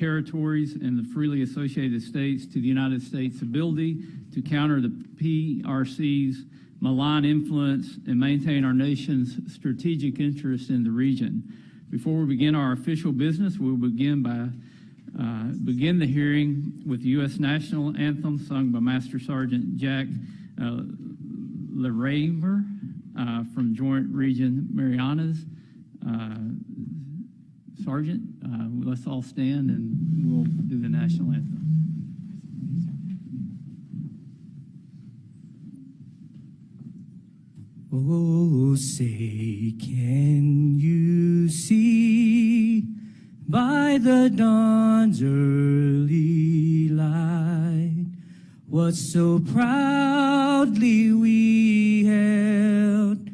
territories and the freely associated states to the United States' ability to counter the PRC's malign influence and maintain our nation's strategic interest in the region. Before we begin our official business, we'll begin the hearing with the U.S. National Anthem sung by Master Sergeant Jack Leramer from Joint Region Marianas. Sergeant, let's all stand and we'll do the national anthem. Oh, say, can you see by the dawn's early light what so proudly we held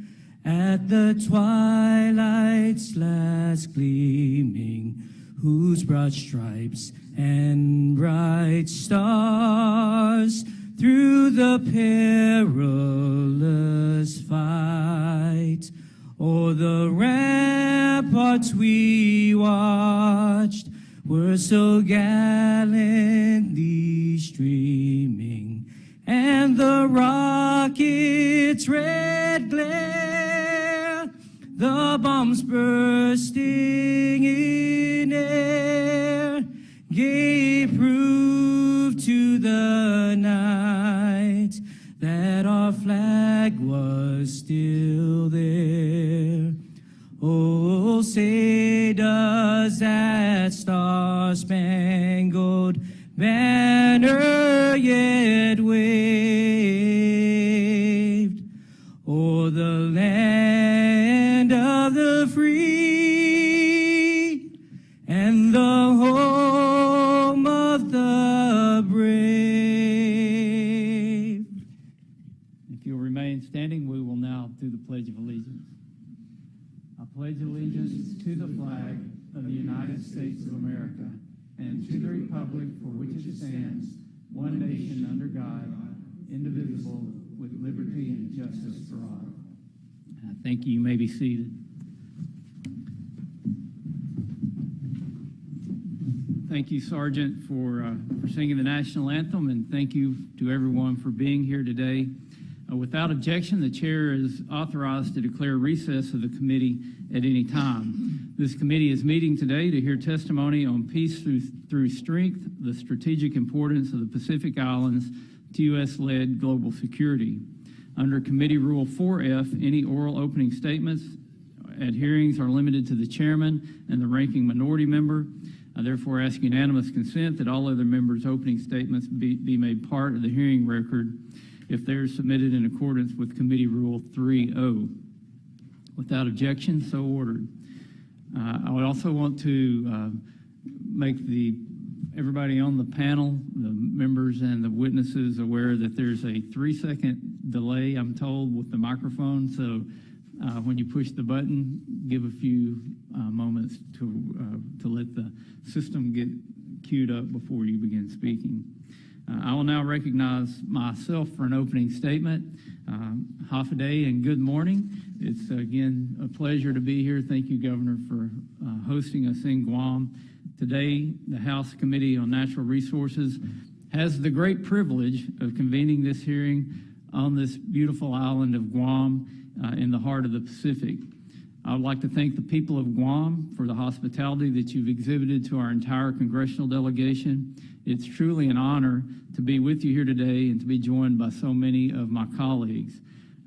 at the twilight's last gleaming, whose broad stripes and bright stars through the perilous fight o'er the ramparts we watched were so gallantly streaming, and the rocket's red glare, the bombs bursting in air, gave proof to the night that our flag was still there. Oh, say does that star-spangled banner yet waved o'er the land of the free and the home of the brave. If you'll remain standing, we will now do the Pledge of Allegiance. I pledge allegiance to the flag of the United States of America and to the republic for which it stands, one nation under God, indivisible, with liberty and justice for all. Thank you. You may be seated. Thank you, Sergeant, for singing the national anthem, and thank you to everyone for being here today. Without objection, the chair is authorized to declare recess of the committee at any time. This committee is meeting today to hear testimony on peace through strength, the strategic importance of the Pacific Islands to U.S.-led global security. Under Committee Rule 4F, any oral opening statements at hearings are limited to the chairman and the ranking minority member. I therefore ask unanimous consent that all other members' opening statements be made part of the hearing record if they're submitted in accordance with Committee Rule 3.0. Without objection, so ordered. I would also want to make everybody on the panel, the members and the witnesses, aware that there's a 3-second delay, I'm told, with the microphone. So when you push the button, give a few moments to let the system get queued up before you begin speaking. I will now recognize myself for an opening statement. Hafaday and good morning. It's again a pleasure to be here. Thank you, Governor, for hosting us in Guam. Today, the House Committee on Natural Resources has the great privilege of convening this hearing on this beautiful island of Guam in the heart of the Pacific. I would like to thank the people of Guam for the hospitality that you've exhibited to our entire congressional delegation. It's truly an honor to be with you here today and to be joined by so many of my colleagues.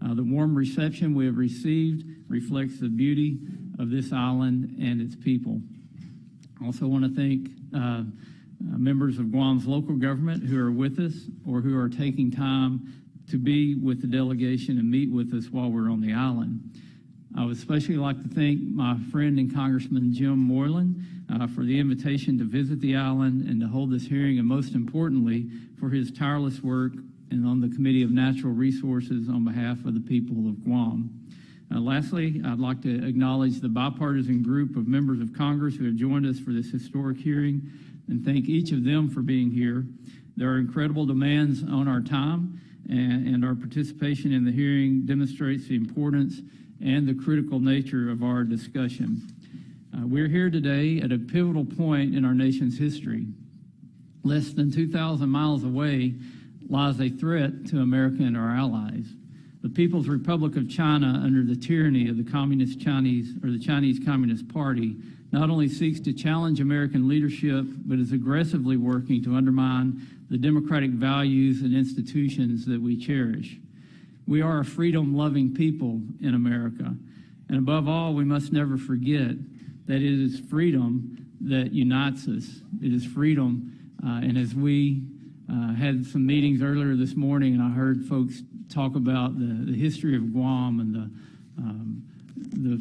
The warm reception we have received reflects the beauty of this island and its people. I also want to thank members of Guam's local government who are with us or who are taking time to be with the delegation and meet with us while we're on the island. I would especially like to thank my friend and Congressman Jim Moylan for the invitation to visit the island and to hold this hearing, and most importantly, for his tireless work and on the Committee of Natural Resources on behalf of the people of Guam. Lastly, I'd like to acknowledge the bipartisan group of members of Congress who have joined us for this historic hearing and thank each of them for being here. There are incredible demands on our time, and our participation in the hearing demonstrates the importance and the critical nature of our discussion. We're here today at a pivotal point in our nation's history. Less than 2,000 miles away lies a threat to America and our allies. The People's Republic of China, under the tyranny of the Chinese Communist Party, not only seeks to challenge American leadership, but is aggressively working to undermine the democratic values and institutions that we cherish. We are a freedom-loving people in America, and above all, we must never forget that it is freedom that unites us. It is freedom, and as we had some meetings earlier this morning, and I heard folks talk about the history of Guam and the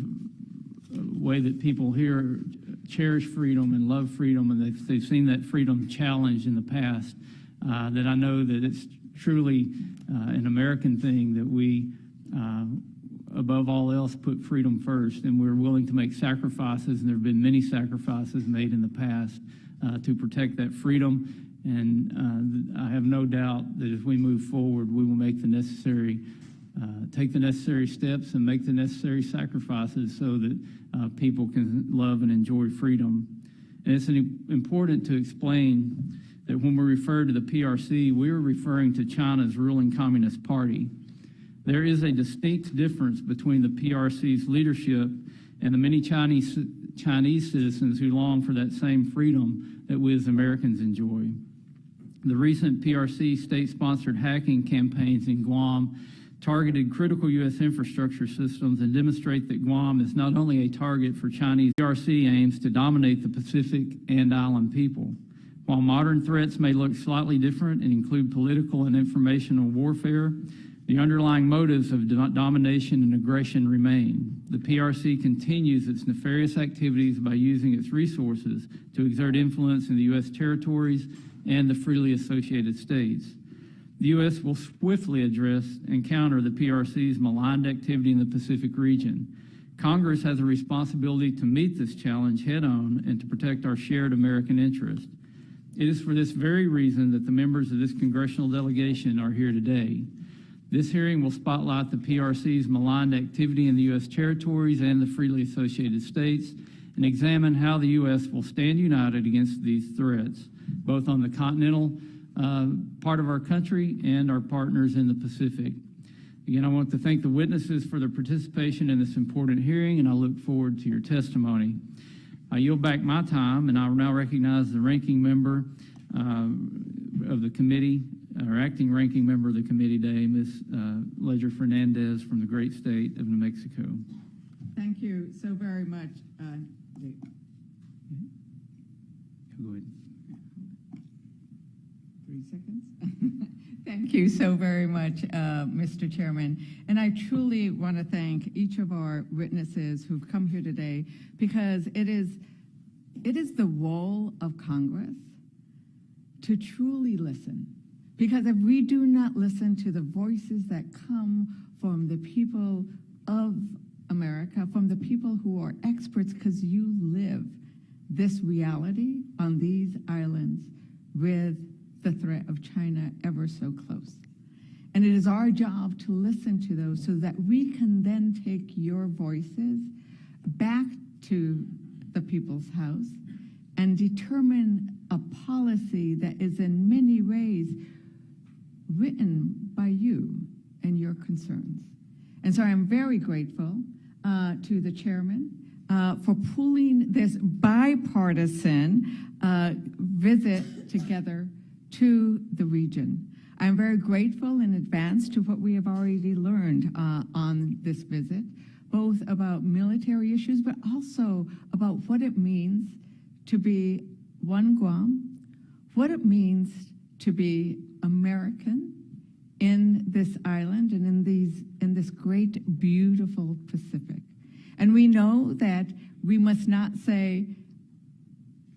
way that people here cherish freedom and love freedom, and they've seen that freedom challenged in the past, that I know that it's truly an American thing that we, above all else, put freedom first, and we're willing to make sacrifices, and there have been many sacrifices made in the past to protect that freedom. And I have no doubt that as we move forward, we will make the necessary, take the necessary steps and make the necessary sacrifices so that people can love and enjoy freedom. And it's important to explain that when we refer to the PRC, we are referring to China's ruling Communist Party. There is a distinct difference between the PRC's leadership and the many Chinese citizens who long for that same freedom that we as Americans enjoy. The recent PRC state-sponsored hacking campaigns in Guam targeted critical U.S. infrastructure systems and demonstrate that Guam is not only a target for Chinese. PRC aims to dominate the Pacific and island people. While modern threats may look slightly different and include political and informational warfare, the underlying motives of domination and aggression remain. The PRC continues its nefarious activities by using its resources to exert influence in the U.S. territories and the freely associated states. The U.S. will swiftly address and counter the PRC's maligned activity in the Pacific region. Congress has a responsibility to meet this challenge head-on and to protect our shared American interest. It is for this very reason that the members of this congressional delegation are here today. This hearing will spotlight the PRC's maligned activity in the U.S. territories and the freely associated states and examine how the U.S. will stand united against these threats, both on the continental part of our country and our partners in the Pacific. Again, I want to thank the witnesses for their participation in this important hearing, and I look forward to your testimony. I yield back my time, and I will now recognize the ranking member of the committee, or acting ranking member of the committee today, Ms. Ledger Fernandez from the great state of New Mexico. Thank you so very much. Go ahead. 3 seconds. Thank you so very much, Mr. Chairman. And I truly want to thank each of our witnesses who've come here today, because it is the role of Congress to truly listen. Because if we do not listen to the voices that come from the people of America, from the people who are experts, because you live this reality on these islands with the threat of China ever so close. And it is our job to listen to those so that we can then take your voices back to the People's House and determine a policy that is in many ways written by you and your concerns. And so I'm very grateful to the chairman for pulling this bipartisan visit together to the region. I'm very grateful in advance to what we have already learned on this visit, both about military issues, but also about what it means to be one Guam, what it means to be American in this island and in this great, beautiful Pacific. And we know that we must not say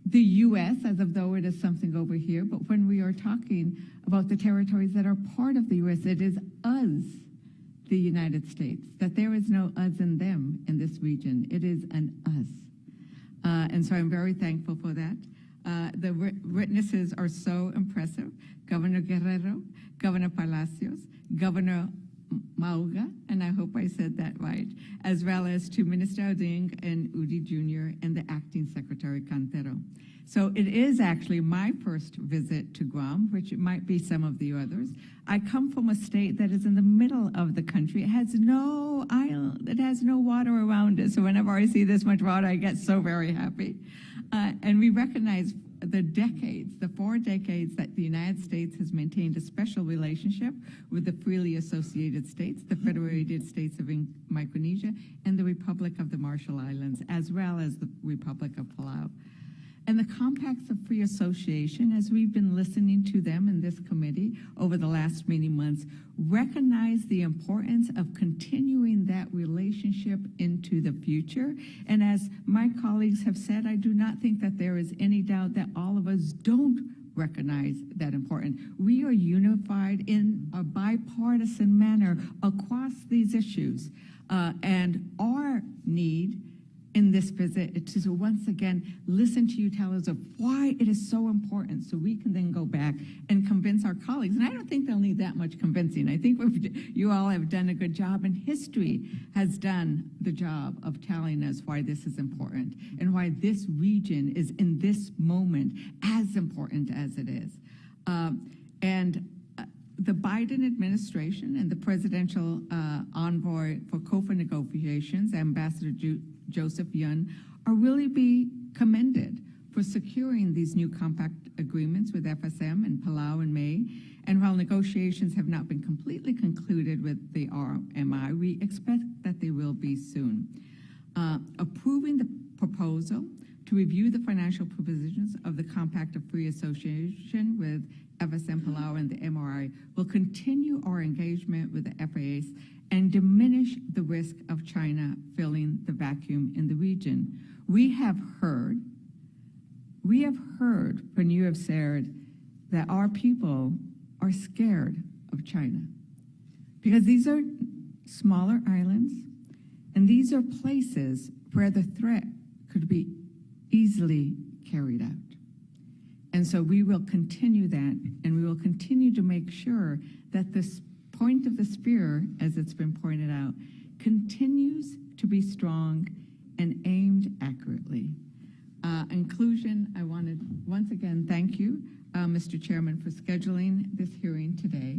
the U.S. as of though it is something over here, but when we are talking about the territories that are part of the U.S., it is us, the United States, that there is no us and them in this region. It is an us. And so I'm very thankful for that. The witnesses are so impressive. Governor Guerrero, Governor Palacios, Governor Mauga, and I hope I said that right, as well as to Minister Oding and Udi Jr. and the Acting Secretary Cantero. So it is actually my first visit to Guam, which it might be some of the others. I come from a state that is in the middle of the country. It has no island, it has no water around it. So whenever I see this much water, I get so very happy. And we recognize the decades, the 4 decades that the United States has maintained a special relationship with the freely associated states, the Federated States of Micronesia, and the Republic of the Marshall Islands, as well as the Republic of Palau. And the compacts of free association, as we've been listening to them in this committee over the last many months, recognize the importance of continuing that relationship into the future. And as my colleagues have said, I do not think that there is any doubt that all of us don't recognize that important. We are unified in a bipartisan manner across these issues. And our need in this visit is to once again listen to you tell us of why it is so important, so we can then go back and convince our colleagues. And I don't think they'll need that much convincing. I think you all have done a good job, and history has done the job of telling us why this is important and why this region is in this moment as important as it is. The Biden administration and the presidential envoy for COFA negotiations, Ambassador Joseph Yun, are really be commended for securing these new compact agreements with FSM and Palau in May. And while negotiations have not been completely concluded with the RMI, we expect that they will be soon. Approving the proposal to review the financial provisions of the Compact of Free Association with FSM Palau and the MRI will continue our engagement with the FAAs and diminish the risk of China filling the vacuum in the region. We have heard when you have said that our people are scared of China because these are smaller islands and these are places where the threat could be easily carried out. And so we will continue that, and we will continue to make sure that this point of the spear, as it's been pointed out, continues to be strong and aimed accurately. Inclusion, I want to once again thank you, Mr. Chairman, for scheduling this hearing today.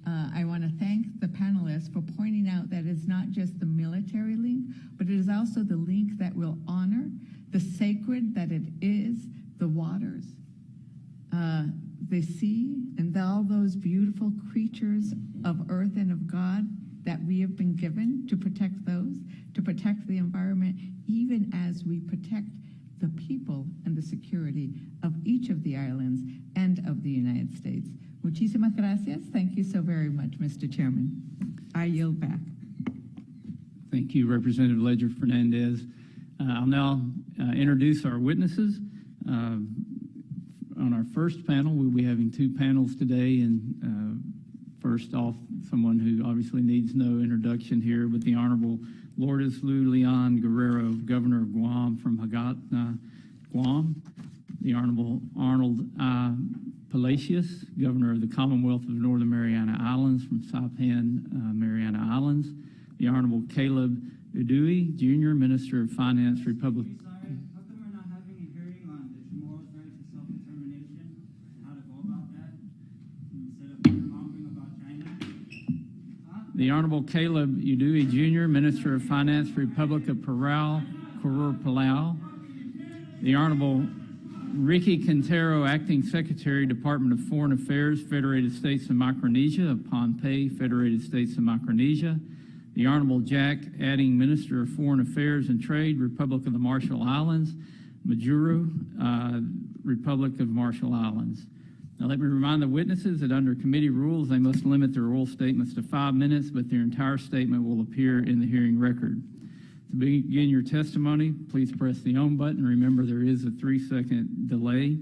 I want to thank the panelists for pointing out that it's not just the military link, but it is also the link that will honor the sacred that it is, the waters, the sea, and all those beautiful creatures of earth and of God that we have been given to protect those, to protect the environment, even as we protect the people and the security of each of the islands and of the United States. Muchísimas gracias. Thank you so very much, Mr. Chairman. I yield back. Thank you, Representative Ledger Fernandez. I'll now introduce our witnesses. On our first panel, we'll be having 2 panels today, and first off, someone who obviously needs no introduction here, but the Honorable Lourdes Lu Leon Guerrero, Governor of Guam from Hagat, Guam. The Honorable Arnold I. Palacios, Governor of the Commonwealth of Northern Mariana Islands from Saipan, Mariana Islands. The Honorable Caleb Udui, Jr., Minister of Finance, Republic. The Honorable Caleb Udui, Jr., Minister of Finance, Republic of Palau. The Honorable Ricky Quintero, Acting Secretary, Department of Foreign Affairs, Federated States of Micronesia of Pohnpei, Federated States of Micronesia. The Honorable Jack Adding, Minister of Foreign Affairs and Trade, Republic of the Marshall Islands, Majuro, Republic of Marshall Islands. Now let me remind the witnesses that under committee rules, they must limit their oral statements to 5 minutes, but their entire statement will appear in the hearing record. To begin your testimony, please press the on button. Remember, there is a 3-second delay,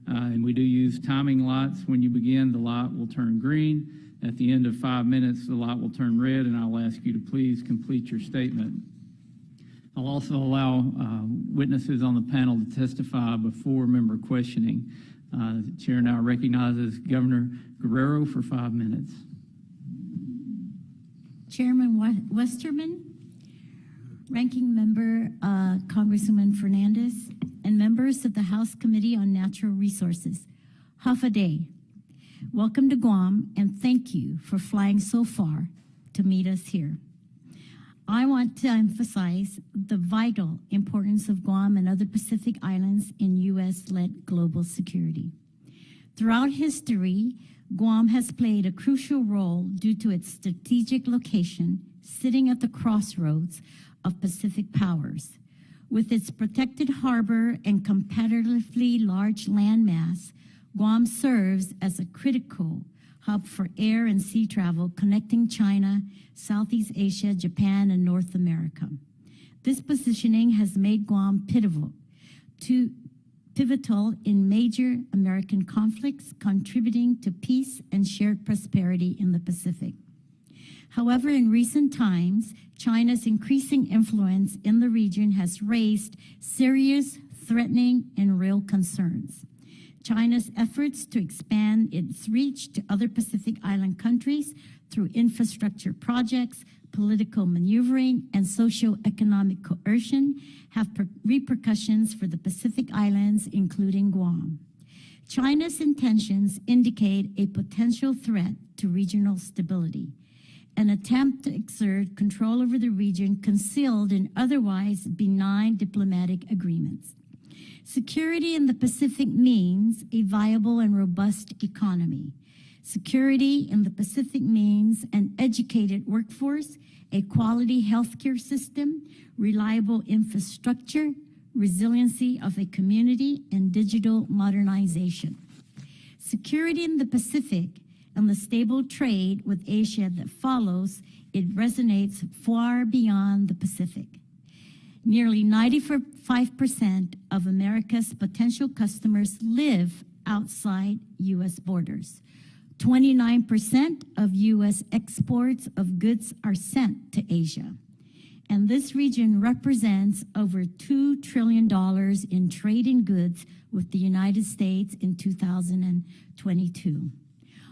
and we do use timing lights. When you begin, the light will turn green. At the end of 5 minutes, the light will turn red, and I'll ask you to please complete your statement. I'll also allow witnesses on the panel to testify before member questioning. The chair now recognizes Governor Guerrero for 5 minutes. Chairman Westerman, Ranking Member Congresswoman Fernandez, and members of the House Committee on Natural Resources. Hafa Day. Welcome to Guam, and thank you for flying so far to meet us here. I want to emphasize the vital importance of Guam and other Pacific islands in U.S.-led global security. Throughout history, Guam has played a crucial role due to its strategic location, sitting at the crossroads of Pacific powers. With its protected harbor and comparatively large landmass, Guam serves as a critical hub for air and sea travel connecting China, Southeast Asia, Japan, and North America. This positioning has made Guam pivotal in major American conflicts, contributing to peace and shared prosperity in the Pacific. However, in recent times, China's increasing influence in the region has raised serious, threatening, and real concerns. China's efforts to expand its reach to other Pacific Island countries through infrastructure projects, political maneuvering, and socio-economic coercion have repercussions for the Pacific Islands, including Guam. China's intentions indicate a potential threat to regional stability, an attempt to exert control over the region concealed in otherwise benign diplomatic agreements. Security in the Pacific means a viable and robust economy. Security in the Pacific means an educated workforce, a quality healthcare system, reliable infrastructure, resiliency of a community, and digital modernization. Security in the Pacific and the stable trade with Asia that follows, it resonates far beyond the Pacific. Nearly 95% of America's potential customers live outside U.S. borders. 29% of U.S. exports of goods are sent to Asia. And this region represents over $2 trillion in trade in goods with the United States in 2022.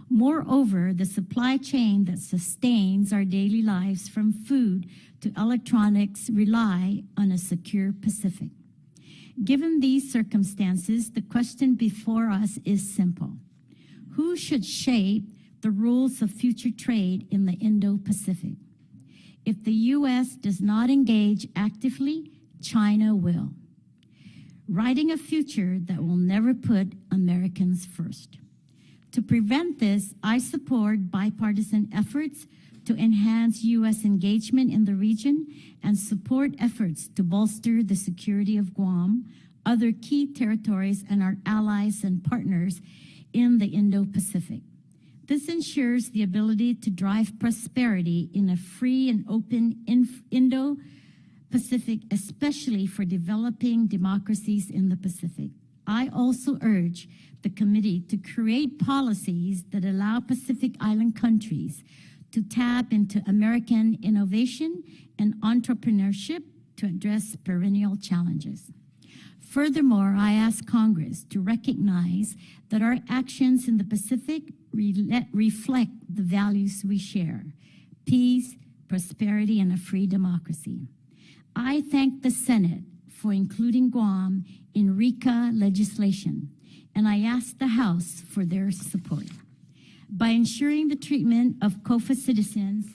Moreover, the supply chain that sustains our daily lives from food to electronics rely on a secure Pacific. Given these circumstances, the question before us is simple. Who should shape the rules of future trade in the Indo-Pacific? If the U.S. does not engage actively, China will, writing a future that will never put Americans first. To prevent this, I support bipartisan efforts to enhance U.S. engagement in the region and support efforts to bolster the security of Guam, other key territories, and our allies and partners in the Indo-Pacific. This ensures the ability to drive prosperity in a free and open Indo-Pacific, especially for developing democracies in the Pacific. I also urge the committee to create policies that allow Pacific Island countries to tap into American innovation and entrepreneurship to address perennial challenges. Furthermore, I ask Congress to recognize that our actions in the Pacific reflect the values we share: peace, prosperity, and a free democracy. I thank the Senate for including Guam in RECA legislation, and I ask the House for their support. By ensuring the treatment of COFA citizens,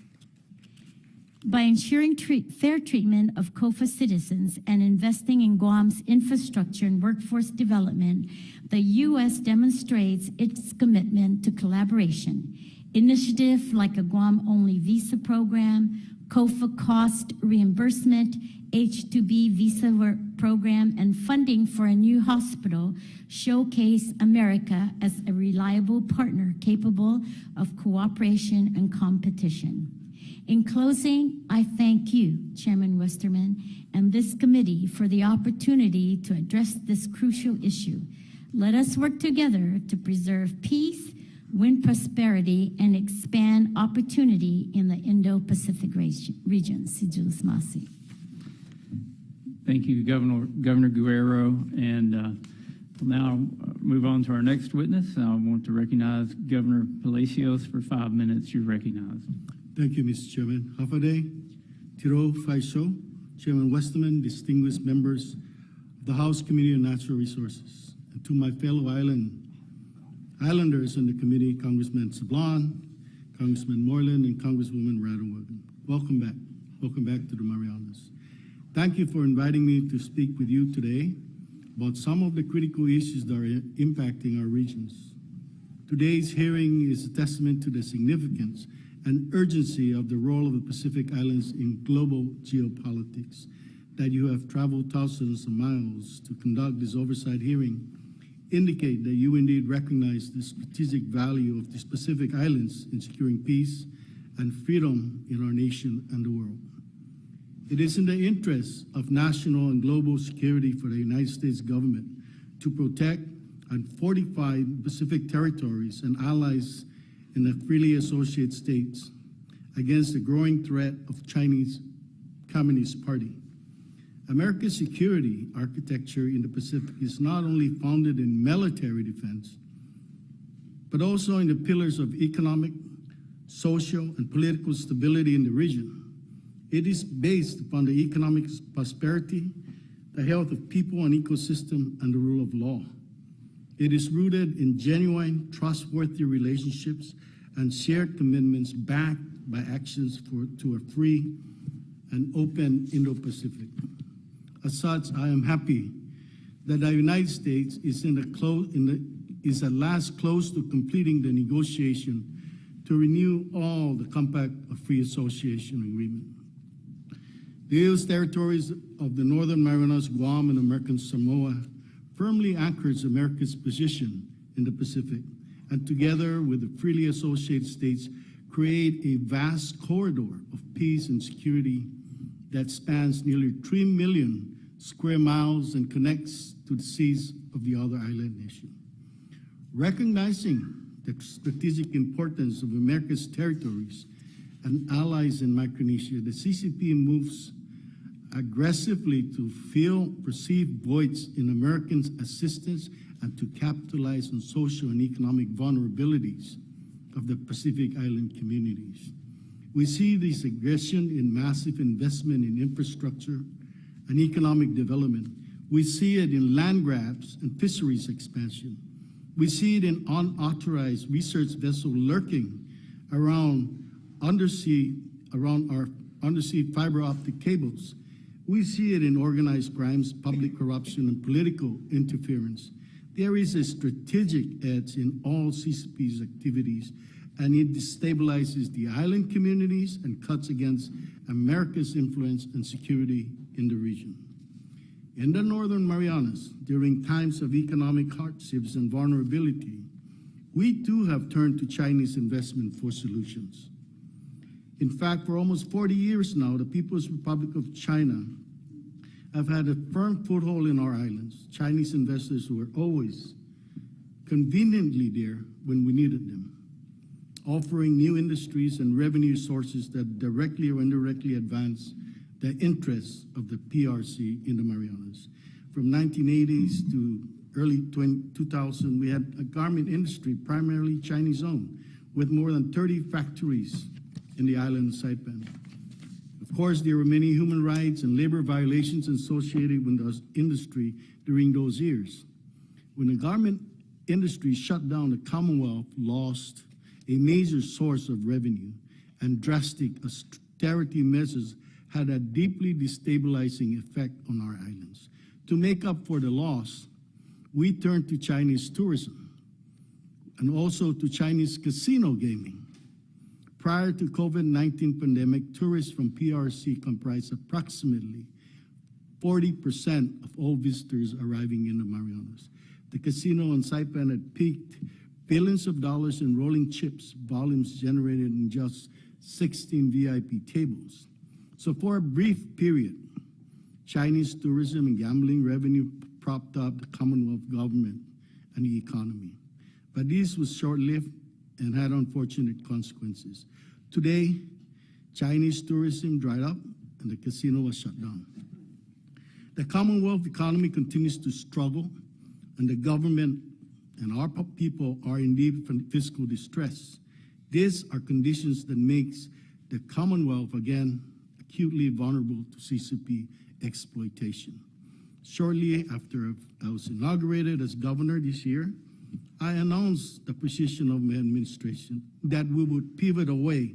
fair treatment of COFA citizens and investing in Guam's infrastructure and workforce development, the U.S. demonstrates its commitment to collaboration. Initiatives like a Guam-only visa program, COFA cost reimbursement, H-2B visa program, and funding for a new hospital showcase America as a reliable partner capable of cooperation and competition. In closing, I thank you, Chairman Westerman, and this committee for the opportunity to address this crucial issue. Let us work together to preserve peace, win prosperity, and expand opportunity in the Indo-Pacific region. Sijus Masi. Thank you, Governor Guerrero. And we'll now move on to our next witness. I want to recognize Governor Palacios for 5 minutes. You're recognized. Thank you, Mr. Chairman. Hafaday, Tiro Faisho, Chairman Westerman, distinguished members of the House Committee on Natural Resources, and to my fellow Islanders in the committee, Congressman Sablon, Congressman Moreland, and Congresswoman Radewagen. Welcome back. Welcome back to the Marianas. Thank you for inviting me to speak with you today about some of the critical issues that are impacting our regions. Today's hearing is a testament to the significance and urgency of the role of the Pacific Islands in global geopolitics. That you have traveled thousands of miles to conduct this oversight hearing indicate that you indeed recognize the strategic value of the Pacific Islands in securing peace and freedom in our nation and the world. It is in the interest of national and global security for the United States government to protect and fortify Pacific territories and allies in the freely associated states against the growing threat of Chinese Communist Party. America's security architecture in the Pacific is not only founded in military defense, but also in the pillars of economic, social, and political stability in the region. It is based upon the economic prosperity, the health of people and ecosystem, and the rule of law. It is rooted in genuine, trustworthy relationships and shared commitments backed by actions to a free and open Indo-Pacific. As such, I am happy that the United States is at last close to completing the negotiation to renew all the Compact of Free Association Agreement. The U.S. territories of the Northern Marianas, Guam, and American Samoa firmly anchors America's position in the Pacific, and together with the freely associated states, create a vast corridor of peace and security that spans nearly 3 million square miles and connects to the seas of the other island nation. Recognizing the strategic importance of America's territories and allies in Micronesia, the CCP moves aggressively to fill perceived voids in American assistance and to capitalize on social and economic vulnerabilities of the Pacific Island communities. We see this aggression in massive investment in infrastructure and economic development. We see it in land grabs and fisheries expansion. We see it in unauthorized research vessels lurking around our undersea fiber optic cables. We see it in organized crimes, public corruption, and political interference. There is a strategic edge in all CCP's activities, and it destabilizes the island communities and cuts against America's influence and security in the region. In the Northern Marianas, during times of economic hardships and vulnerability, we too have turned to Chinese investment for solutions. In fact, for almost 40 years now, the People's Republic of China have had a firm foothold in our islands. Chinese investors who were always conveniently there when we needed them, offering new industries and revenue sources that directly or indirectly advance the interests of the PRC in the Marianas. From 1980s to early 2000, we had a garment industry primarily Chinese-owned, with more than 30 factories in the island of Saipan. Of course, there were many human rights and labor violations associated with the industry during those years. When the garment industry shut down, the Commonwealth lost a major source of revenue, and drastic austerity measures had a deeply destabilizing effect on our islands. To make up for the loss, we turned to Chinese tourism and also to Chinese casino gaming. Prior to COVID-19 pandemic, tourists from PRC comprised approximately 40% of all visitors arriving in the Marianas. The casino in Saipan had peaked billions of dollars in rolling chips, volumes generated in just 16 VIP tables. So for a brief period, Chinese tourism and gambling revenue propped up the Commonwealth government and the economy. But this was short-lived and had unfortunate consequences. Today, Chinese tourism dried up and the casino was shut down. The Commonwealth economy continues to struggle, and the government and our people are in deep fiscal distress. These are conditions that makes the Commonwealth, again, acutely vulnerable to CCP exploitation. Shortly after I was inaugurated as governor this year, I announced the position of my administration that we would pivot away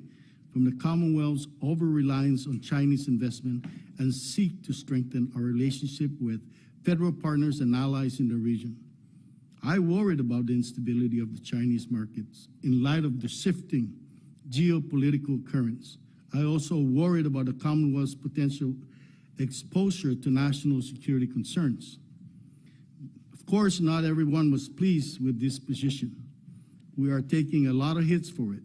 from the Commonwealth's over-reliance on Chinese investment and seek to strengthen our relationship with federal partners and allies in the region. I worried about the instability of the Chinese markets in light of the shifting geopolitical currents. I also worried about the Commonwealth's potential exposure to national security concerns. Of course, not everyone was pleased with this position. We are taking a lot of hits for it,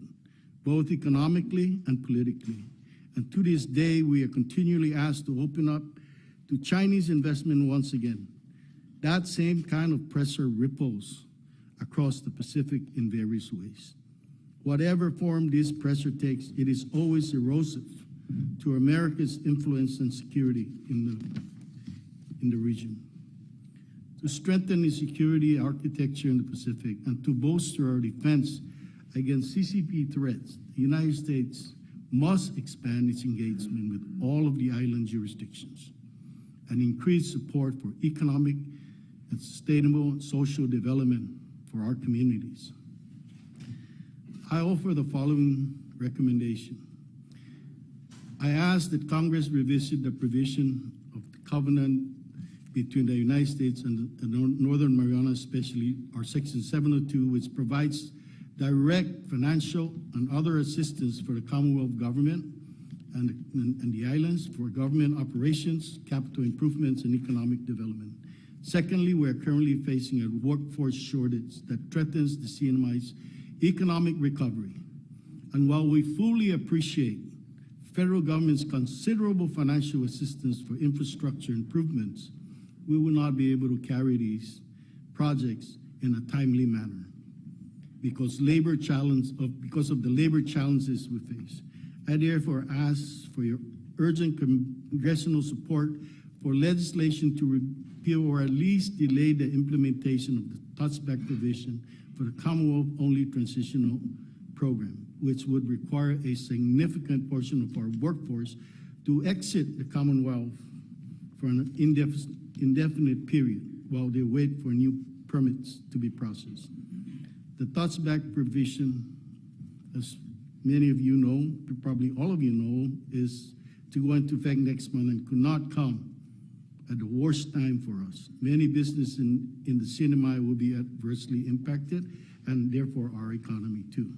both economically and politically. And to this day, we are continually asked to open up to Chinese investment once again. That same kind of pressure ripples across the Pacific in various ways. Whatever form this pressure takes, it is always erosive to America's influence and security in the region. To strengthen the security architecture in the Pacific and to bolster our defense against CCP threats, the United States must expand its engagement with all of the island jurisdictions and increase support for economic and sustainable social development for our communities. I offer the following recommendation. I ask that Congress revisit the provision of the covenant between the United States and the Northern Marianas, especially our Section 702, which provides direct financial and other assistance for the Commonwealth government and the islands for government operations, capital improvements, and economic development. Secondly, we are currently facing a workforce shortage that threatens the CNMI's economic recovery. And while we fully appreciate federal government's considerable financial assistance for infrastructure improvements, we will not be able to carry these projects in a timely manner because of the labor challenges we face. I therefore ask for your urgent congressional support for legislation to repeal or at least delay the implementation of the touchback provision for the Commonwealth-only transitional program, which would require a significant portion of our workforce to exit the Commonwealth for an indefinite period while they wait for new permits to be processed. The touchback provision, as many of you know, probably all of you know, is to go into effect next month and could not come at the worst time for us. Many businesses in the CNMI will be adversely impacted, and therefore our economy too.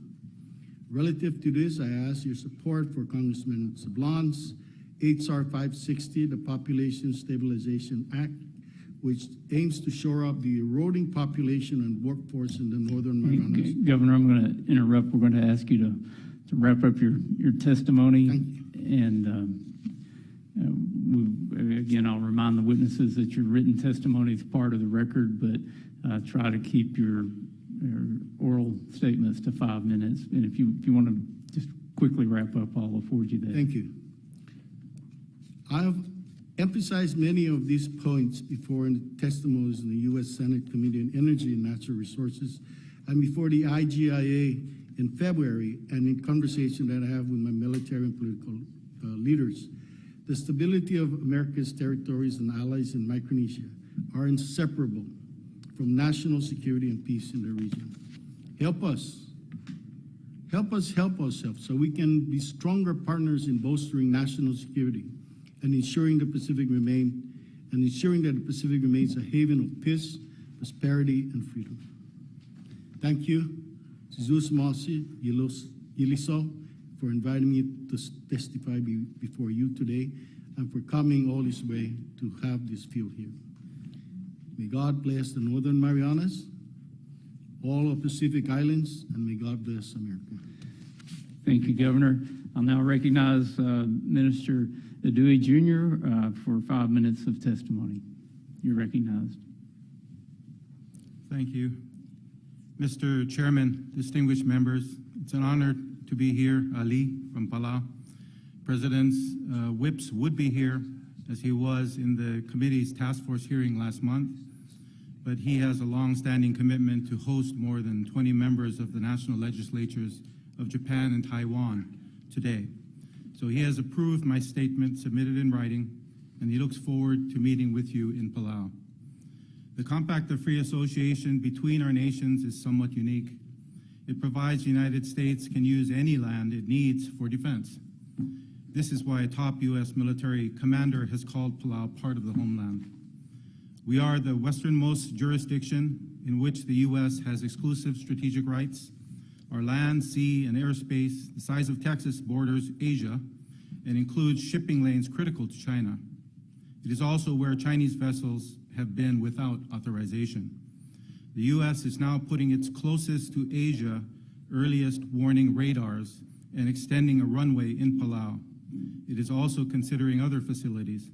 Relative to this, I ask your support for Congressman Sablon's H.R. 560, the Population Stabilization Act, which aims to shore up the eroding population and workforce in the Northern Marianas. Governor, I'm going to interrupt. We're going to ask you to wrap up your testimony. Thank you. And again, I'll remind the witnesses that your written testimony is part of the record, but try to keep your oral statements to 5 minutes. And if you want to just quickly wrap up, I'll afford you that. Thank you. I've emphasized many of these points before in the testimonies in the U.S. Senate Committee on Energy and Natural Resources and before the IGIA in February and in conversation that I have with my military and political leaders. The stability of America's territories and allies in Micronesia are inseparable from national security and peace in the region. Help us help ourselves so we can be stronger partners in bolstering national security and ensuring that the Pacific remains a haven of peace, prosperity, and freedom. Thank you, Jesus Masi Yiliso, for inviting me to testify before you today and for coming all this way to have this field here. May God bless the Northern Marianas, all of Pacific Islands, and may God bless America. Thank you, Governor. I'll now recognize Minister Dewey Jr. For 5 minutes of testimony. You're recognized. Thank you. Mr. Chairman, distinguished members, it's an honor to be here. Ali from Palau. President's whips would be here as he was in the committee's task force hearing last month, but he has a long-standing commitment to host more than 20 members of the national legislatures of Japan and Taiwan today. So he has approved my statement submitted in writing, and he looks forward to meeting with you in Palau. The Compact of Free Association between our nations is somewhat unique. It provides the United States can use any land it needs for defense. This is why a top U.S. military commander has called Palau part of the homeland. We are the westernmost jurisdiction in which the U.S. has exclusive strategic rights. Our land, sea, and airspace, the size of Texas, borders Asia and includes shipping lanes critical to China. It is also where Chinese vessels have been without authorization. The U.S. is now putting its closest to Asia earliest warning radars and extending a runway in Palau. It is also considering other facilities.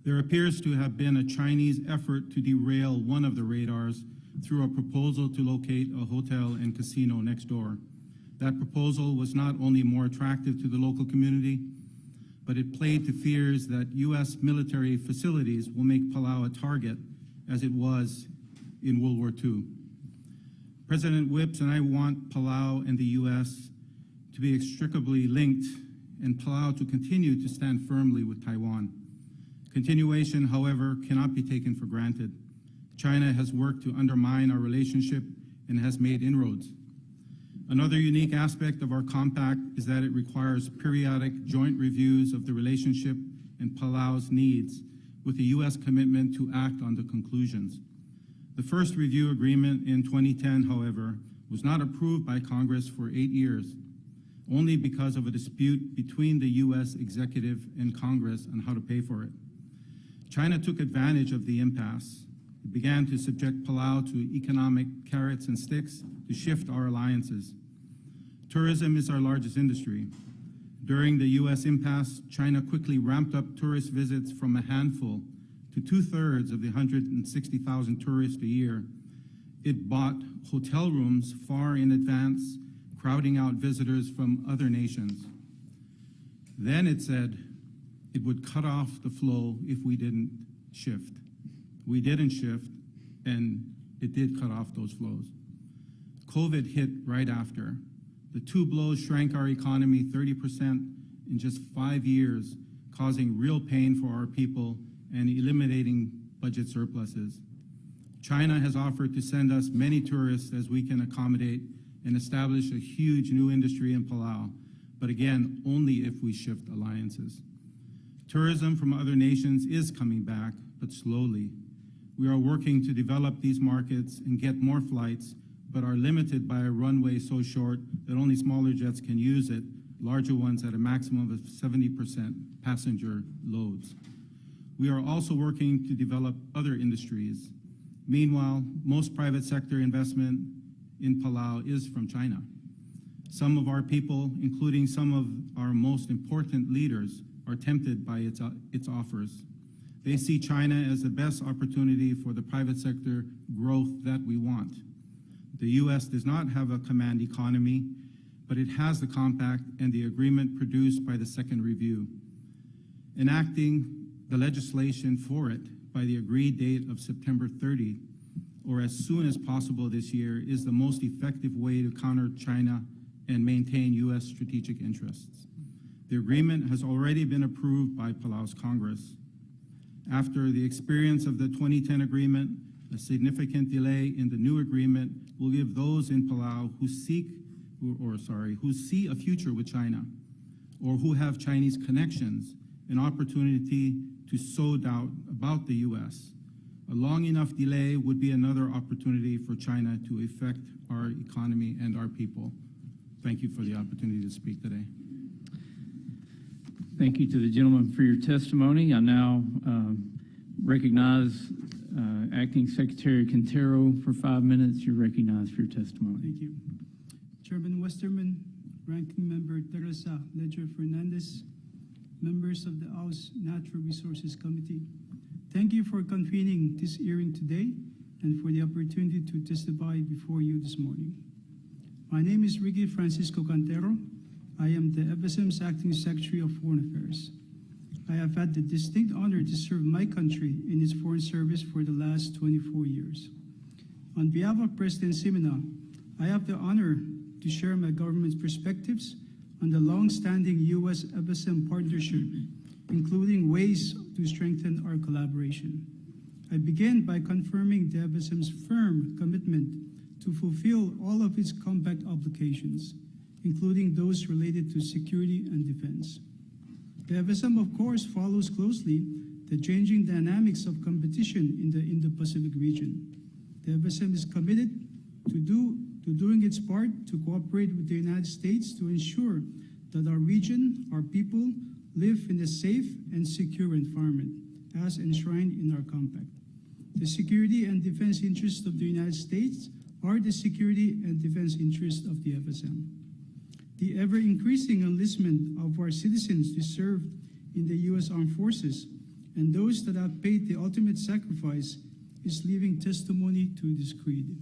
There appears to have been a Chinese effort to derail one of the radars through a proposal to locate a hotel and casino next door. That proposal was not only more attractive to the local community, but it played to fears that U.S. military facilities will make Palau a target, as it was in World War II. President Whips and I want Palau and the U.S. to be inextricably linked and Palau to continue to stand firmly with Taiwan. Continuation, however, cannot be taken for granted. China has worked to undermine our relationship and has made inroads. Another unique aspect of our compact is that it requires periodic joint reviews of the relationship and Palau's needs, with the U.S. commitment to act on the conclusions. The first review agreement in 2010, however, was not approved by Congress for 8 years, only because of a dispute between the U.S. executive and Congress on how to pay for it. China took advantage of the impasse. It began to subject Palau to economic carrots and sticks to shift our alliances. Tourism is our largest industry. During the U.S. impasse, China quickly ramped up tourist visits from a handful to 2/3 of the 160,000 tourists a year. It bought hotel rooms far in advance, crowding out visitors from other nations. Then it said it would cut off the flow if we didn't shift. We didn't shift, and it did cut off those flows. COVID hit right after. The two blows shrank our economy 30% in just 5 years, causing real pain for our people and eliminating budget surpluses. China has offered to send us many tourists as we can accommodate and establish a huge new industry in Palau, but again, only if we shift alliances. Tourism from other nations is coming back, but slowly. We are working to develop these markets and get more flights, but are limited by a runway so short that only smaller jets can use it, larger ones at a maximum of 70% passenger loads. We are also working to develop other industries. Meanwhile, most private sector investment in Palau is from China. Some of our people, including some of our most important leaders, are tempted by its offers. They see China as the best opportunity for the private sector growth that we want. The U.S. does not have a command economy, but it has the compact and the agreement produced by the second review. Enacting the legislation for it by the agreed date of September 30, or as soon as possible this year, is the most effective way to counter China and maintain U.S. strategic interests. The agreement has already been approved by Palau's Congress. After the experience of the 2010 agreement, a significant delay in the new agreement will give those in Palau who see a future with China or who have Chinese connections an opportunity to sow doubt about the U.S. A long enough delay would be another opportunity for China to affect our economy and our people. Thank you for the opportunity to speak today. Thank you to the gentleman for your testimony. I now recognize Acting Secretary Quintero for 5 minutes. You're recognized for your testimony. Thank you. Chairman Westerman, Ranking Member Teresa Leger-Fernandez, members of the House Natural Resources Committee, thank you for convening this hearing today and for the opportunity to testify before you this morning. My name is Ricky Francisco Cantero. I am the FSM's Acting Secretary of Foreign Affairs. I have had the distinct honor to serve my country in its foreign service for the last 24 years. On behalf of President Simina, I have the honor to share my government's perspectives on the long-standing U.S. FSM partnership, including ways to strengthen our collaboration. I begin by confirming the FSM's firm commitment to fulfill all of its compact obligations, including those related to security and defense. The FSM, of course, follows closely the changing dynamics of competition in the Indo-Pacific region. The FSM is committed to doing its part to cooperate with the United States to ensure that our region, our people, live in a safe and secure environment, as enshrined in our compact. The security and defense interests of the United States are the security and defense interests of the FSM. The ever-increasing enlistment of our citizens to serve in the U.S. Armed Forces and those that have paid the ultimate sacrifice is living testimony to this creed.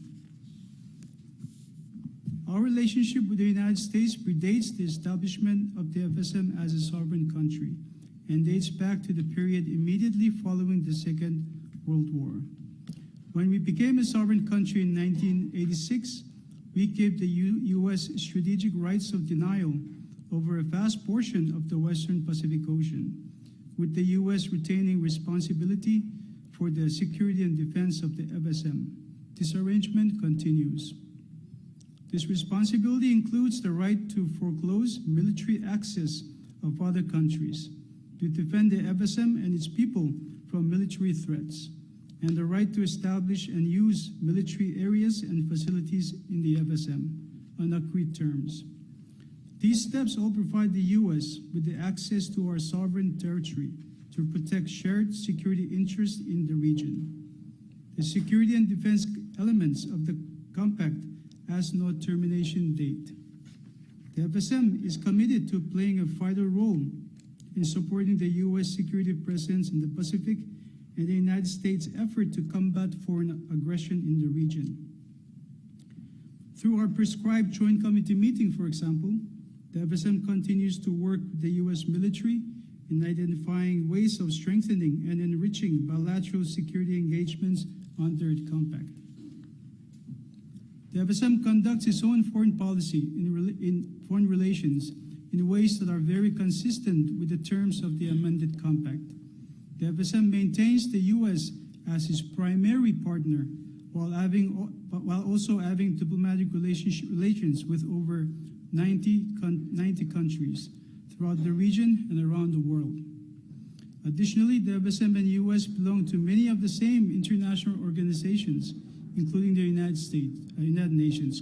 Our relationship with the United States predates the establishment of the FSM as a sovereign country and dates back to the period immediately following the Second World War. When we became a sovereign country in 1986, we gave the U.S. strategic rights of denial over a vast portion of the Western Pacific Ocean, with the U.S. retaining responsibility for the security and defense of the FSM. This arrangement continues. This responsibility includes the right to foreclose military access of other countries, to defend the FSM and its people from military threats, and the right to establish and use military areas and facilities in the FSM on agreed terms. These steps all provide the U.S. with the access to our sovereign territory to protect shared security interests in the region. The security and defense elements of the compact has no termination date. The FSM is committed to playing a vital role in supporting the U.S. security presence in the Pacific and the United States' effort to combat foreign aggression in the region. Through our prescribed Joint Committee meeting, for example, the FSM continues to work with the U.S. military in identifying ways of strengthening and enriching bilateral security engagements under the compact. The FSM conducts its own foreign policy in foreign relations in ways that are very consistent with the terms of the amended compact. The FSM maintains the U.S. as its primary partner while also having diplomatic relations with over 90 countries throughout the region and around the world. Additionally, the FSM and U.S. belong to many of the same international organizations, including the United Nations,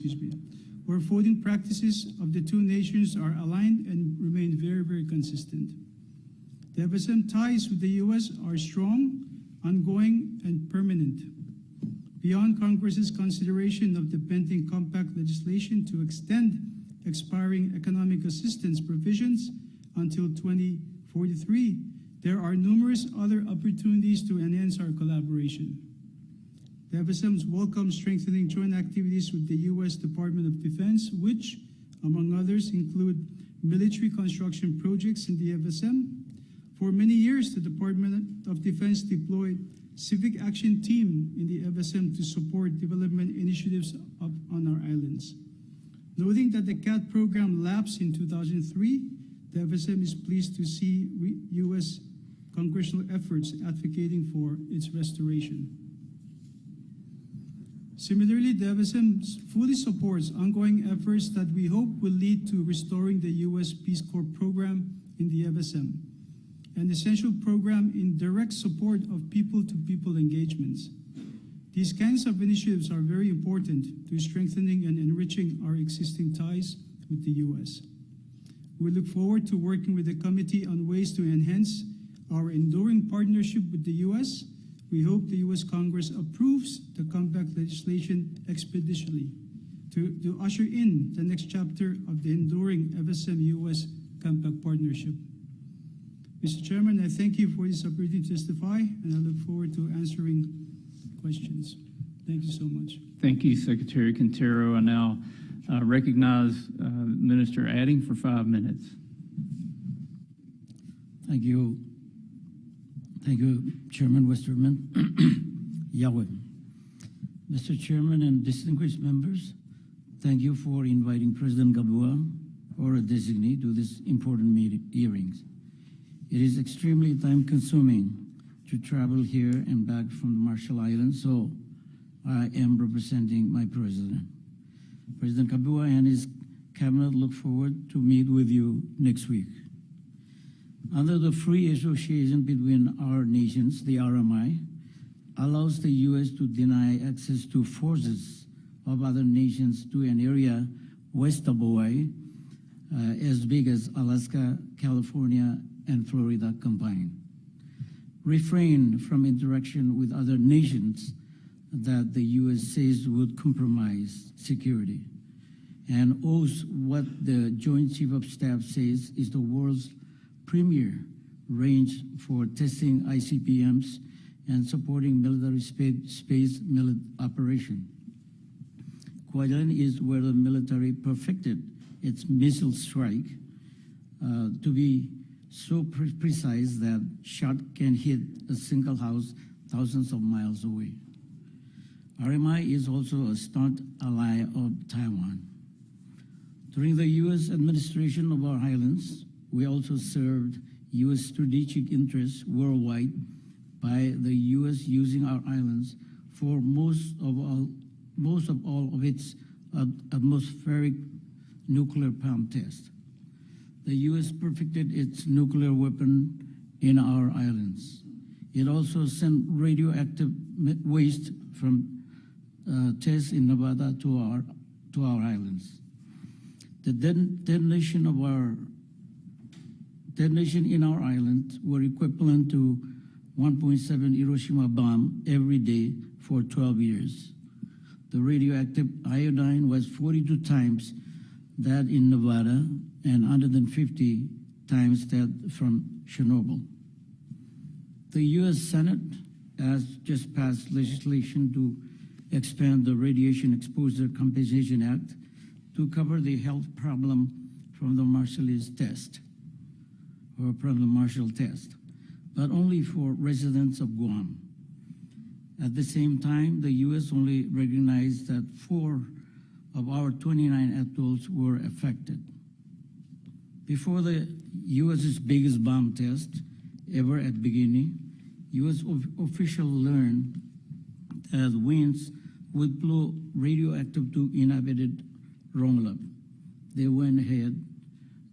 where voting practices of the two nations are aligned and remain very, very consistent. The FSM ties with the U.S. are strong, ongoing, and permanent. Beyond Congress's consideration of the pending compact legislation to extend expiring economic assistance provisions until 2043, there are numerous other opportunities to enhance our collaboration. The FSM's welcome strengthening joint activities with the U.S. Department of Defense, which, among others, include military construction projects in the FSM. For many years, the Department of Defense deployed Civic Action Team in the FSM to support development initiatives on our islands. Noting that the CAT program lapsed in 2003, the FSM is pleased to see U.S. congressional efforts advocating for its restoration. Similarly, the FSM fully supports ongoing efforts that we hope will lead to restoring the U.S. Peace Corps program in the FSM, an essential program in direct support of people-to-people engagements. These kinds of initiatives are very important to strengthening and enriching our existing ties with the U.S. We look forward to working with the committee on ways to enhance our enduring partnership with the U.S. We hope the U.S. Congress approves the compact legislation expeditiously to usher in the next chapter of the enduring FSM-U.S. compact partnership. Mr. Chairman, I thank you for this opportunity to testify, and I look forward to answering questions. Thank you so much. Thank you, Secretary Quintero. I now recognize Minister Adding for 5 minutes. Thank you. Thank you, Chairman Westerman. Yahweh. Mr. Chairman and distinguished members, thank you for inviting President Gabua or a designee to these important hearings. It is extremely time-consuming to travel here and back from the Marshall Islands, so I am representing my president. President Kabua and his cabinet look forward to meet with you next week. Under the free association between our nations, the RMI allows the U.S. to deny access to forces of other nations to an area west of Hawaii, as big as Alaska, California, and Florida combined. Refrain from interaction with other nations that the U.S. says would compromise security, and owes what the Joint Chief of Staff says is the world's premier range for testing ICBMs and supporting military space operation. Guayana is where the military perfected its missile strike to be so precise that shot can hit a single house thousands of miles away. RMI is also a staunch ally of Taiwan. During the U.S. administration of our islands, we also served U.S. strategic interests worldwide by the U.S. using our islands for most of all of its atmospheric nuclear pump tests. The U.S. perfected its nuclear weapon in our islands. It also sent radioactive waste from tests in Nevada to our islands. The detonation in our island were equivalent to 1.7 Hiroshima bomb every day for 12 years. The radioactive iodine was 42 times that in Nevada and 150 times that from Chernobyl. The U.S. Senate has just passed legislation to expand the Radiation Exposure Compensation Act to cover the health problem from the Marshallese test, or from the Marshall test, but only for residents of Guam. At the same time, the U.S. only recognized that 4 of our 29 atolls were affected. Before the U.S.'s biggest bomb test ever at beginning, U.S. officials learned that winds would blow radioactive to inhabited Rongelap. They went ahead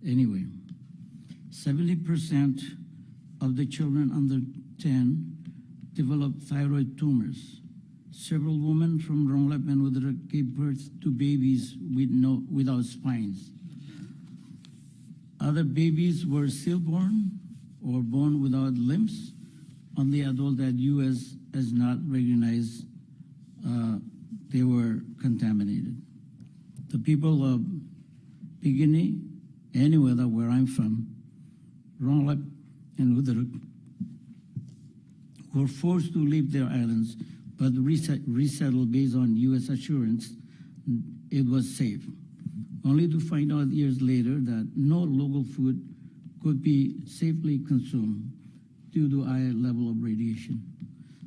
anyway. 70% of the children under 10 developed thyroid tumors. Several women from Rongelap and Woodruff gave birth to babies without spines. Other babies were stillborn or born without limbs. On the adult that U.S. has not recognized they were contaminated. The people of Bikini, anywhere that where I'm from, Rongelap and Woodruff, were forced to leave their islands, but resettled based on U.S. assurance it was safe, only to find out years later that no local food could be safely consumed due to high level of radiation.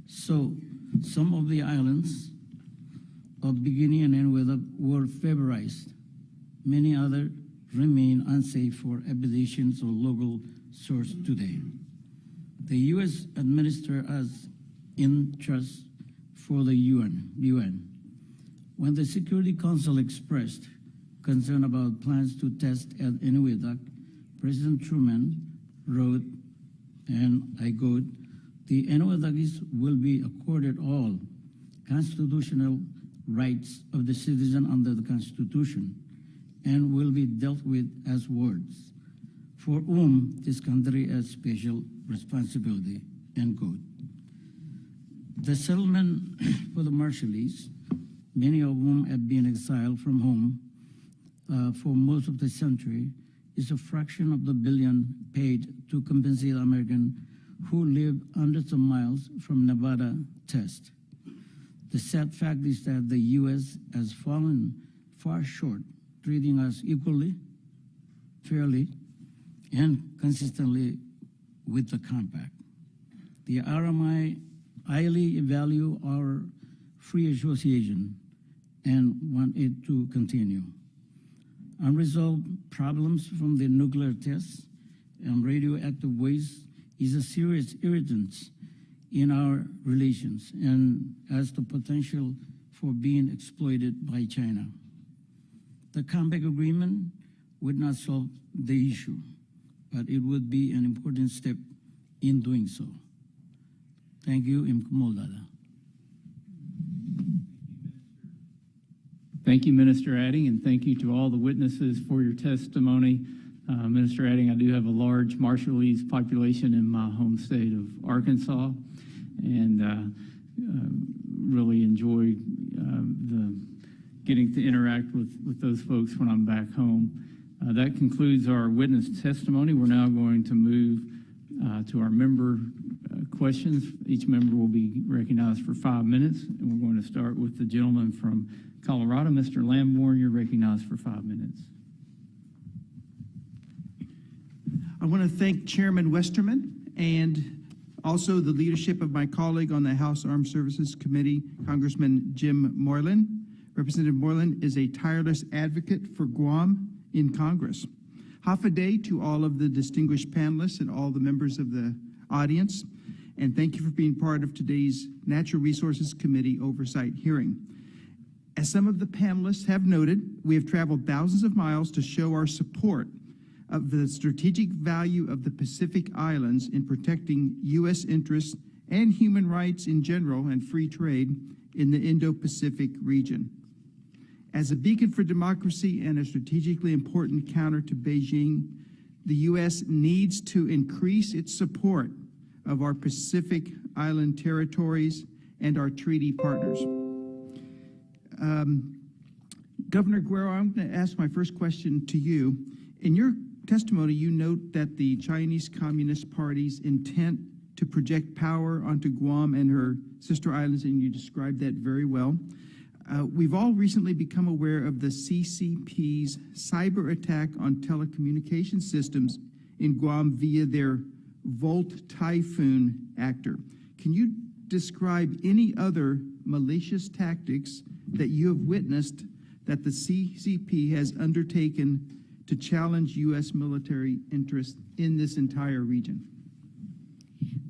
So some of the islands of Bikini and Enweather were favorized. Many others remain unsafe for habitations or local source today. The U.S. administers us in trust for the UN. When the Security Council expressed concern about plans to test at Enuidak, President Truman wrote, and I quote, "The Enuidakis will be accorded all constitutional rights of the citizen under the Constitution and will be dealt with as wards, for whom this country has special responsibility," end quote. The settlement for the Marshallese, many of whom have been exiled from home for most of the century, is a fraction of the billion paid to compensate Americans who live hundreds of miles from Nevada test. The sad fact is that the U.S. has fallen far short, treating us equally, fairly, and consistently with the compact. The RMI highly value our free association and want it to continue. Unresolved problems from the nuclear tests and radioactive waste is a serious irritant in our relations and has the potential for being exploited by China. The comeback agreement would not solve the issue, but it would be an important step in doing so. Thank you, Moldada. Thank you, Minister Adding, and thank you to all the witnesses for your testimony. Minister Adding, I do have a large Marshallese population in my home state of Arkansas, and really enjoy getting to interact with those folks when I'm back home. That concludes our witness testimony. We're now going to move to our member questions. Each member will be recognized for 5 minutes, and we're going to start with the gentleman from Colorado. Mr. Lamborn, you're recognized for 5 minutes. I want to thank Chairman Westerman and also the leadership of my colleague on the House Armed Services Committee, Congressman Jim Moylan. Representative Moylan is a tireless advocate for Guam in Congress. Hafa to all of the distinguished panelists and all the members of the audience, and thank you for being part of today's Natural Resources Committee oversight hearing. As some of the panelists have noted, we have traveled thousands of miles to show our support of the strategic value of the Pacific Islands in protecting U.S. interests and human rights in general and free trade in the Indo-Pacific region. As a beacon for democracy and a strategically important counter to Beijing, the U.S. needs to increase its support of our Pacific Island territories and our treaty partners. Governor Guerrero, I'm going to ask my first question to you. In your testimony, you note that the Chinese Communist Party's intent to project power onto Guam and her sister islands, and you described that very well. We've all recently become aware of the CCP's cyber attack on telecommunication systems in Guam via their Volt Typhoon actor. Can you describe any other malicious tactics that you have witnessed that the CCP has undertaken to challenge U.S. military interests in this entire region?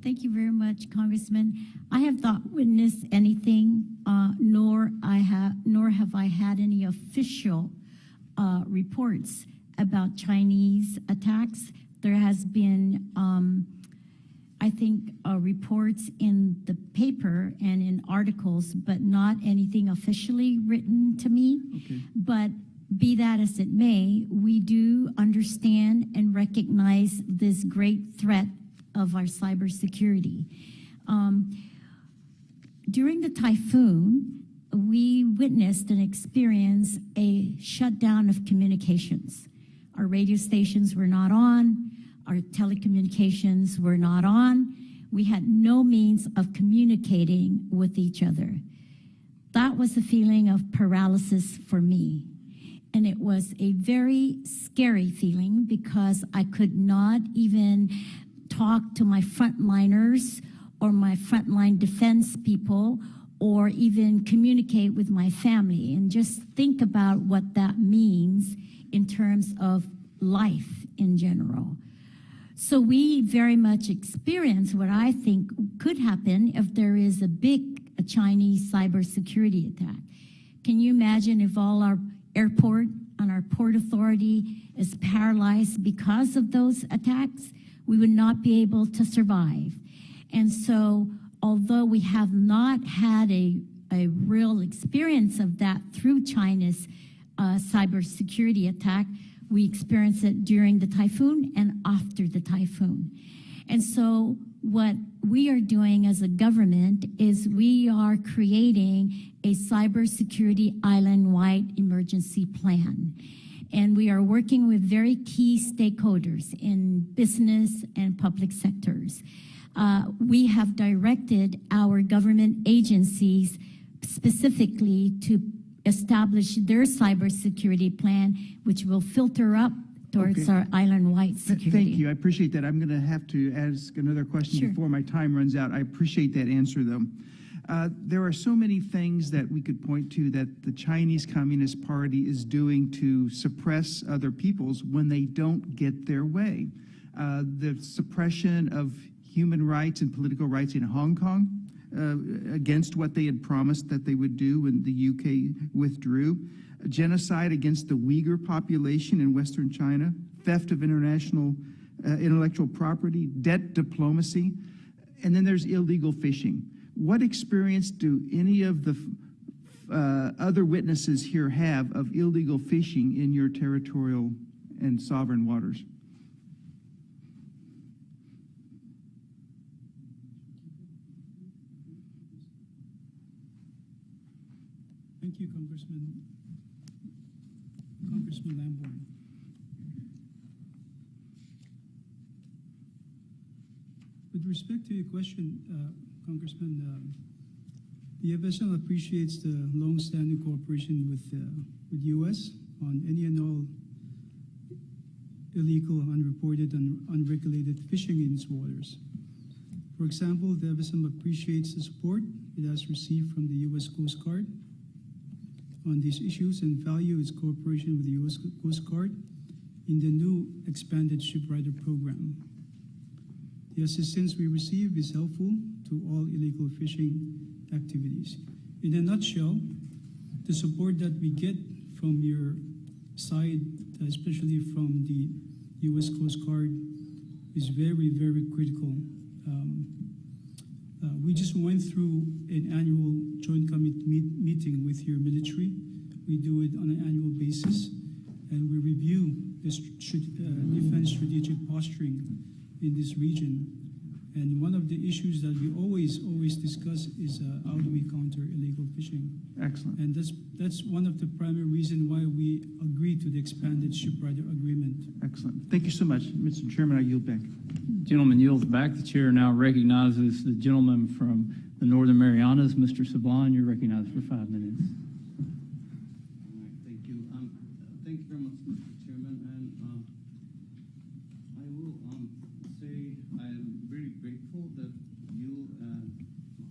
Thank you very much, Congressman. I have not witnessed anything, nor have I had any official reports about Chinese attacks. There has been, I think, reports in the paper and in articles, but not anything officially written to me. Okay. But be that as it may, we do understand and recognize this great threat of our cybersecurity. During the typhoon, we witnessed and experienced a shutdown of communications. Our radio stations were not on, our telecommunications were not on. We had no means of communicating with each other. That was a feeling of paralysis for me. And it was a very scary feeling because I could not even talk to my frontliners or my frontline defense people or even communicate with my family, and just think about what that means in terms of life in general. So we very much experience what I think could happen if there is a Chinese cybersecurity attack. Can you imagine if all our airport and our port authority is paralyzed because of those attacks? We would not be able to survive. And so, although we have not had a real experience of that through China's cybersecurity attack, we experienced it during the typhoon and after the typhoon. And so what we are doing as a government is we are creating a cybersecurity island-wide emergency plan. And we are working with very key stakeholders in business and public sectors. We have directed our government agencies specifically to establish their cybersecurity plan, which will filter up towards our island-wide security. Thank you. I appreciate that. I'm going to have to ask another question Sure. before my time runs out. I appreciate that answer, though. There are so many things that we could point to that the Chinese Communist Party is doing to suppress other peoples when they don't get their way. The suppression of human rights and political rights in Hong Kong, against what they had promised that they would do when the UK withdrew, genocide against the Uyghur population in Western China, theft of international intellectual property, debt diplomacy, and then there's illegal fishing. What experience do any of the other witnesses here have of illegal fishing in your territorial and sovereign waters? Thank you, Congressman Lamborn. With respect to your question, Congressman, the FSL appreciates the long-standing cooperation with U.S. on any and all illegal, unreported, and unregulated fishing in its waters. For example, the FSM appreciates the support it has received from the U.S. Coast Guard on these issues and value its cooperation with the U.S. Coast Guard in the new expanded shipwrighter program. The assistance we receive is helpful to all illegal fishing activities. In a nutshell, the support that we get from your side, especially from the U.S. Coast Guard, is very, very critical. We just went through an annual joint committee meeting with your military. We do it on an annual basis, and we review the defense strategic posturing in this region. And one of the issues that we always discuss is how do we counter illegal fishing. Excellent. And that's one of the primary reasons why we agreed to the expanded shipwrighter agreement. Excellent. Thank you so much. Mr. Chairman, I yield back. Gentleman yields back. The chair now recognizes the gentleman from the Northern Marianas, Mr. Sablon. You're recognized for 5 minutes. Thank you. Thank you very much, Mr. Chairman. And I will say I am very grateful that you and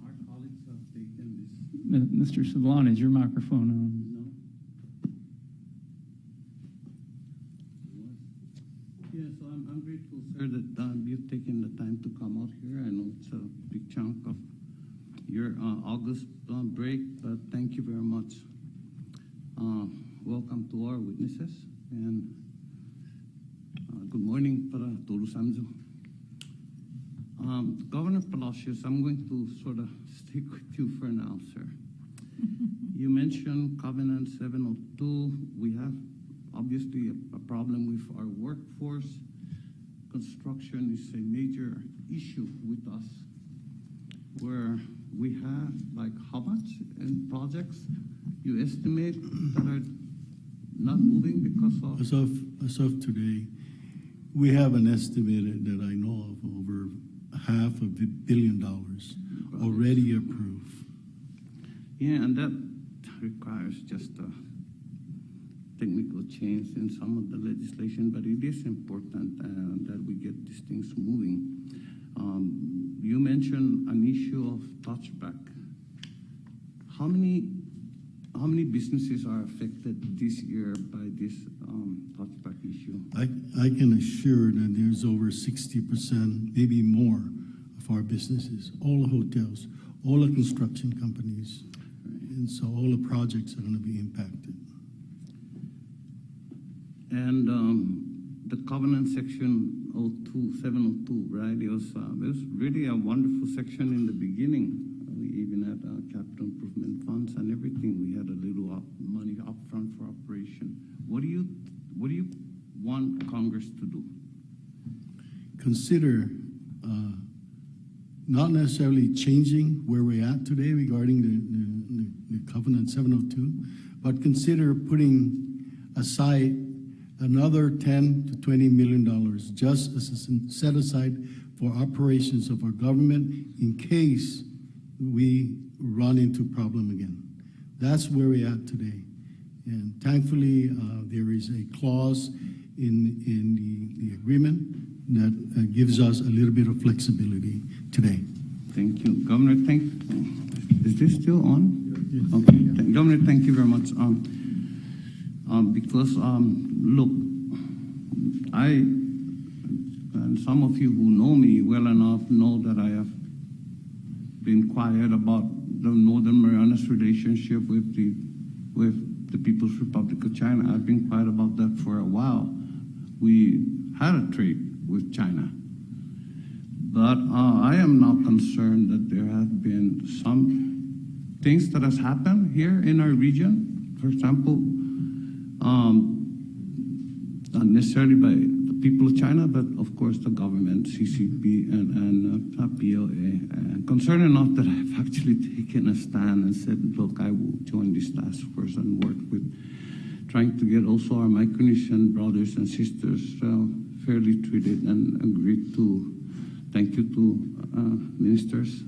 our colleagues have taken this. Mr. Sablon, is your microphone on? No. Yeah, so I'm grateful, sir, that you've taken the time to come out here. I know it's a big chunk of your August break, but thank you very much. Welcome to our witnesses, and good morning para todos. Governor Palacios, I'm going to sort of stick with you for now, sir. You mentioned Covenant 702. We have obviously a problem with our workforce. Construction is a major issue with us, where we have, like, how much in projects you estimate that are not moving because of? As of today, we have an estimated that I know of over $500 million already approved. Yeah, and that requires just a technical change in some of the legislation, but it is important that we get these things moving. You mentioned an issue of touchback. How many businesses are affected this year by this touchback issue? I can assure that there's over 60%, maybe more, of our businesses, all the hotels, all the construction companies, and so all the projects are going to be impacted. And the covenant section 702, right? It was really a wonderful section in the beginning. We even had capital improvement funds and everything. We had a little money up front for operation. What do you want Congress to do? Consider not necessarily changing where we're at today regarding the Covenant 702, but consider putting aside another $10 to $20 million just as a set aside for operations of our government in case we run into problem again. That's where we're at today. And thankfully, there is a clause in the agreement that gives us a little bit of flexibility today. Thank you. Governor, thank you. Is this still on? Okay. Governor, thank you very much. Because, look, and some of you who know me well enough know that I have been quiet about the Northern Marianas relationship with the People's Republic of China. I've been quiet about that for a while. We had a trade with China. But I am now concerned that there have been some things that has happened here in our region. For example, not necessarily by the people of China, but of course the government, CCP and PLA. And concerned enough that I've actually taken a stand and said, look, I will join this task force and work with trying to get also our Micronesian brothers and sisters fairly treated, and agreed to. Thank you to ministers,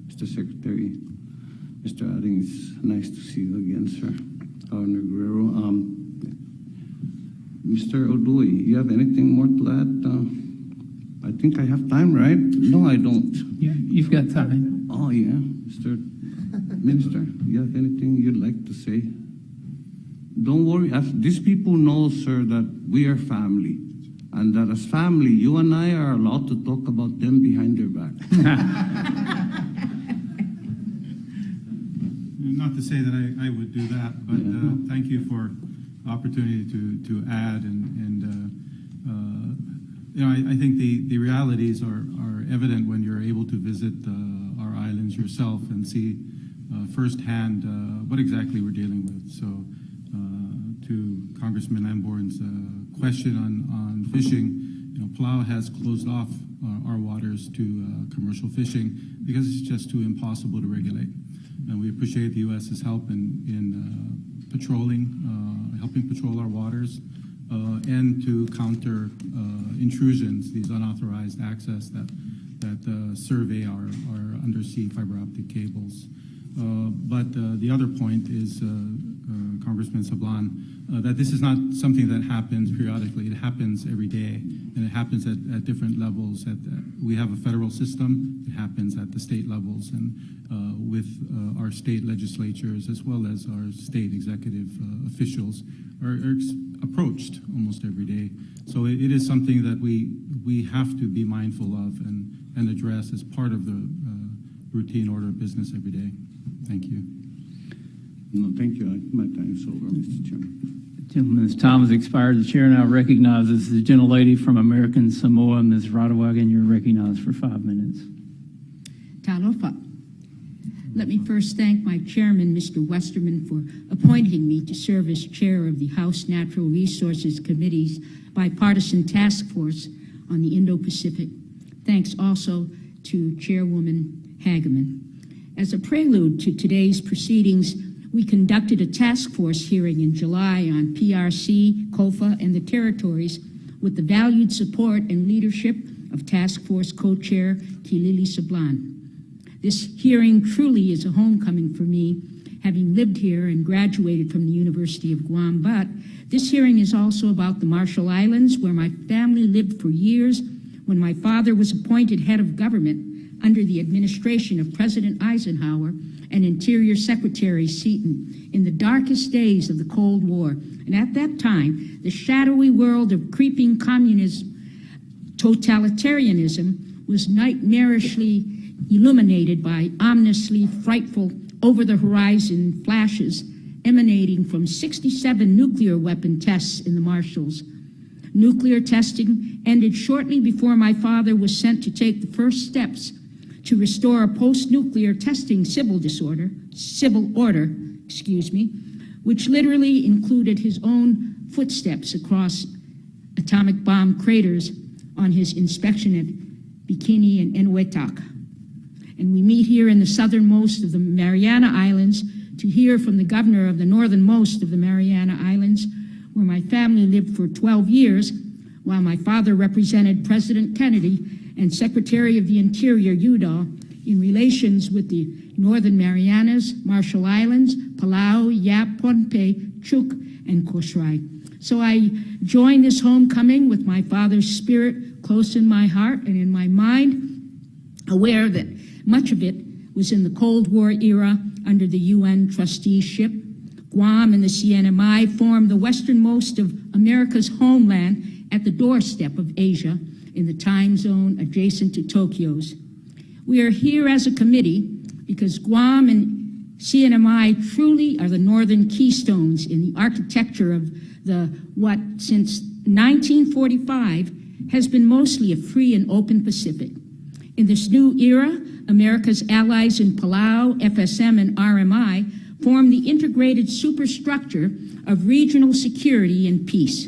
Mr. Secretary, Mr. Adding. It's nice to see you again, sir. Governor Guerrero. Mr. Odui, you have anything more to add? I think I have time, right? No, I don't. You've got time. Oh, yeah. Mr. Minister, you have anything you'd like to say? Don't worry. These people know, sir, that we are family. And that as family, you and I are allowed to talk about them behind their back. Not to say that I would do that, but thank you for the opportunity to add. You know, I think the realities are evident when you're able to visit our islands yourself and see firsthand what exactly we're dealing with. So to Congressman Lamborn's question on fishing, you know, Palau has closed off our waters to commercial fishing because it's just too impossible to regulate. And we appreciate the U.S.'s help in patrolling, helping patrol our waters, and to counter intrusions, these unauthorized access that survey our undersea fiber optic cables. But the other point is, Congressman Sablan, that this is not something that happens periodically. It happens every day, and it happens at different levels. We have a federal system. It happens at the state levels, and with our state legislatures as well as our state executive officials are approached almost every day. So it is something that we have to be mindful of and address as part of the routine order of business every day. Thank you. No, thank you. My time is over, Mr. Chairman. Gentleman's time has expired. The chair now recognizes the gentlelady from American Samoa, Ms. Radewagen. You're recognized for 5 minutes. Talofa. Let me first thank my chairman, Mr. Westerman, for appointing me to serve as chair of the House Natural Resources Committee's bipartisan task force on the Indo-Pacific. Thanks also to Chairwoman Hageman. As a prelude to today's proceedings, we conducted a task force hearing in July on PRC, COFA, and the territories with the valued support and leadership of Task Force Co-Chair Kilili Sablan. This hearing truly is a homecoming for me, having lived here and graduated from the University of Guam, but this hearing is also about the Marshall Islands, where my family lived for years when my father was appointed head of government under the administration of President Eisenhower and Interior Secretary Seaton in the darkest days of the Cold War. And at that time, the shadowy world of creeping communism, totalitarianism, was nightmarishly illuminated by ominously frightful over-the-horizon flashes emanating from 67 nuclear weapon tests in the Marshalls. Nuclear testing ended shortly before my father was sent to take the first steps to restore a post-nuclear testing civil order, which literally included his own footsteps across atomic bomb craters on his inspection at Bikini and Enuetak. And we meet here in the southernmost of the Mariana Islands to hear from the governor of the northernmost of the Mariana Islands, where my family lived for 12 years, while my father represented President Kennedy and Secretary of the Interior Udall in relations with the Northern Marianas, Marshall Islands, Palau, Yap, Pohnpei, Chuuk, and Kosrae. So I join this homecoming with my father's spirit close in my heart and in my mind, aware that much of it was in the Cold War era under the UN trusteeship. Guam and the CNMI formed the westernmost of America's homeland at the doorstep of Asia in the time zone adjacent to Tokyo's. We are here as a committee because Guam and CNMI truly are the northern keystones in the architecture of what since 1945 has been mostly a free and open Pacific. In this new era, America's allies in Palau, FSM, and RMI form the integrated superstructure of regional security and peace.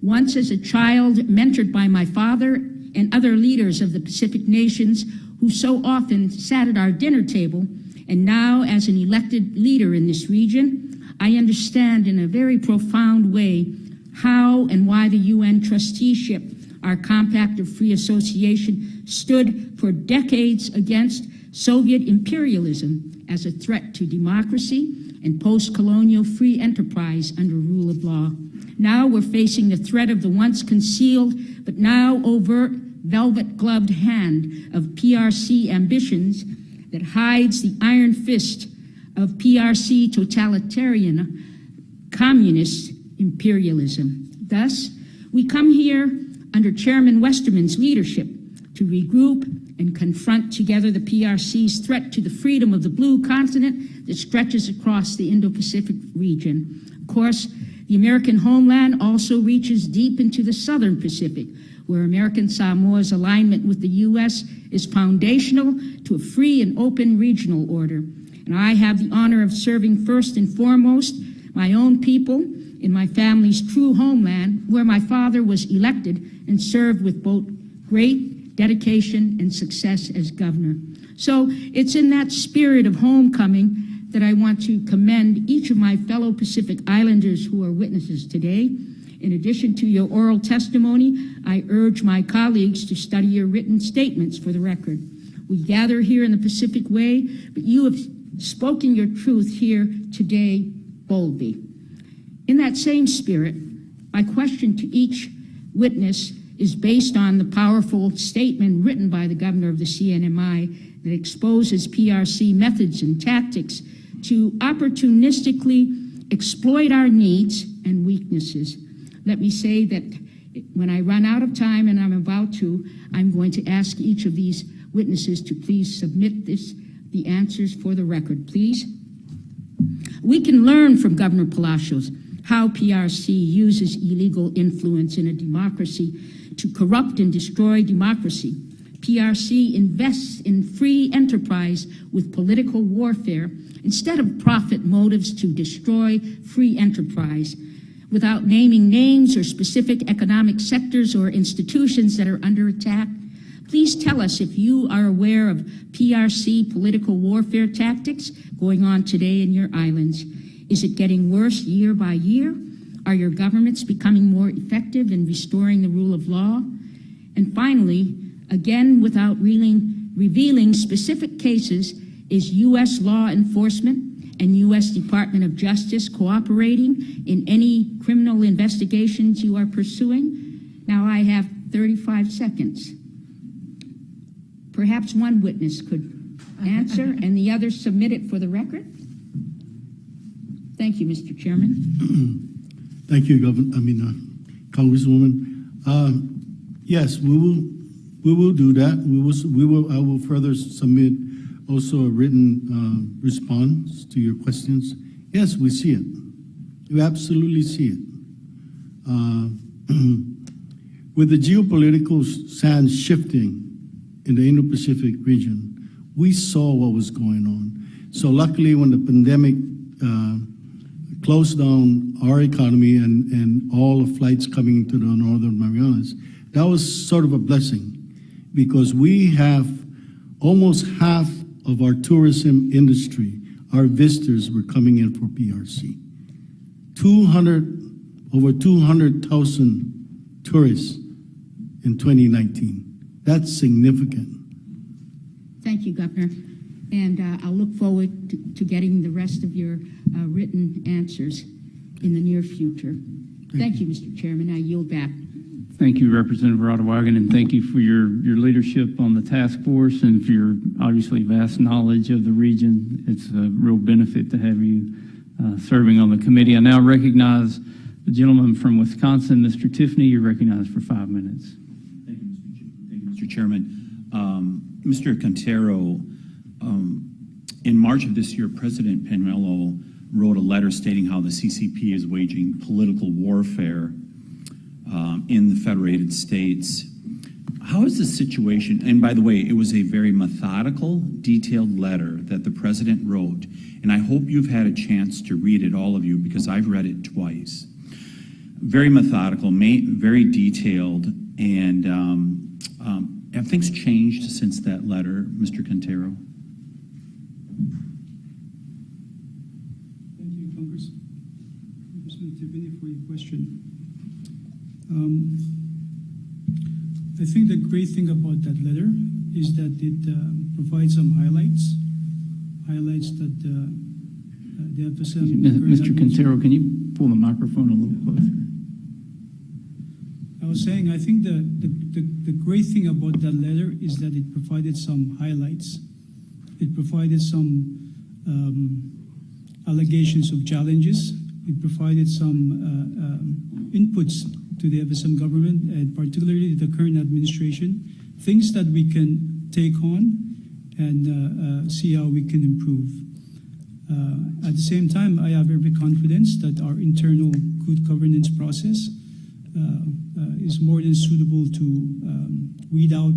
Once as a child mentored by my father and other leaders of the Pacific nations who so often sat at our dinner table, and now as an elected leader in this region, I understand in a very profound way how and why the UN trusteeship, our Compact of Free Association, stood for decades against Soviet imperialism as a threat to democracy and post-colonial free enterprise under rule of law. Now we're facing the threat of the once concealed but now overt velvet-gloved hand of PRC ambitions that hides the iron fist of PRC totalitarian communist imperialism. Thus, we come here under Chairman Westerman's leadership to regroup and confront together the PRC's threat to the freedom of the blue continent that stretches across the Indo-Pacific region. Of course, the American homeland also reaches deep into the southern Pacific, where American Samoa's alignment with the U.S. is foundational to a free and open regional order. And I have the honor of serving first and foremost my own people in my family's true homeland, where my father was elected and served with both great dedication and success as governor. So it's in that spirit of homecoming that I want to commend each of my fellow Pacific Islanders who are witnesses today. In addition to your oral testimony, I urge my colleagues to study your written statements for the record. We gather here in the Pacific way, but you have spoken your truth here today boldly. In that same spirit, my question to each witness is based on the powerful statement written by the governor of the CNMI that exposes PRC methods and tactics to opportunistically exploit our needs and weaknesses. Let me say that when I run out of time, and I'm about to, I'm going to ask each of these witnesses to please submit the answers for the record, please. We can learn from Governor Palacios how PRC uses illegal influence in a democracy to corrupt and destroy democracy. PRC invests in free enterprise with political warfare instead of profit motives to destroy free enterprise. Without naming names or specific economic sectors or institutions that are under attack, please tell us if you are aware of PRC political warfare tactics going on today in your islands. Is it getting worse year by year? Are your governments becoming more effective in restoring the rule of law? And finally, again, without revealing specific cases, is U.S. law enforcement and U.S. Department of Justice cooperating in any criminal investigations you are pursuing? Now I have 35 seconds. Perhaps one witness could answer and the others submit it for the record. Thank you, Mr. Chairman. Thank you, Congresswoman. Yes, we will do that. I will further submit also a written response to your questions. Yes, we see it. We absolutely see it. With the geopolitical sands shifting in the Indo-Pacific region, we saw what was going on. So luckily, when the pandemic closed down our economy and all the flights coming into the Northern Marianas, that was sort of a blessing, because we have almost half of our tourism industry, our visitors were coming in for PRC. Over 200,000 tourists in 2019. That's significant. Thank you, Governor. And I'll look forward to getting the rest of your written answers in the near future. Thank you, Mr. Chairman. I yield back. Thank you, Representative Radewagen, and thank you for your leadership on the task force and for your obviously vast knowledge of the region. It's a real benefit to have you serving on the committee. I now recognize the gentleman from Wisconsin, Mr. Tiffany. You're recognized for 5 minutes. Thank you, Mr. Chairman. Mr. Quintero, in March of this year, President Peñuelo wrote a letter stating how the CCP is waging political warfare in the Federated States. How is the situation, and by the way, it was a very methodical, detailed letter that the President wrote, and I hope you've had a chance to read it, all of you, because I've read it twice. Very methodical, very detailed, and have things changed since that letter, Mr. Quintero? Thank you, Congressman Tiffany, for your question. I think the great thing about that letter is that it provides some highlights that the FSM... Mr. Quintero, can you pull the microphone a little closer? I was saying, I think the great thing about that letter is that it provided some highlights. It provided some allegations of challenges. It provided some inputs to the FSM government, and particularly the current administration, things that we can take on and see how we can improve. At the same time, I have every confidence that our internal good governance process is more than suitable to weed out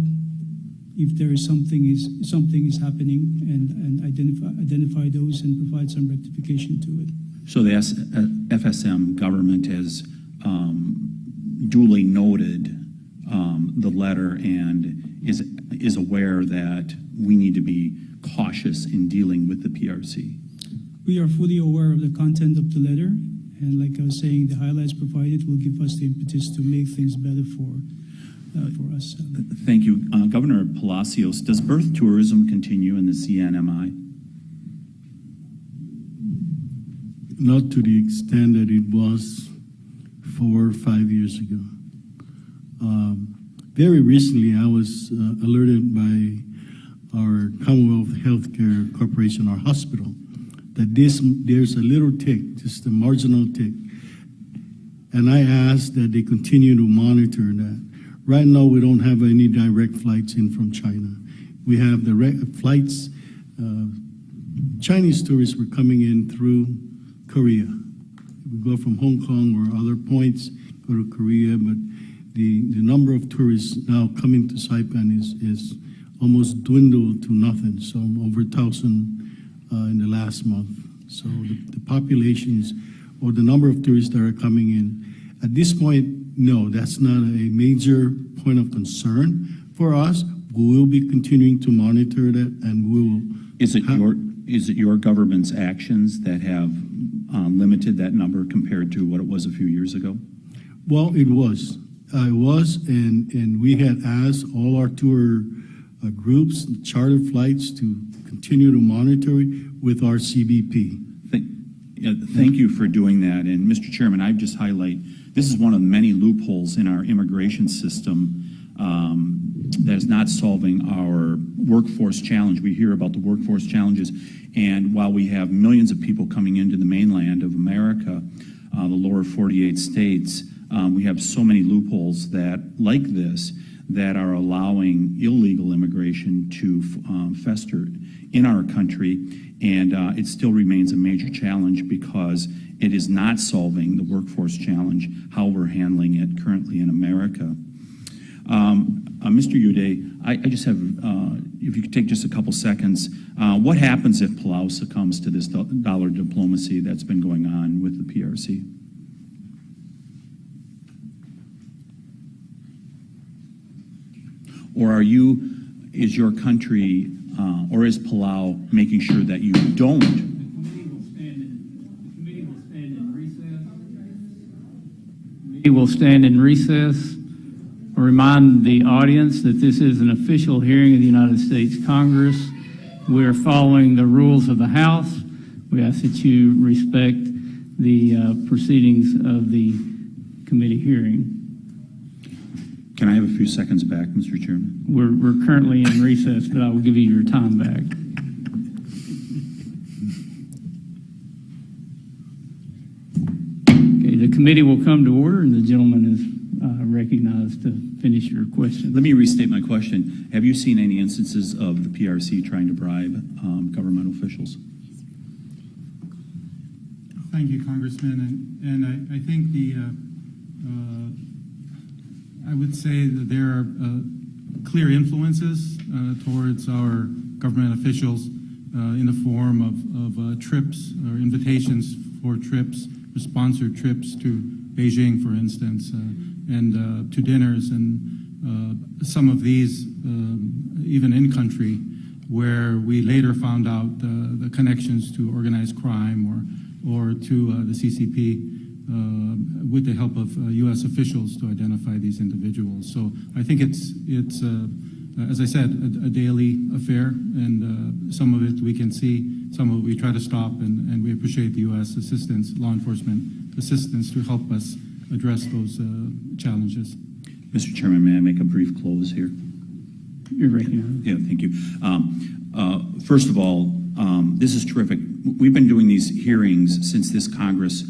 if there is something is happening and identify those and provide some rectification to it. So the FSM government has duly noted the letter and is aware that we need to be cautious in dealing with the PRC. We are fully aware of the content of the letter, and like I was saying, the highlights provided will give us the impetus to make things better for us. Thank you. Governor Palacios, does birth tourism continue in the CNMI? Not to the extent that it was 4 or 5 years ago. Very recently, I was alerted by our Commonwealth Healthcare Corporation, our hospital, that there's a little tick, just a marginal tick. And I asked that they continue to monitor that. Right now, we don't have any direct flights in from China. We have direct flights. Chinese tourists were coming in through Korea. We go from Hong Kong or other points, go to Korea, but the number of tourists now coming to Saipan is almost dwindled to nothing, so over 1,000 in the last month. So the populations or the number of tourists that are coming in, at this point, no, that's not a major point of concern for us. We will be continuing to monitor that, and we will... Is it your government's actions that have limited that number compared to what it was a few years ago? Well, it was. And we had asked all our tour groups, charter flights, to continue to monitor it with our CBP. Thank you for doing that. And Mr. Chairman, I just highlight, this is one of the many loopholes in our immigration system that is not solving our workforce challenge. We hear about the workforce challenges, and while we have millions of people coming into the mainland of America, the lower 48 states, we have so many loopholes that, like this, that are allowing illegal immigration to fester in our country, and it still remains a major challenge because it is not solving the workforce challenge, how we're handling it currently in America. Mr. Uday, I just have, if you could take just a couple seconds, what happens if Palau succumbs to this dollar diplomacy that's been going on with the PRC? Or is your country, or is Palau making sure that you don't? The committee will stand in recess. The committee will stand in recess. I'll remind the audience that this is an official hearing of the United States Congress. We are following the rules of the House. We ask that you respect the proceedings of the committee hearing. few seconds back, Mr. Chairman. We're currently in recess, but I will give you your time back. Okay, the committee will come to order, and the gentleman is recognized to finish your question. Let me restate my question. Have you seen any instances of the PRC trying to bribe government officials? Thank you, Congressman. And I think I would say that there are clear influences towards our government officials in the form of trips or invitations for trips, or sponsored trips to Beijing, for instance, and to dinners, and some of these even in country, where we later found out the connections to organized crime or to the CCP with the help of U.S. officials to identify these individuals. So I think it's as I said, a daily affair, and some of it we can see, some of it we try to stop, and we appreciate the U.S. assistance, law enforcement assistance, to help us address those challenges. Mr. Chairman, may I make a brief close here? You're recognized. Yeah, thank you. First of all, this is terrific. We've been doing these hearings since this Congress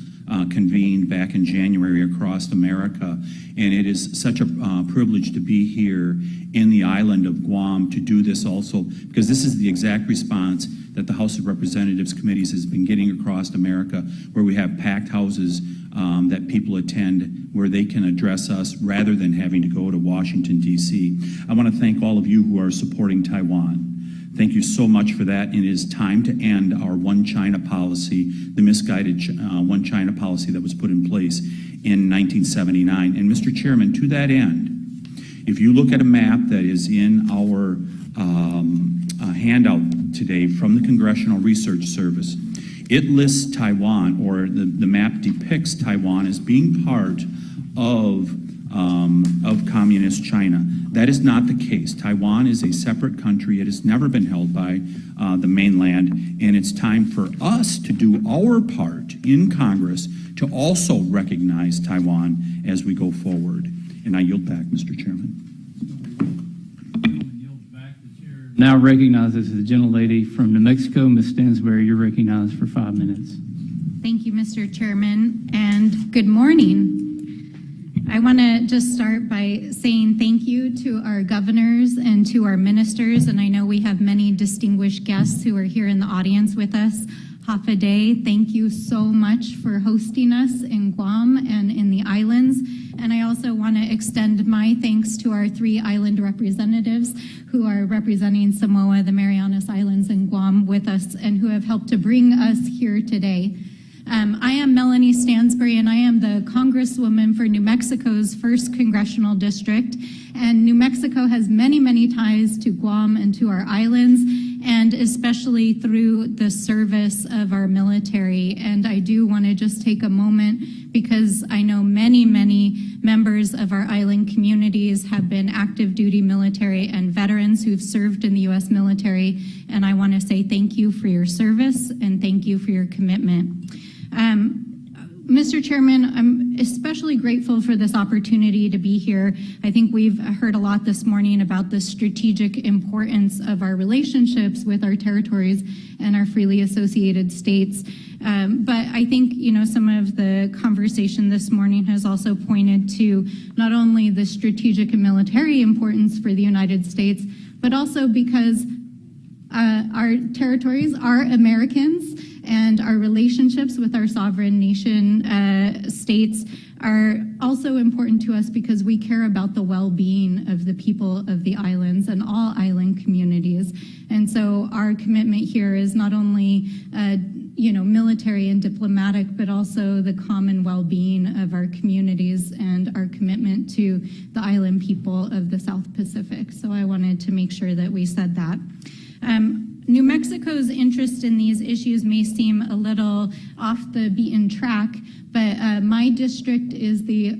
convened back in January across America, and it is such a privilege to be here in the island of Guam to do this also, because this is the exact response that the House of Representatives committees has been getting across America, where we have packed houses that people attend, where they can address us rather than having to go to Washington, D.C. I want to thank all of you who are supporting Taiwan. Thank you so much for that. And it is time to end our One China policy, the misguided One China policy that was put in place in 1979. And Mr. Chairman, to that end, if you look at a map that is in our handout today from the Congressional Research Service, it lists Taiwan, or the map depicts Taiwan as being part of communist China. That is not the case. Taiwan is a separate country. It has never been held by the mainland, and it's time for us to do our part in Congress to also recognize Taiwan as we go forward. And I yield back, Mr. Chairman. Now recognizes the gentlelady from New Mexico, Ms. Stansberry. You're recognized for 5 minutes. Thank you, Mr. Chairman, and good morning. I want to just start by saying thank you to our governors and to our ministers, and I know we have many distinguished guests who are here in the audience with us. Hafa Day, thank you so much for hosting us in Guam and in the islands. And I also want to extend my thanks to our 3 island representatives who are representing Samoa, the Marianas Islands, and Guam with us, and who have helped to bring us here today. I am Melanie Stansberry, and I am the Congresswoman for New Mexico's 1st Congressional District. And New Mexico has many, many ties to Guam and to our islands, and especially through the service of our military. And I do want to just take a moment, because I know many, many members of our island communities have been active duty military and veterans who've served in the U.S. military. And I want to say thank you for your service and thank you for your commitment. Mr. Chairman, I'm especially grateful for this opportunity to be here. I think we've heard a lot this morning about the strategic importance of our relationships with our territories and our freely associated states. But I think, some of the conversation this morning has also pointed to not only the strategic and military importance for the United States, but also because our territories are Americans, and our relationships with our sovereign nation states are also important to us because we care about the well-being of the people of the islands and all island communities. And so our commitment here is not only military and diplomatic, but also the common well-being of our communities and our commitment to the island people of the South Pacific. So I wanted to make sure that we said that. New Mexico's interest in these issues may seem a little off the beaten track, but my district is the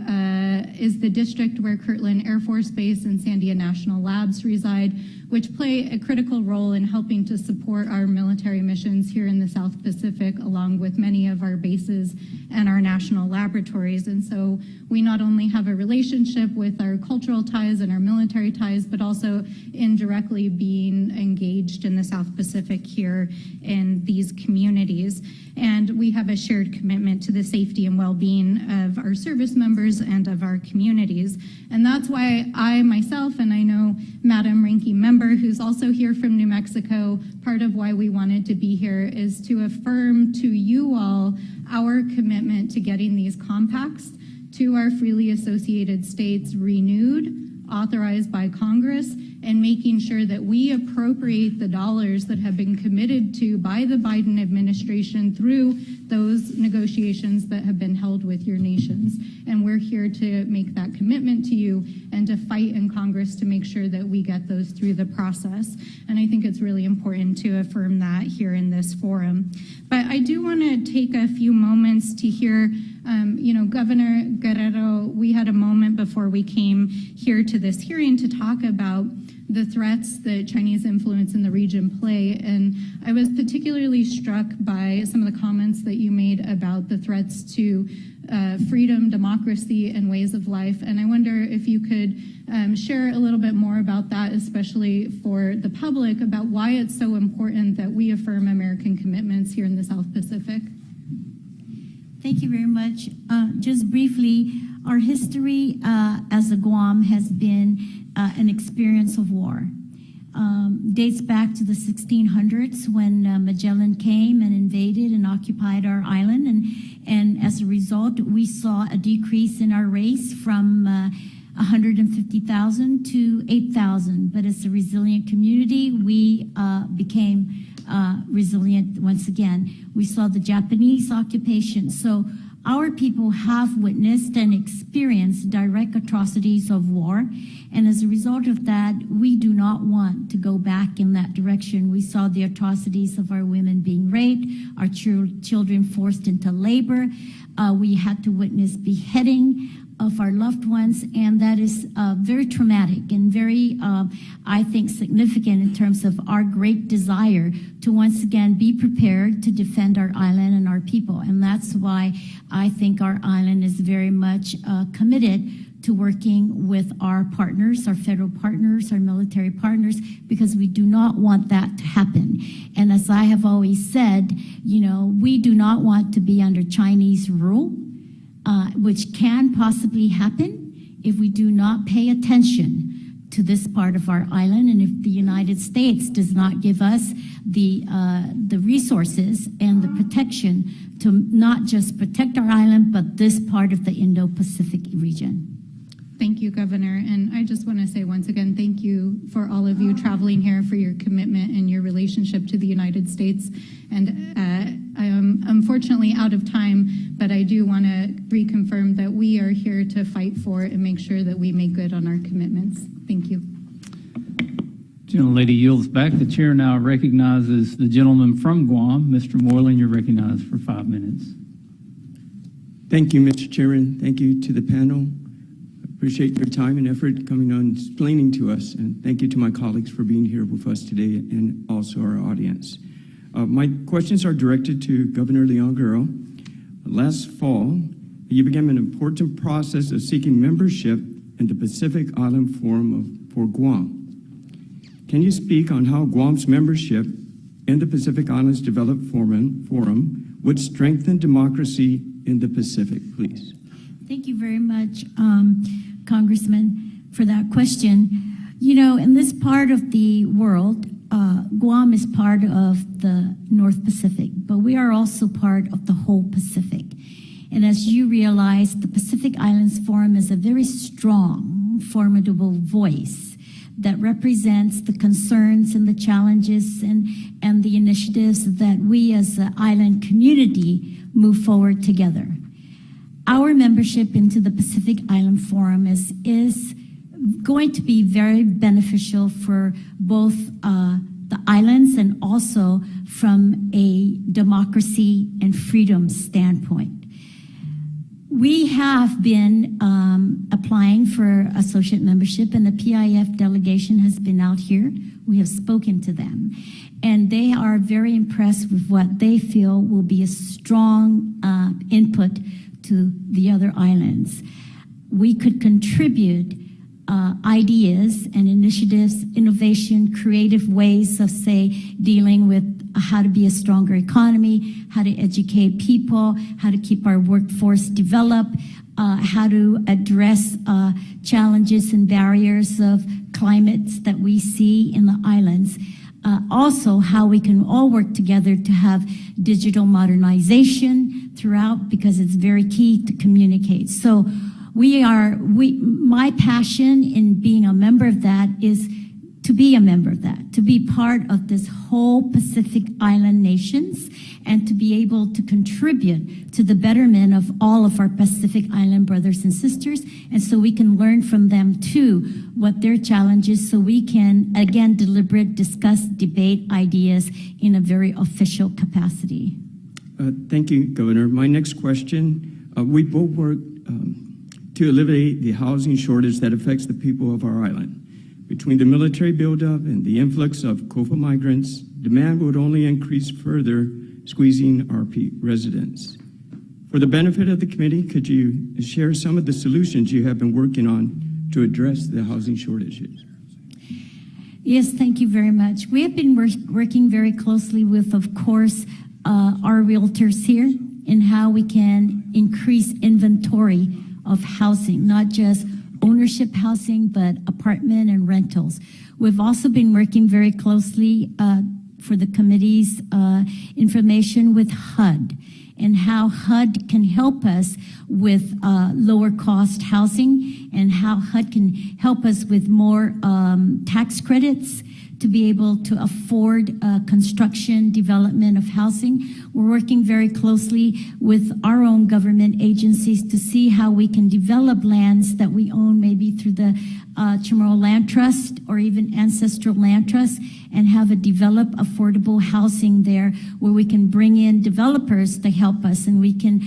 is the district where Kirtland Air Force Base and Sandia National Labs reside, which play a critical role in helping to support our military missions here in the South Pacific, along with many of our bases and our national laboratories. And so we not only have a relationship with our cultural ties and our military ties, but also indirectly being engaged in the South Pacific here in these communities. And we have a shared commitment to the safety and well-being of our service members and of our communities. And that's why I myself, and I know Madam Ranking Member, who's also here from New Mexico, part of why we wanted to be here is to affirm to you all our commitment to getting these compacts to our freely associated states renewed, authorized by Congress, and making sure that we appropriate the dollars that have been committed to by the Biden administration through those negotiations that have been held with your nations. And we're here to make that commitment to you and to fight in Congress to make sure that we get those through the process. And I think it's really important to affirm that here in this forum. But I do want to take a few moments to hear, Governor Guerrero, we had a moment before we came here to this hearing to talk about the threats that Chinese influence in the region play. And I was particularly struck by some of the comments that you made about the threats to freedom, democracy, and ways of life. And I wonder if you could share a little bit more about that, especially for the public, about why it's so important that we affirm American commitments here in the South Pacific. Thank you very much. Just briefly, our history as a Guam has been an experience of war. Dates back to the 1600s when Magellan came and invaded and occupied our island. And as a result, we saw a decrease in our race from 150,000 to 8,000. But as a resilient community, we became resilient once again. We saw the Japanese occupation. So our people have witnessed and experienced direct atrocities of war. And as a result of that, we do not want to go back in that direction. We saw the atrocities of our women being raped, our children forced into labor. We had to witness beheading of our loved ones, and that is very traumatic and very, I think, significant in terms of our great desire to once again be prepared to defend our island and our people. And that's why I think our island is very much committed to working with our partners, our federal partners, our military partners, because we do not want that to happen. And as I have always said, we do not want to be under Chinese rule, which can possibly happen if we do not pay attention to this part of our island, and if the United States does not give us the resources and the protection to not just protect our island, but this part of the Indo-Pacific region. Thank you, Governor. And I just want to say once again, thank you for all of you traveling here, for your commitment and your relationship to the United States. And I am unfortunately out of time, but I do want to reconfirm that we are here to fight for and make sure that we make good on our commitments. Thank you. Gentlelady yields back. The chair now recognizes the gentleman from Guam. Mr. Moreland, you're recognized for 5 minutes. Thank you, Mr. Chairman. Thank you to the panel. Appreciate your time and effort coming on explaining to us, and thank you to my colleagues for being here with us today and also our audience. My questions are directed to Governor Leon Guerrero. Last fall, you began an important process of seeking membership in the Pacific Island Forum for Guam. Can you speak on how Guam's membership in the Pacific Islands Development Forum would strengthen democracy in the Pacific, please? Thank you very much, Congressman, for that question. In this part of the world, Guam is part of the North Pacific, but we are also part of the whole Pacific. And as you realize, the Pacific Islands Forum is a very strong, formidable voice that represents the concerns and the challenges and the initiatives that we as an island community move forward together. Our membership into the Pacific Island Forum is going to be very beneficial for both the islands and also from a democracy and freedom standpoint. We have been applying for associate membership, and the PIF delegation has been out here. We have spoken to them, and they are very impressed with what they feel will be a strong input to the other islands. We could contribute ideas and initiatives, innovation, creative ways of, say, dealing with how to be a stronger economy, how to educate people, how to keep our workforce developed, how to address challenges and barriers of climates that we see in the islands. Also, how we can all work together to have digital modernization throughout, because it's very key to communicate. So my passion in being a member of that is to be a member of that, to be part of this whole Pacific Island nations, and to be able to contribute to the betterment of all of our Pacific Island brothers and sisters. And so we can learn from them too, what their challenges, so we can, again, deliberate, discuss, debate ideas in a very official capacity. Thank you, Governor. My next question, we both work to alleviate the housing shortage that affects the people of our island. Between the military buildup and the influx of COFA migrants, demand would only increase further, squeezing RP residents. For the benefit of the committee, could you share some of the solutions you have been working on to address the housing shortages? Yes, thank you very much. We have been working very closely with, of course, our realtors here in how we can increase inventory of housing, not just ownership housing, but apartment and rentals. We've also been working very closely for the committee's information with HUD, and how HUD can help us with lower cost housing, and how HUD can help us with more tax credits to be able to afford construction, development of housing. We're working very closely with our own government agencies to see how we can develop lands that we own, maybe through the Chamorro Land Trust or even Ancestral Land Trust, and have a develop affordable housing there where we can bring in developers to help us, and we can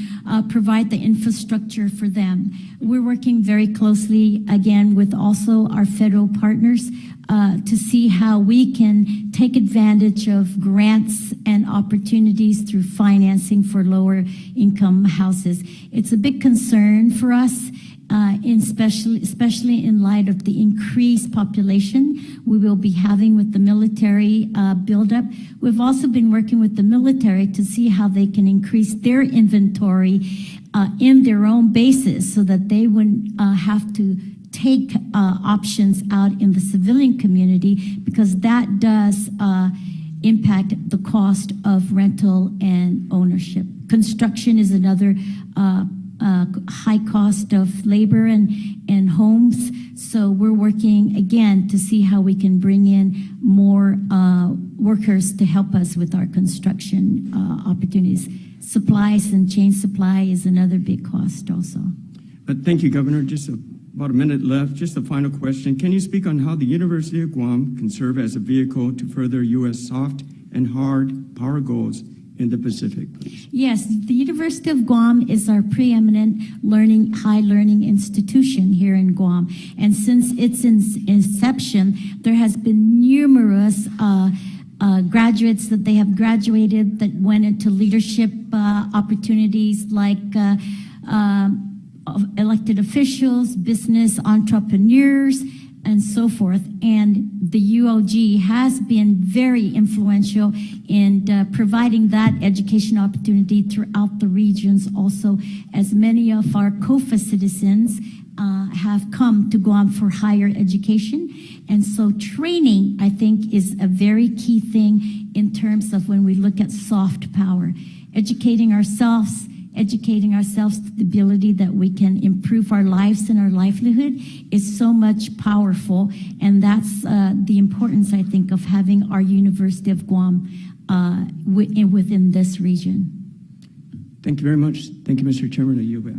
provide the infrastructure for them. We're working very closely, again, with also our federal partners to see how we can take advantage of grants and opportunities through financing for lower income houses. It's a big concern for us, especially in light of the increased population we will be having with the military buildup. We've also been working with the military to see how they can increase their inventory in their own bases, so that they wouldn't have to take options out in the civilian community, because that does impact the cost of rental and ownership. Construction is another high cost of labor and homes. So we're working again to see how we can bring in more workers to help us with our construction opportunities. Supplies and chain supply is another big cost also. Thank you, Governor. Just about a minute left. Just a final question. Can you speak on how the University of Guam can serve as a vehicle to further U.S. soft and hard power goals in the Pacific, please? Yes, the University of Guam is our preeminent high learning institution here in Guam. And since its inception, there has been numerous graduates that they have graduated that went into leadership opportunities, like elected officials, business entrepreneurs, and so forth. And the UOG has been very influential in providing that education opportunity throughout the regions also, as many of our COFA citizens have come to Guam for higher education. And so training, I think, is a very key thing in terms of when we look at soft power. Educating ourselves to the ability that we can improve our lives and our livelihood is so much powerful. And that's the importance, I think, of having our University of Guam within this region. Thank you very much. Thank you, Mr. Chairman. I yield back.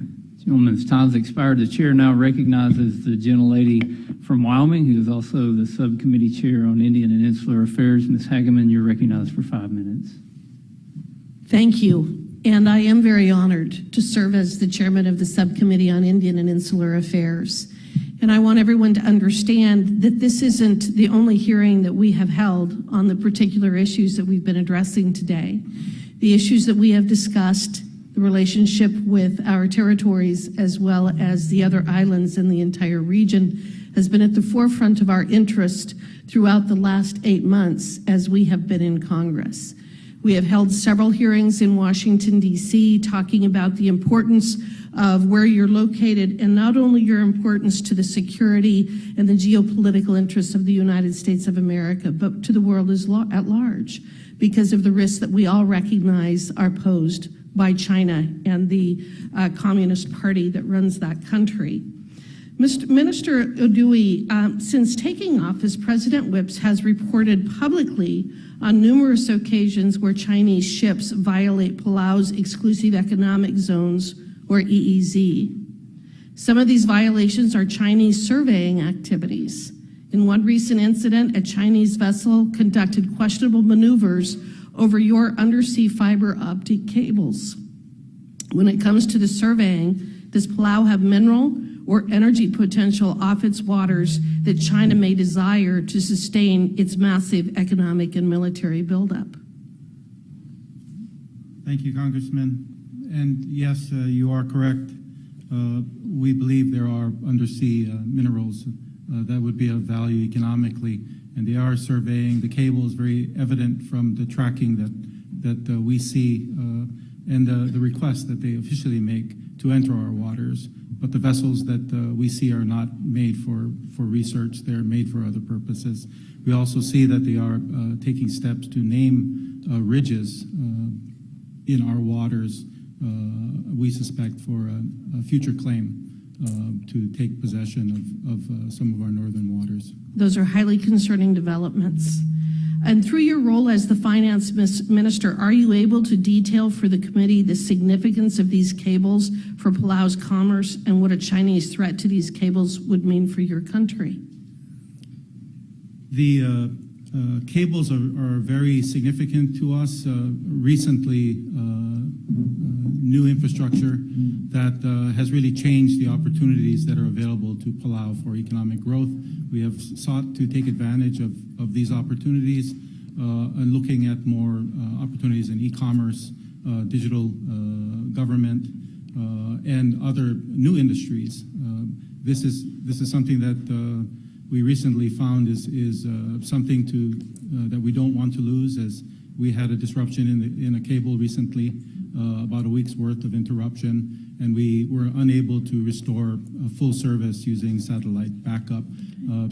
Gentleman's time's expired. The chair now recognizes the gentlelady from Wyoming, who is also the subcommittee chair on Indian and Insular Affairs. Ms. Hageman, you're recognized for 5 minutes. Thank you. And I am very honored to serve as the chairman of the Subcommittee on Indian and Insular Affairs. And I want everyone to understand that this isn't the only hearing that we have held on the particular issues that we've been addressing today. The issues that we have discussed, the relationship with our territories as well as the other islands in the entire region, has been at the forefront of our interest throughout the last 8 months as we have been in Congress. We have held several hearings in Washington, D.C., talking about the importance of where you're located, and not only your importance to the security and the geopolitical interests of the United States of America, but to the world at large, because of the risks that we all recognize are posed by China and the Communist Party that runs that country. Minister Odui, since taking office, President Whips has reported publicly on numerous occasions where Chinese ships violate Palau's exclusive economic zones, or EEZ. Some of these violations are Chinese surveying activities. In one recent incident, a Chinese vessel conducted questionable maneuvers over your undersea fiber optic cables. When it comes to the surveying, does Palau have mineral or energy potential off its waters that China may desire to sustain its massive economic and military buildup? Thank you, Congressman. And yes, you are correct. We believe there are undersea minerals that would be of value economically, and they are surveying. The cable is very evident from the tracking that we see and the requests that they officially make to enter our waters. But the vessels that we see are not made for research. They're made for other purposes. We also see that they are taking steps to name ridges in our waters, we suspect, for a future claim to take possession of some of our northern waters. Those are highly concerning developments. And through your role as the finance minister, are you able to detail for the committee the significance of these cables for Palau's commerce and what a Chinese threat to these cables would mean for your country? The cables are very significant to us. Recently, new infrastructure that has really changed the opportunities that are available to Palau for economic growth. We have sought to take advantage of these opportunities and looking at more opportunities in e-commerce, digital government, and other new industries. This is something that we recently found is something that we don't want to lose, as we had a disruption in a cable recently, about a week's worth of interruption, and we were unable to restore full service using satellite backup.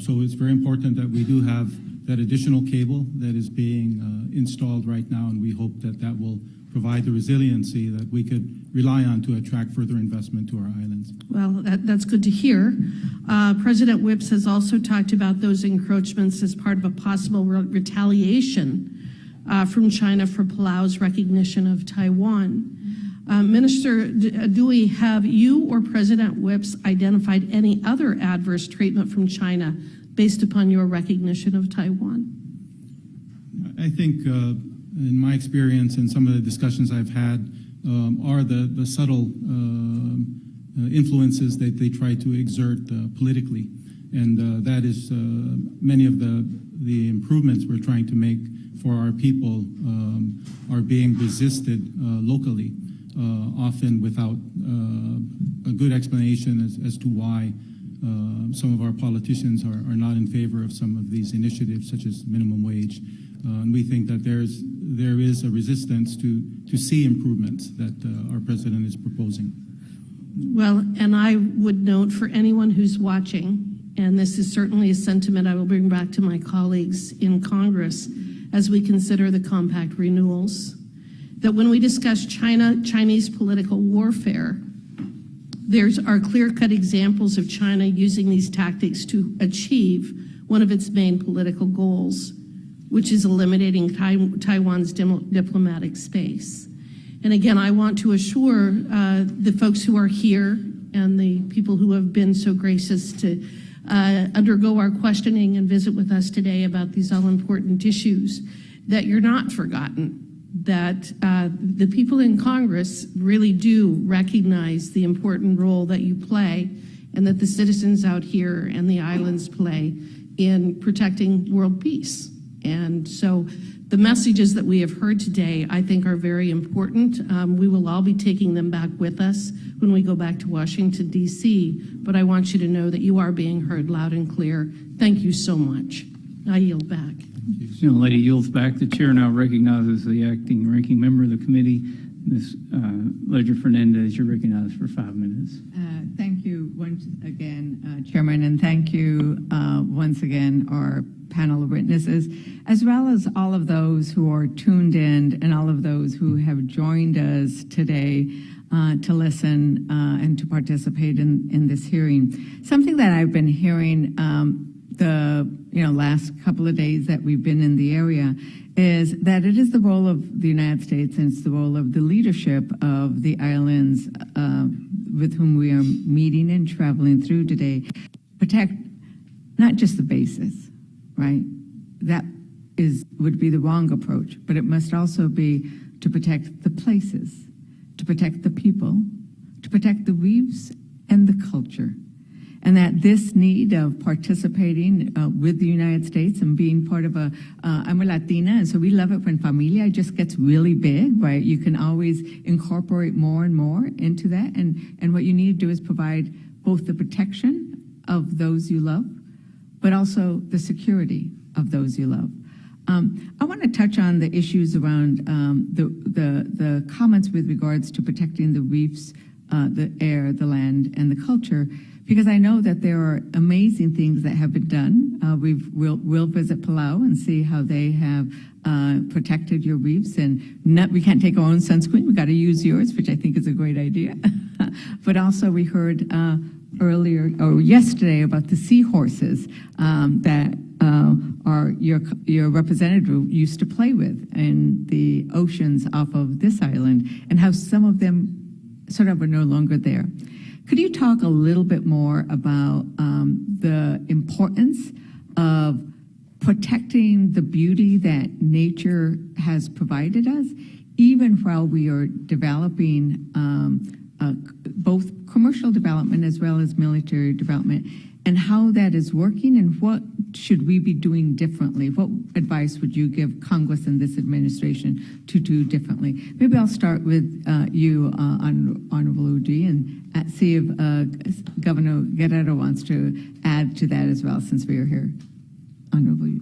So it's very important that we do have that additional cable that is being installed right now, and we hope that that will provide the resiliency that we could rely on to attract further investment to our islands. Well, that's good to hear. President Whips has also talked about those encroachments as part of a possible retaliation from China for Palau's recognition of Taiwan. Minister Dewey, have you or President Whips identified any other adverse treatment from China based upon your recognition of Taiwan? I think in my experience and some of the discussions I've had are the subtle influences that they try to exert politically. And that is many of the improvements we're trying to make for our people are being resisted locally, often without a good explanation as to why some of our politicians are not in favor of some of these initiatives, such as minimum wage. And we think that there is a resistance to see improvements that our president is proposing. Well, and I would note for anyone who's watching, and this is certainly a sentiment I will bring back to my colleagues in Congress as we consider the compact renewals, that when we discuss Chinese political warfare, there are clear-cut examples of China using these tactics to achieve one of its main political goals, which is eliminating Taiwan's diplomatic space. And again, I want to assure the folks who are here and the people who have been so gracious to undergo our questioning and visit with us today about these all-important issues, that you're not forgotten, that the people in Congress really do recognize the important role that you play and that the citizens out here and the islands play in protecting world peace. And so the messages that we have heard today, I think, are very important. We will all be taking them back with us when we go back to Washington, D.C., but I want you to know that you are being heard loud and clear. Thank you so much. I yield back. The young lady yields back. The chair now recognizes the acting ranking member of the committee, Ms. Ledger Fernandez. You're recognized for 5 minutes. Thank you once again, Chairman, and thank you once again, our panel of witnesses, as well as all of those who are tuned in and all of those who have joined us today to listen and to participate in this hearing. Something that I've been hearing the last couple of days that we've been in the area is that it is the role of the United States and it's the role of the leadership of the islands with whom we are meeting and traveling through today, protect not just the bases, right? That would be the wrong approach, but it must also be to protect the places, to protect the people, to protect the reefs and the culture. And that this need of participating with the United States and being part of I'm a Latina, and so we love it when familia just gets really big, right? You can always incorporate more and more into that. And what you need to do is provide both the protection of those you love, but also the security of those you love. I want to touch on the issues around the comments with regards to protecting the reefs, the air, the land, and the culture, because I know that there are amazing things that have been done. We'll visit Palau and see how they have protected your reefs, and we can't take our own sunscreen. We got to use yours, which I think is a great idea. But also we heard earlier or yesterday about the seahorses that your representative used to play with in the oceans off of this island, and how some of them sort of are no longer there. Could you talk a little bit more about the importance of protecting the beauty that nature has provided us, even while we are developing both commercial development as well as military development, and how that is working, and what should we be doing differently? What advice would you give Congress and this administration to do differently? Maybe I'll start with you, Honorable Udi, and see if Governor Guerrero wants to add to that as well, since we are here. Honorable Udi.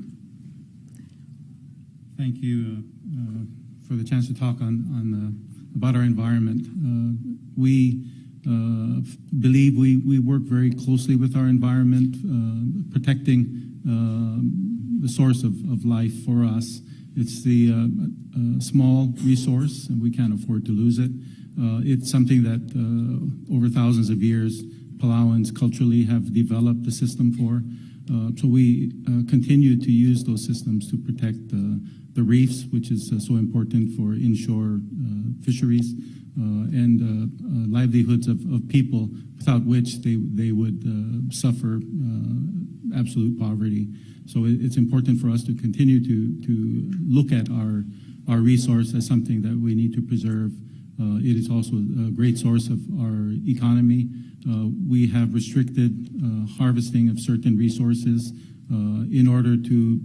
Thank you for the chance to talk about our environment. We believe we work very closely with our environment, protecting the source of life for us. It's the small resource, and we can't afford to lose it. It's something that over thousands of years, Palauans culturally have developed a system for. So we continue to use those systems to protect the reefs, which is so important for inshore fisheries, and livelihoods of people, without which they would suffer absolute poverty. So it's important for us to continue to look at our resource as something that we need to preserve. It is also a great source of our economy. We have restricted harvesting of certain resources in order to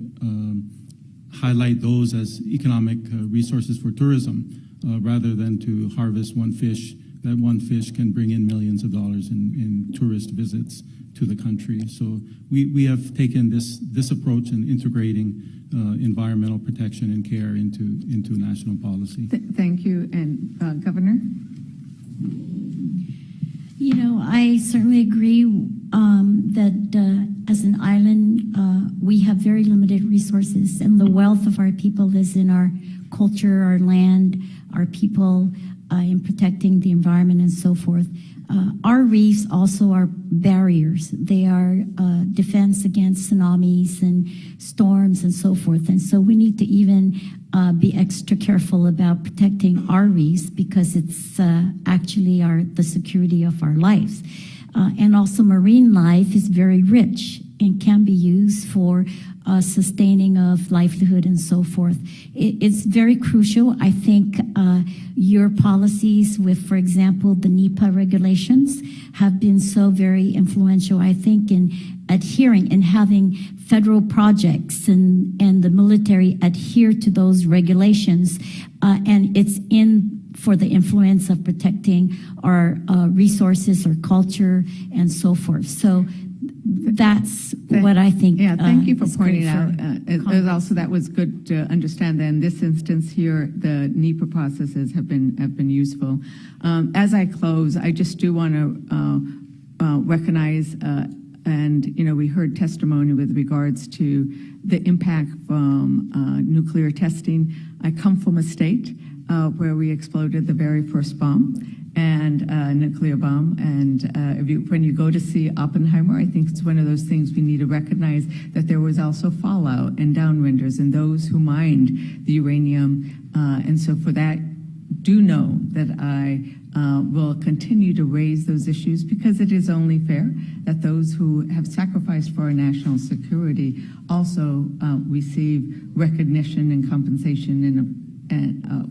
highlight those as economic resources for tourism, rather than to harvest one fish. That one fish can bring in millions of dollars in tourist visits to the country. So we have taken this approach in integrating environmental protection and care into national policy. Thank you. And Governor? You know, I certainly agree that as an island, we have very limited resources, and the wealth of our people is in our culture, our land, our people, in protecting the environment and so forth. Our reefs also are barriers. They are defense against tsunamis and storms and so forth. And so we need to even be extra careful about protecting our reefs, because it's actually the security of our lives. And also marine life is very rich. and can be used for sustaining of livelihood and so forth. It's very crucial. I think your policies with, for example, the NEPA regulations have been so very influential, I think, in adhering and having federal projects and the military adhere to those regulations. And it's in for the influence of protecting our resources, our culture, and so forth. So that's what I think. Yeah, thank you for is pointing great out. for It also, that was good to understand that in this instance here, the NEPA processes have been useful. As I close, I just do want to recognize, and we heard testimony with regards to the impact from nuclear testing. I come from a state where we exploded the very first bomb, and nuclear bomb. And when you go to see Oppenheimer, I think it's one of those things we need to recognize that there was also fallout and downwinders and those who mined the uranium. And so for that, do know that I will continue to raise those issues, because it is only fair that those who have sacrificed for our national security also receive recognition and compensation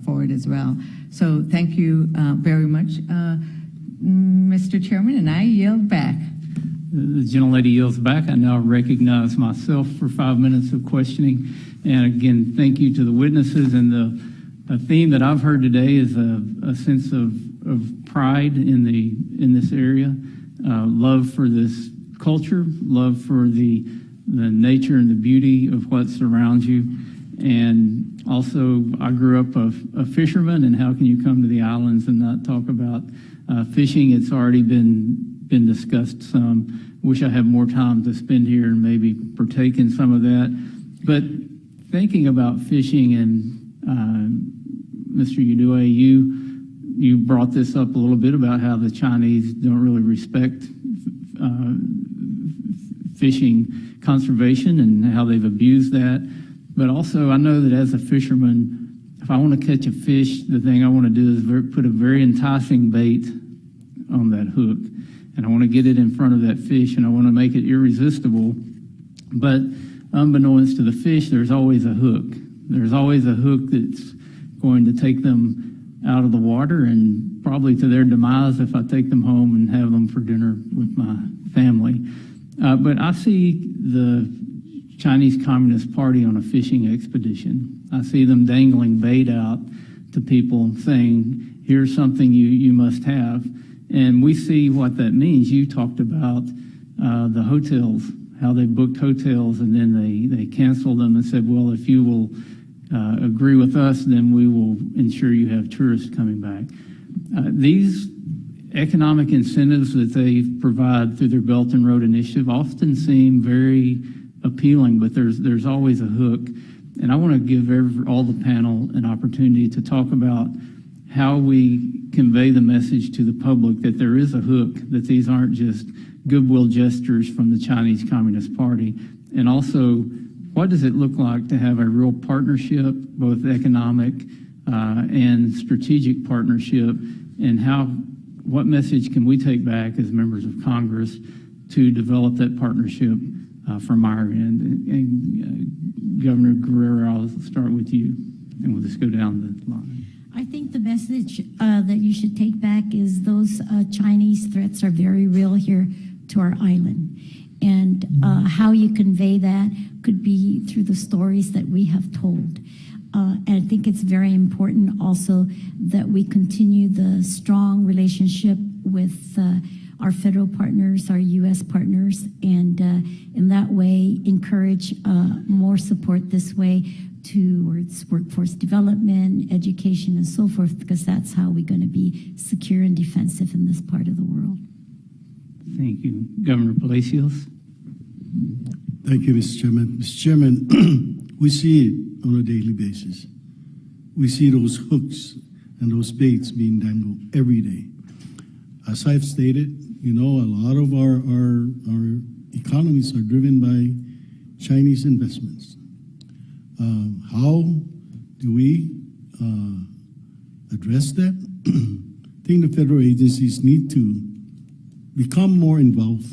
for it as well. So thank you very much, Mr. Chairman, and I yield back. The gentlelady yields back. I now recognize myself for 5 minutes of questioning. And again, thank you to the witnesses. And the theme that I've heard today is a sense of pride in this area, love for this culture, love for the nature and the beauty of what surrounds you. And also, I grew up a fisherman, and how can you come to the islands and not talk about fishing? It's already been discussed some. Wish I had more time to spend here and maybe partake in some of that. But thinking about fishing, and Mr. Yudue, you brought this up a little bit about how the Chinese don't really respect fishing conservation and how they've abused that. But also, I know that as a fisherman, if I want to catch a fish, the thing I want to do is put a very enticing bait on that hook. And I want to get it in front of that fish, and I want to make it irresistible. But unbeknownst to the fish, there's always a hook. There's always a hook that's going to take them out of the water, and probably to their demise if I take them home and have them for dinner with my family. But I see the Chinese Communist Party on a fishing expedition. I see them dangling bait out to people saying, here's something you must have. And we see what that means. You talked about the hotels, how they booked hotels, and then they canceled them and said, well, if you will agree with us, then we will ensure you have tourists coming back. These economic incentives that they provide through their Belt and Road Initiative often seem very appealing, but there's always a hook. And I want to give all the panel an opportunity to talk about how we convey the message to the public that there is a hook, that these aren't just goodwill gestures from the Chinese Communist Party. And also, what does it look like to have a real partnership, both economic and strategic partnership, and what message can we take back as members of Congress to develop that partnership from our end? And Governor Guerrero, I'll start with you, and we'll just go down the line. I think the message that you should take back is those Chinese threats are very real here to our island. And how you convey that could be through the stories that we have told. And I think it's very important also that we continue the strong relationship with our federal partners, our U.S. partners, and in that way encourage more support this way towards workforce development, education, and so forth, because that's how we're going to be secure and defensive in this part of the world. Thank you. Governor Palacios. Thank you, Mr. Chairman. Mr. Chairman, we see it on a daily basis. We see those hooks and those baits being dangled every day. As I've stated, a lot of our economies are driven by Chinese investments. How do we address that? I think the federal agencies need to become more involved.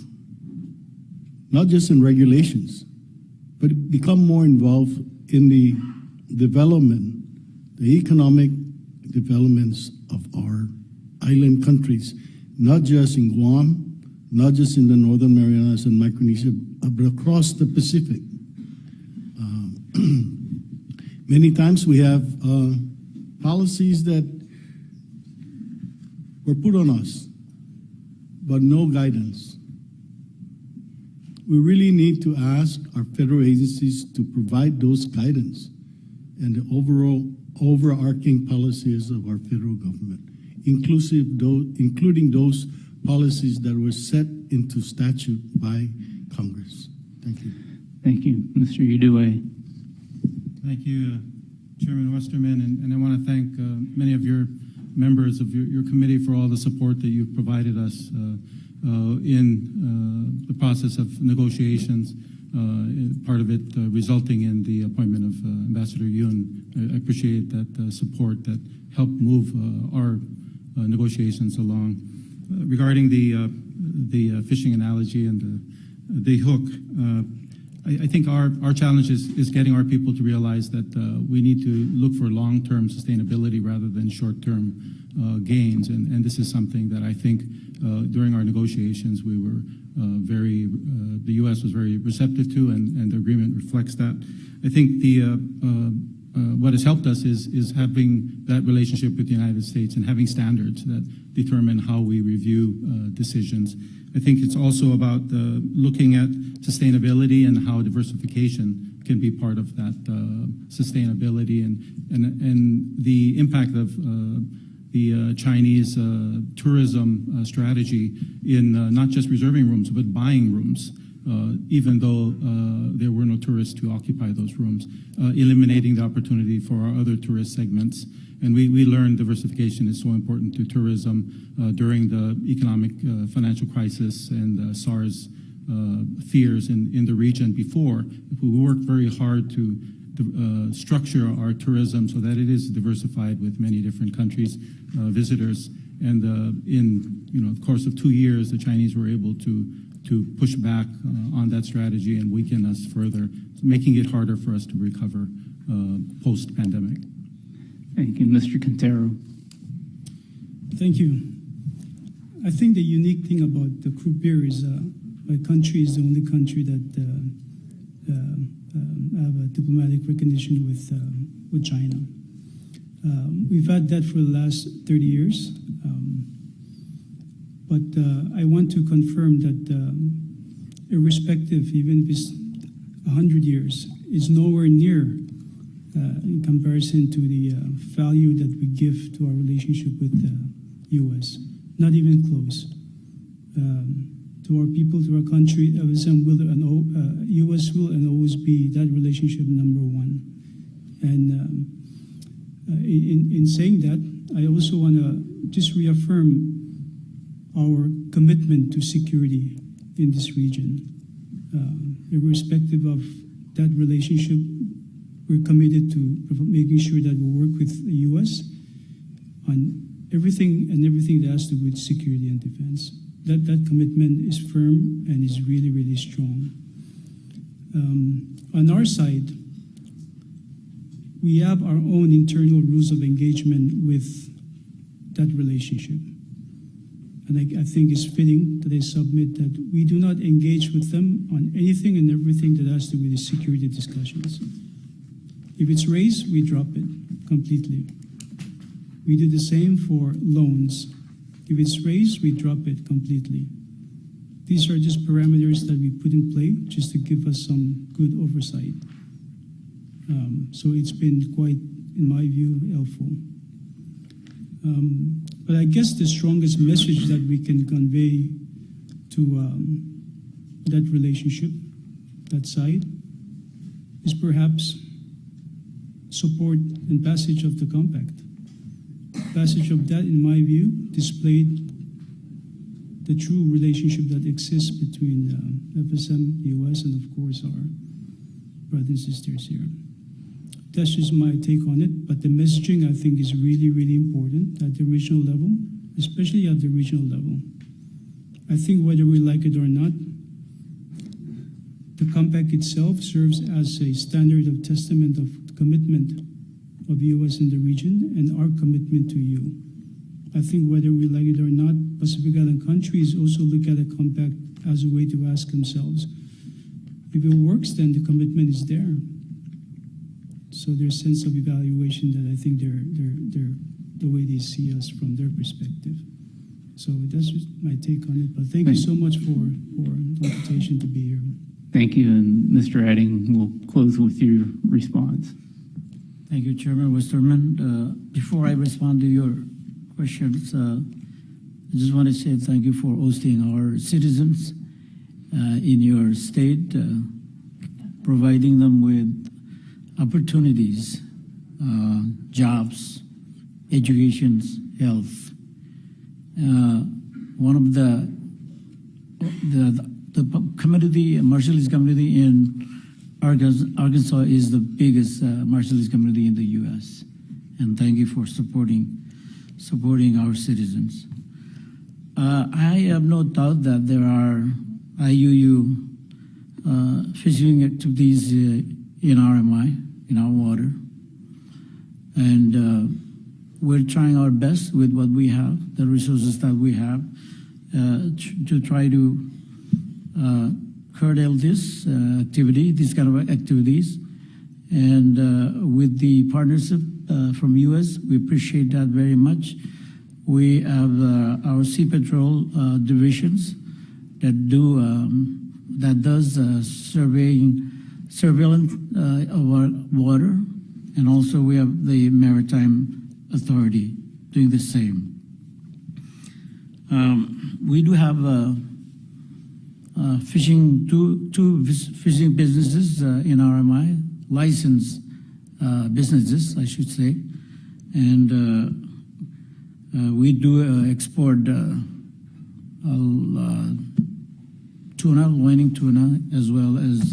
not just in regulations, but become more involved in the development, the economic developments of our island countries, not just in Guam, not just in the Northern Marianas and Micronesia, but across the Pacific. Many times we have policies that were put on us, but no guidance. We really need to ask our federal agencies to provide those guidance and the overarching policies of our federal government, including those policies that were set into statute by Congress. Thank you. Thank you. Mr. Udue. Thank you, Chairman Westerman, and I want to thank many of your members of your committee for all the support that you've provided us in the process of negotiations, part of it resulting in the appointment of Ambassador Yun. I appreciate that support that helped move our negotiations along. Regarding the fishing analogy and the hook, I think our challenge is getting our people to realize that we need to look for long-term sustainability rather than short-term gains, and this is something that I think during our negotiations we were the U.S. was very receptive to, and the agreement reflects that. I think what has helped us is having that relationship with the United States and having standards that determine how we review decisions. I think it's also about looking at sustainability and how diversification can be part of that sustainability and the impact of the Chinese tourism strategy in not just reserving rooms, but buying rooms, even though there were no tourists to occupy those rooms, eliminating the opportunity for our other tourist segments. And we learned diversification is so important to tourism during the economic financial crisis and SARS fears in the region before. We worked very hard to structure our tourism so that it is diversified with many different countries, visitors. And in the course of 2 years, the Chinese were able to push back on that strategy and weaken us further, making it harder for us to recover post-pandemic. Thank you. Mr. Quintero. Thank you. I think the unique thing about the croup beer is my country is the only country that have a diplomatic recognition with China. We've had that for the last 30 years. But I want to confirm that irrespective, even if it's 100 years, is nowhere near in comparison to the value that we give to our relationship with the U.S. Not even close. To our people, to our country, U.S. will and always be that relationship number one. And in saying that, I also want to just reaffirm our commitment to security in this region. Irrespective of that relationship, we're committed to making sure that we work with the U.S. on everything that has to do with security and defense. That commitment is firm and is really, really strong. On our side, we have our own internal rules of engagement with that relationship. And I think it's fitting that I submit that we do not engage with them on anything and everything that has to do with the security discussions. If it's raised, we drop it completely. We do the same for loans. If it's raised, we drop it completely. These are just parameters that we put in play just to give us some good oversight. So it's been quite, in my view, helpful. But I guess the strongest message that we can convey to that relationship, that side, is perhaps support and passage of the compact. Passage of that, in my view, displayed the true relationship that exists between FSM, the U.S., and of course our brothers and sisters here. That's just my take on it, but the messaging I think is really, really important at the regional level, especially at the regional level. I think whether we like it or not, The compact itself serves as a standard of testament of commitment of U.S. in the region and our commitment to you. I think whether we like it or not, Pacific Island countries also look at a compact as a way to ask themselves, if it works, then the commitment is there. So there's a sense of evaluation that I think they're the way they see us from their perspective. So that's just my take on it. But thank you so much for the invitation to be here. Thank you, and Mr. Adding will close with your response. Thank you, Chairman Westerman. Before I respond to your questions, I just want to say thank you for hosting our citizens in your state, providing them with opportunities, jobs, education, health. One of the community, Marshallese community in Arkansas is the biggest Marshallese community in the U.S. And thank you for supporting our citizens. I have no doubt that there are IUU fishing activities in RMI, in our water. And we're trying our best with what we have, the resources that we have, to try to curtail this activity, these kind of activities. And with the partnership from U.S., we appreciate that very much. We have our Sea Patrol divisions that does surveillance of our water, and also we have the Maritime Authority doing the same. We do have two fishing businesses in RMI, licensed businesses, I should say, and we do export tuna, loining tuna, as well as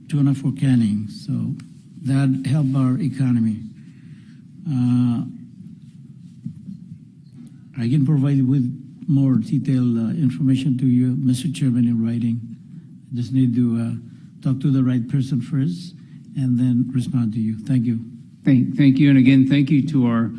tuna for canning. So that help our economy. I can provide you with more detailed information to you, Mr. Chairman, in writing. I just need to talk to the right person first and then respond to you. Thank you. Thank you. And again, thank you to our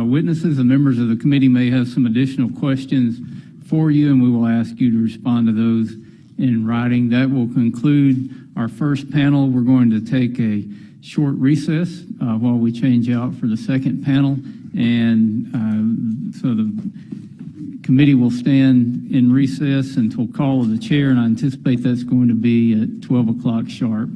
witnesses. The members of the committee may have some additional questions for you, and we will ask you to respond to those in writing. That will conclude our first panel. We're going to take a short recess while we change out for the second panel. And so the committee will stand in recess until call of the chair, and I anticipate that's going to be at 12 o'clock sharp.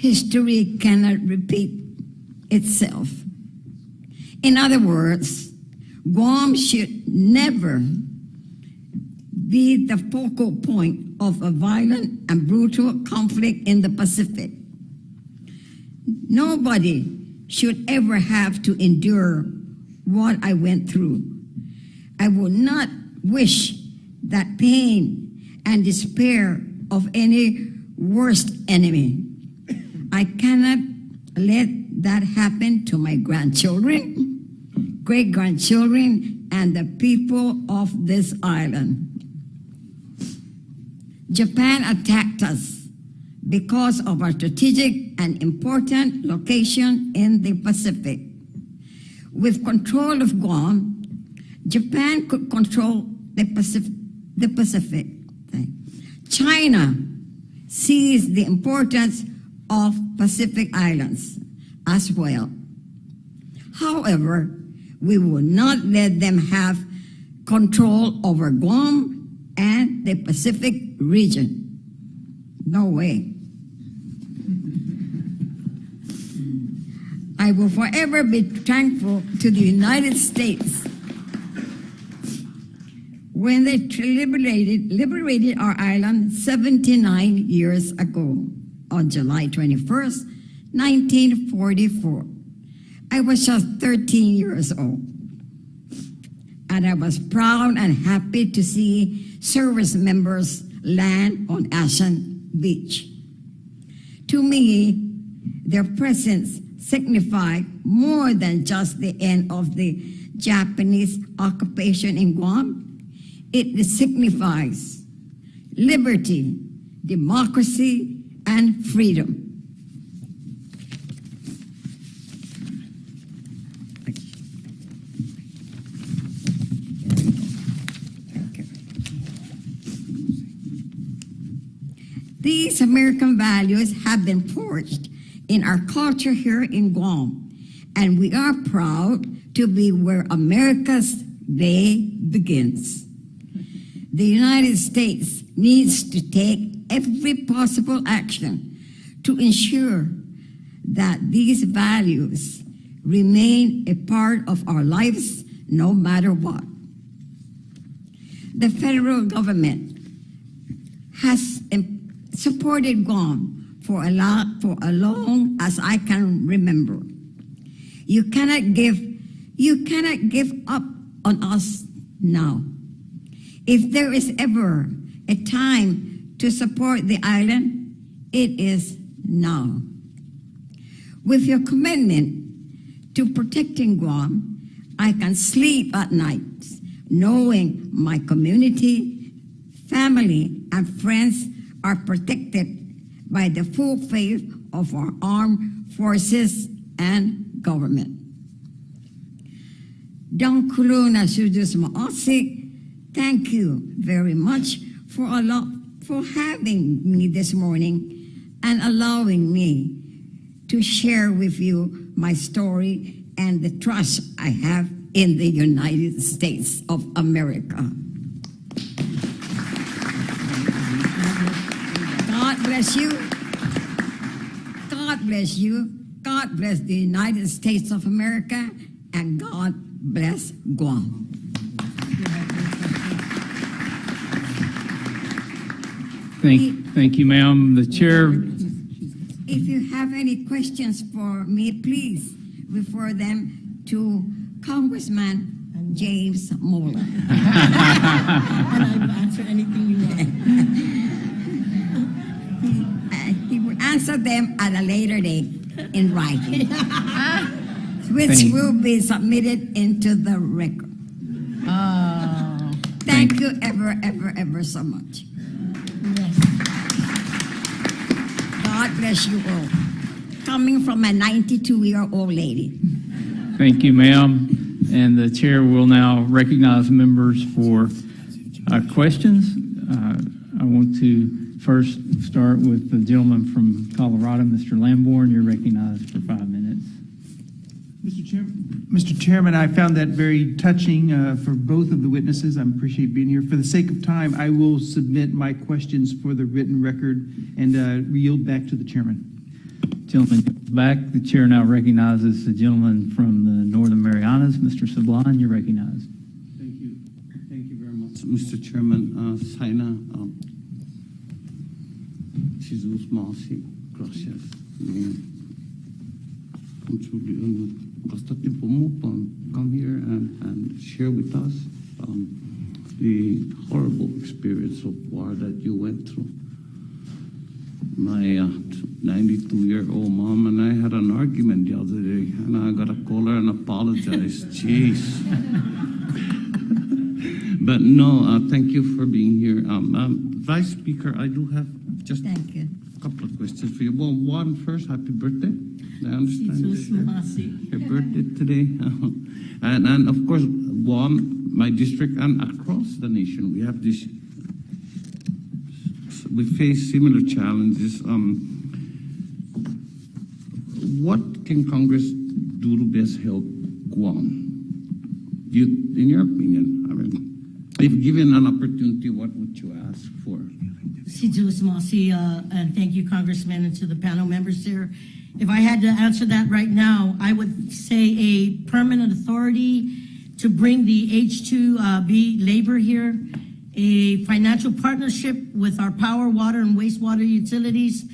history cannot repeat itself. In other words, Guam should never be the focal point of a violent and brutal conflict in the Pacific. Nobody should ever have to endure what I went through. I would not wish that pain and despair of any worst enemy. I cannot let that happen to my grandchildren, great-grandchildren, and the people of this island. Japan attacked us because of our strategic and important location in the Pacific. With control of Guam, Japan could control the Pacific. China sees the importance of Pacific Islands as well. However, we will not let them have control over Guam and the Pacific region. No way. I will forever be thankful to the United States when they liberated our island 79 years ago on July 21st, 1944. I was just 13 years old, and I was proud and happy to see service members land on Ashen Beach. To me, their presence signified more than just the end of the Japanese occupation in Guam. It signifies liberty, democracy, and freedom. These American values have been forged in our culture here in Guam, and we are proud to be where America's day begins. The United States needs to take every possible action to ensure that these values remain a part of our lives no matter what. The federal government has supported Guam for as long as I can remember. You cannot give up on us now. If there is ever a time to support the island, it is now. With your commitment to protecting Guam, I can sleep at night knowing my community, family, and friends are protected by the full faith of our armed forces and government. Don Kuluna Sudus Maosik, thank you very much for having me this morning and allowing me to share with you my story and the trust I have in the United States of America. God bless you. God bless you. God bless the United States of America, and God bless Guam. Thank you, ma'am. The chair. If you have any questions for me, please refer them to Congressman James Moller. And I will answer anything you want. He will answer them at a later date in writing, which will be submitted into the record. Thank you ever so much. God bless you all. Coming from a 92-year-old lady. Thank you, ma'am. And the chair will now recognize members for questions. I want to first start with the gentleman from Colorado, Mr. Lamborn. You're recognized for 5 minutes. Mr. Chairman, I found that very touching for both of the witnesses. I appreciate being here. For the sake of time, I will submit my questions for the written record and yield back to the chairman. Gentleman back. The chair now recognizes the gentleman from the Northern Marianas, Mr. Sablan. You're recognized. Thank you. Thank you very much, Mr. Chairman. Saina, Jesus Masi, gracias. Bastante pomo come here and share with us the horrible experience of war that you went through. My 92-year-old mom and I had an argument the other day, and I got to call her and apologize. Jeez. But no, thank you for being here. Vice Speaker, I do have just a couple of questions for you. Well, one first, happy birthday. I understand your birthday today. And of course, Guam, my district, and across the nation, we have this. We face similar challenges. What can Congress do to best help Guam? In your opinion, I mean, if given an opportunity, what would you ask for? And thank you, Congressman, and to the panel members here. If I had to answer that right now, I would say a permanent authority to bring the H-2B labor here, a financial partnership with our power, water, and wastewater utilities,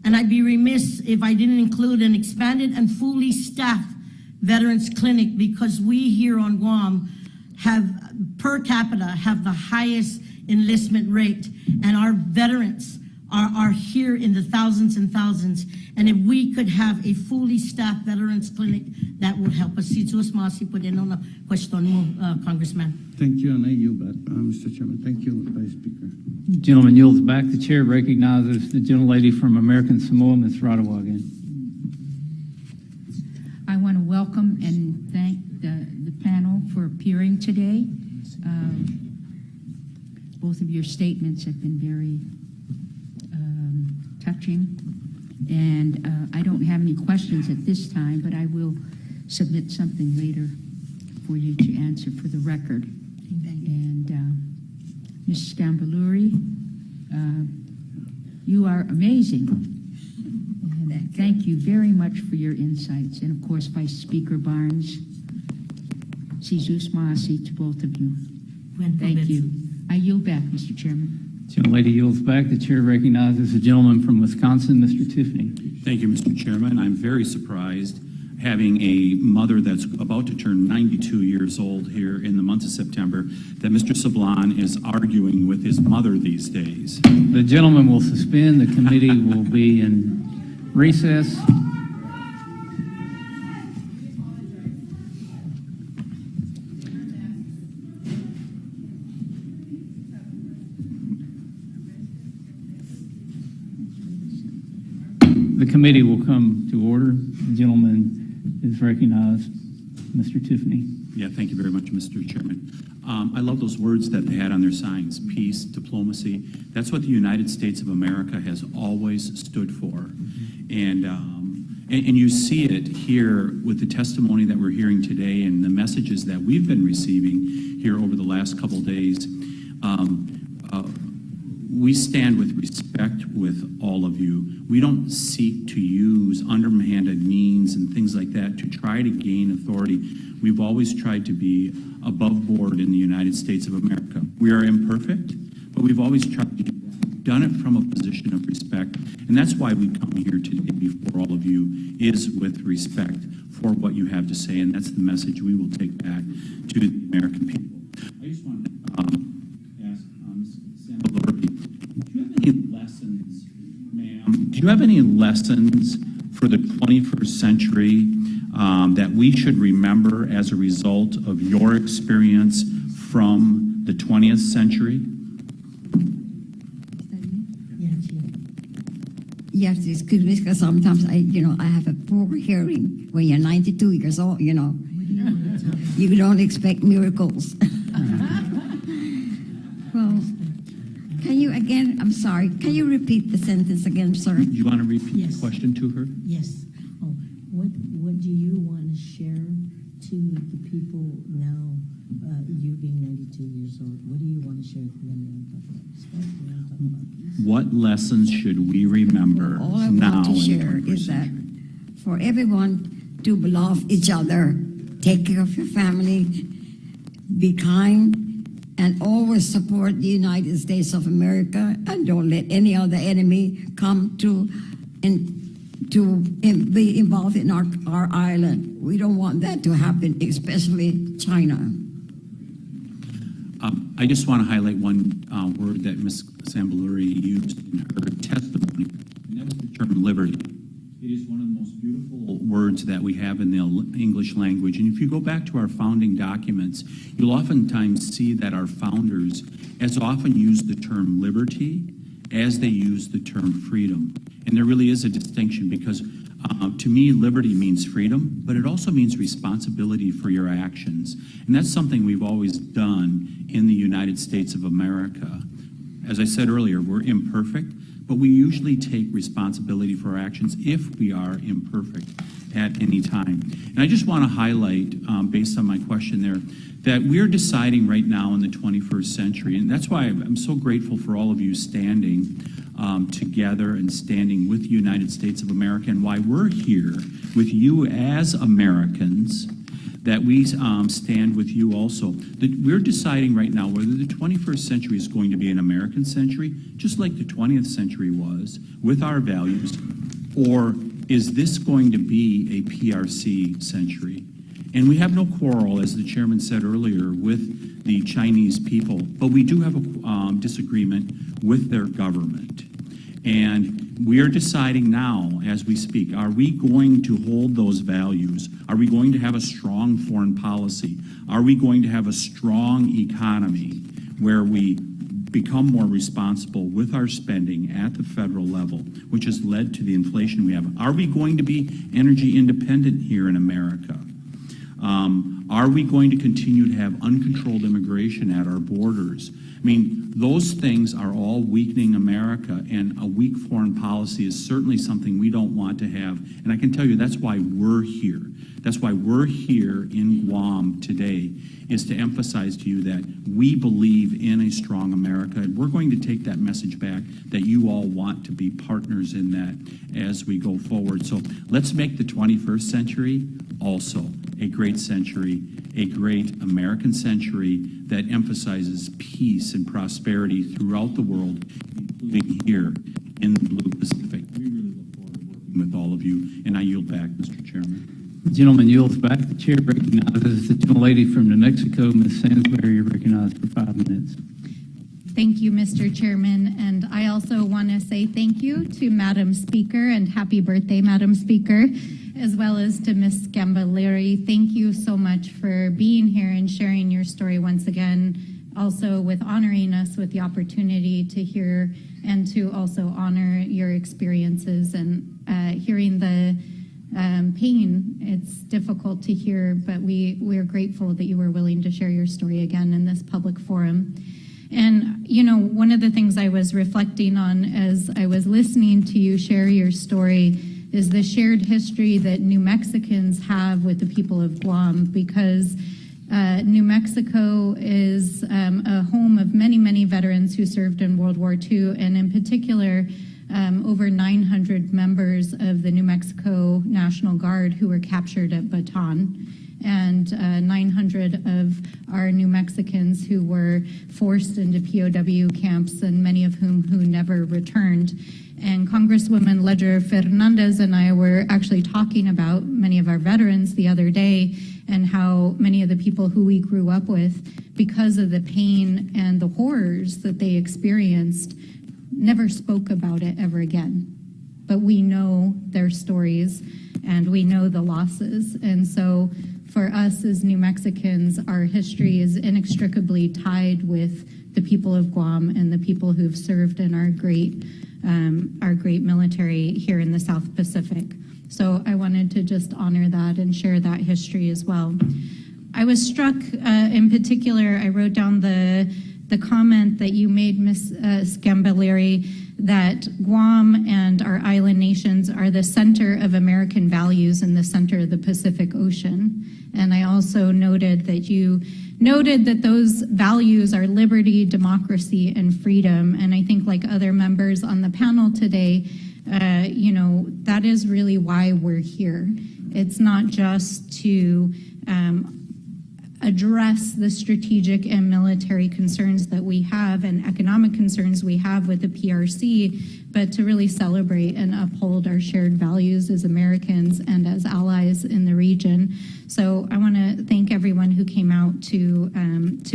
and I'd be remiss if I didn't include an expanded and fully staffed veterans clinic, because we here on Guam have, per capita, have the highest enlistment rate, and our veterans are here in the thousands and thousands. And if we could have a fully staffed veterans clinic, that would help us. Congressman. Thank you, and I yield back, Mr. Chairman. Thank you, Vice Speaker. Gentleman yields back. The chair recognizes the gentlelady from American Samoa, Ms. Radawagan. I want to welcome and thank the panel for appearing today. Both of your statements have been very touching, and I don't have any questions at this time, but I will submit something later for you to answer for the record. And Ms. Scambaluri, you are amazing. And thank you very much for your insights. And of course, Vice Speaker Barnes, Jesus Maasi to both of you. Thank you. I yield back, Mr. Chairman. Gentlelady yields back. The chair recognizes the gentleman from Wisconsin, Mr. Tiffany. Thank you, Mr. Chairman. I'm very surprised having a mother that's about to turn 92 years old here in the month of September, that Mr. Sablan is arguing with his mother these days. The gentleman will suspend. The committee will be in recess. The committee will come to order. The gentleman is recognized, Mr. Tiffany. Yeah, thank you very much, Mr. Chairman. I love those words that they had on their signs: peace, diplomacy. That's what the United States of America has always stood for. And you see it here with the testimony that we're hearing today and the messages that we've been receiving here over the last couple days. We stand with respect with all of you. We don't seek to use underhanded means and things like that to try to gain authority. We've always tried to be above board in the United States of America. We are imperfect, but we've always tried to done it from a position of respect. And that's why we come here today before all of you, is with respect for what you have to say. And that's the message we will take back to the American people. I just want to ask Ms. Sandalori, do you have any lessons for the 21st century that we should remember as a result of your experience from the 20th century? Yes, excuse me, because sometimes I have a poor hearing. When you're 92 years old, you don't expect miracles. Well, can you again, I'm sorry, can you repeat the sentence again, sir? Do you want to repeat the question to her? Yes. Oh, what do you want to share to the people now, you being 92 years old? What do you want to share with them? What lessons should we remember All I now want to in the share 21st is that century? for everyone to love each other, take care of your family, be kind, and always support the United States of America, and don't let any other enemy come to be involved in our island. We don't want that to happen, especially China. I just want to highlight one word that Ms. Sambaluri used in her testimony, and that was the term liberty. It is one of the most beautiful words that we have in the English language. And if you go back to our founding documents, you'll oftentimes see that our founders as often use the term liberty as they use the term freedom. And there really is a distinction because to me, liberty means freedom, but it also means responsibility for your actions. And that's something we've always done in the United States of America. As I said earlier, we're imperfect, but we usually take responsibility for our actions if we are imperfect at any time. And I just want to highlight, based on my question there, that we're deciding right now in the 21st century, and that's why I'm so grateful for all of you standing together and standing with the United States of America, and why we're here with you as Americans, that we stand with you also. That we're deciding right now whether the 21st century is going to be an American century, just like the 20th century was, with our values, or is this going to be a PRC century? And we have no quarrel, as the chairman said earlier, with the Chinese people, but we do have a disagreement with their government. And we are deciding now, as we speak, are we going to hold those values? Are we going to have a strong foreign policy? Are we going to have a strong economy where we become more responsible with our spending at the federal level, which has led to the inflation we have? Are we going to be energy independent here in America? Are we going to continue to have uncontrolled immigration at our borders? I mean, those things are all weakening America, and a weak foreign policy is certainly something we don't want to have. And I can tell you that's why we're here. That's why we're here in Guam today, is to emphasize to you that we believe in a strong America, and we're going to take that message back, that you all want to be partners in that as we go forward. So let's make the 21st century also a great century, a great American century that emphasizes peace and prosperity throughout the world, including here in the Blue Pacific. We really look forward to working with all of you, and I yield back, Mr. Chairman. The gentleman yields back. The chair recognizes the gentlelady from New Mexico, Ms. Sansbury. You're recognized for 5 minutes. Thank you, Mr. Chairman. And I also want to say thank you to Madam Speaker, and happy birthday, Madam Speaker, as well as to Ms. Gambaleri. Thank you so much for being here and sharing your story once again, also with honoring us with the opportunity to hear and to also honor your experiences and hearing the pain. It's difficult to hear, but we're grateful that you were willing to share your story again in this public forum. And, you know, one of the things I was reflecting on as I was listening to you share your story is the shared history that New Mexicans have with the people of Guam, because New Mexico is a home of many, many veterans who served in World War II, and in particular, over 900 members of the New Mexico National Guard who were captured at Bataan, and 900 of our New Mexicans who were forced into POW camps, and many of whom who never returned. And Congresswoman Ledger Fernandez and I were actually talking about many of our veterans the other day, and how many of the people who we grew up with, because of the pain and the horrors that they experienced, never spoke about it ever again. But we know their stories, and we know the losses. And so for us as New Mexicans, our history is inextricably tied with the people of Guam and the people who've served in our great military here in the South Pacific. So I wanted to just honor that and share that history as well. I was struck in particular, I wrote down the comment that you made, Ms. Gambaleri, that Guam and our island nations are the center of American values and the center of the Pacific Ocean. And I also noted that you noted that those values are liberty, democracy, and freedom. And I think, like other members on the panel today, that is really why we're here. It's not just to address the strategic and military concerns that we have and economic concerns we have with the PRC, but to really celebrate and uphold our shared values as Americans and as allies in the region. So I want to thank everyone who came out to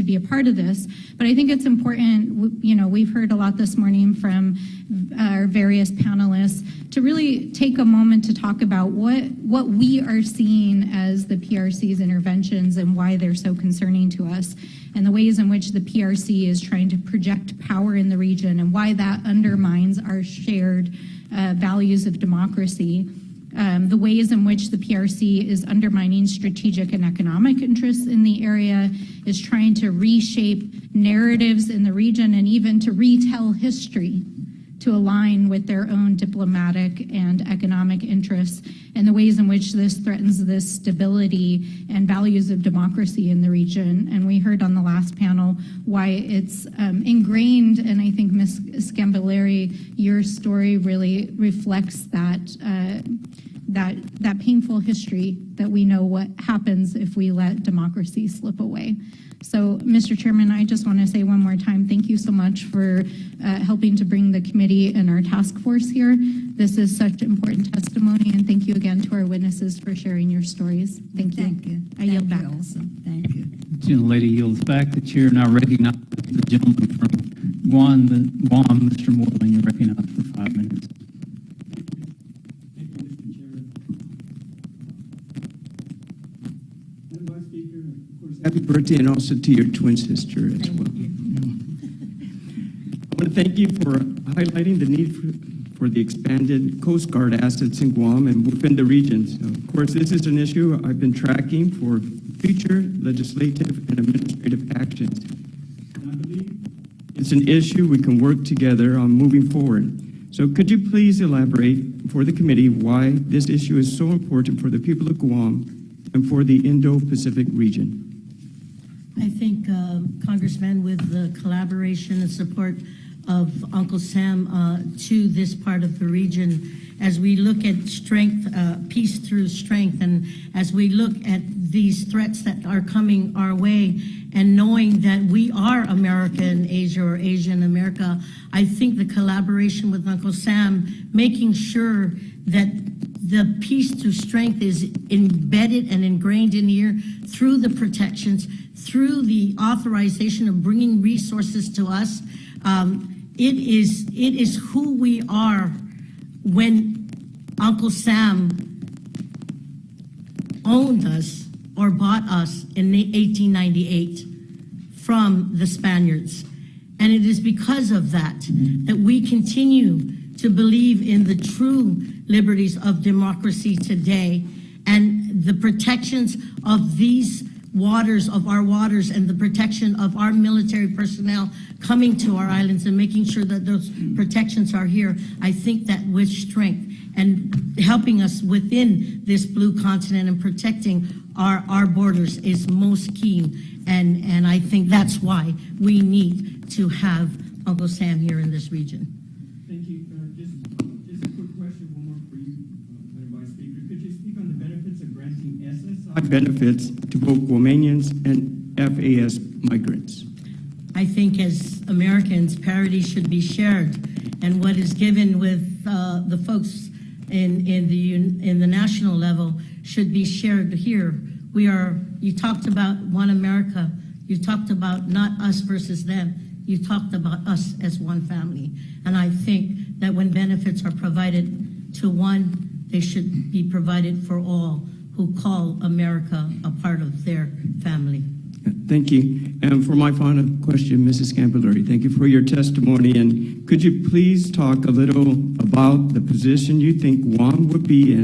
be a part of this. But I think it's important, we've heard a lot this morning from our various panelists to really take a moment to talk about what we are seeing as the PRC's interventions and why they're so concerning to us, and the ways in which the PRC is trying to project power in the region and why that undermines our shared values of democracy. The ways in which the PRC is undermining strategic and economic interests in the area, is trying to reshape narratives in the region and even to retell history to align with their own diplomatic and economic interests, and the ways in which this threatens the stability and values of democracy in the region. And we heard on the last panel why it's ingrained, and I think Ms. Scambilleri, your story really reflects that painful history that we know what happens if we let democracy slip away. So, Mr. Chairman, I just want to say one more time, thank you so much for helping to bring the committee and our task force here. This is such important testimony, and thank you again to our witnesses for sharing your stories. Thank you. Thank you. I yield back. Also. Thank you. The gentlelady yields back. The chair now recognizes the gentleman from Guam, Mr. Moreland. You're recognized for 5 minutes. Happy birthday, and also to your twin sister as well. I want to thank you for highlighting the need for the expanded Coast Guard assets in Guam and within the region. So, of course, this is an issue I've been tracking for future legislative and administrative actions. And I believe it's an issue we can work together on moving forward. So could you please elaborate for the committee why this issue is so important for the people of Guam and for the Indo-Pacific region? I think, Congressman, with the collaboration and support of Uncle Sam to this part of the region, as we look at strength, peace through strength, and as we look at these threats that are coming our way, and knowing that we are America and Asia, or Asia and America, I think the collaboration with Uncle Sam, making sure that the peace through strength is embedded and ingrained in here through the protections, through the authorization of bringing resources to us. It is who we are. When Uncle Sam owned us or bought us in 1898 from the Spaniards. And it is because of that that we continue to believe in the true liberties of democracy today, and the protections of these waters, of our waters, and the protection of our military personnel coming to our islands and making sure that those protections are here. I think that with strength and helping us within this blue continent and protecting our borders is most key. And I think that's why we need to have Uncle Sam here in this region. Thank you. Just a quick question, one more for you, Madam Vice Speaker. Could you speak on the benefits of granting SSI benefits to both Guamanians and FAS migrants? I think as Americans, parity should be shared, and what is given with the folks in the national level should be shared here. You talked about one America. You talked about not us versus them. You talked about us as one family. And I think that when benefits are provided to one, they should be provided for all who call America a part of their family. Thank you. And for my final question, Mrs. Scambilleri, thank you for your testimony. And could you please talk a little about the position you think Guam would be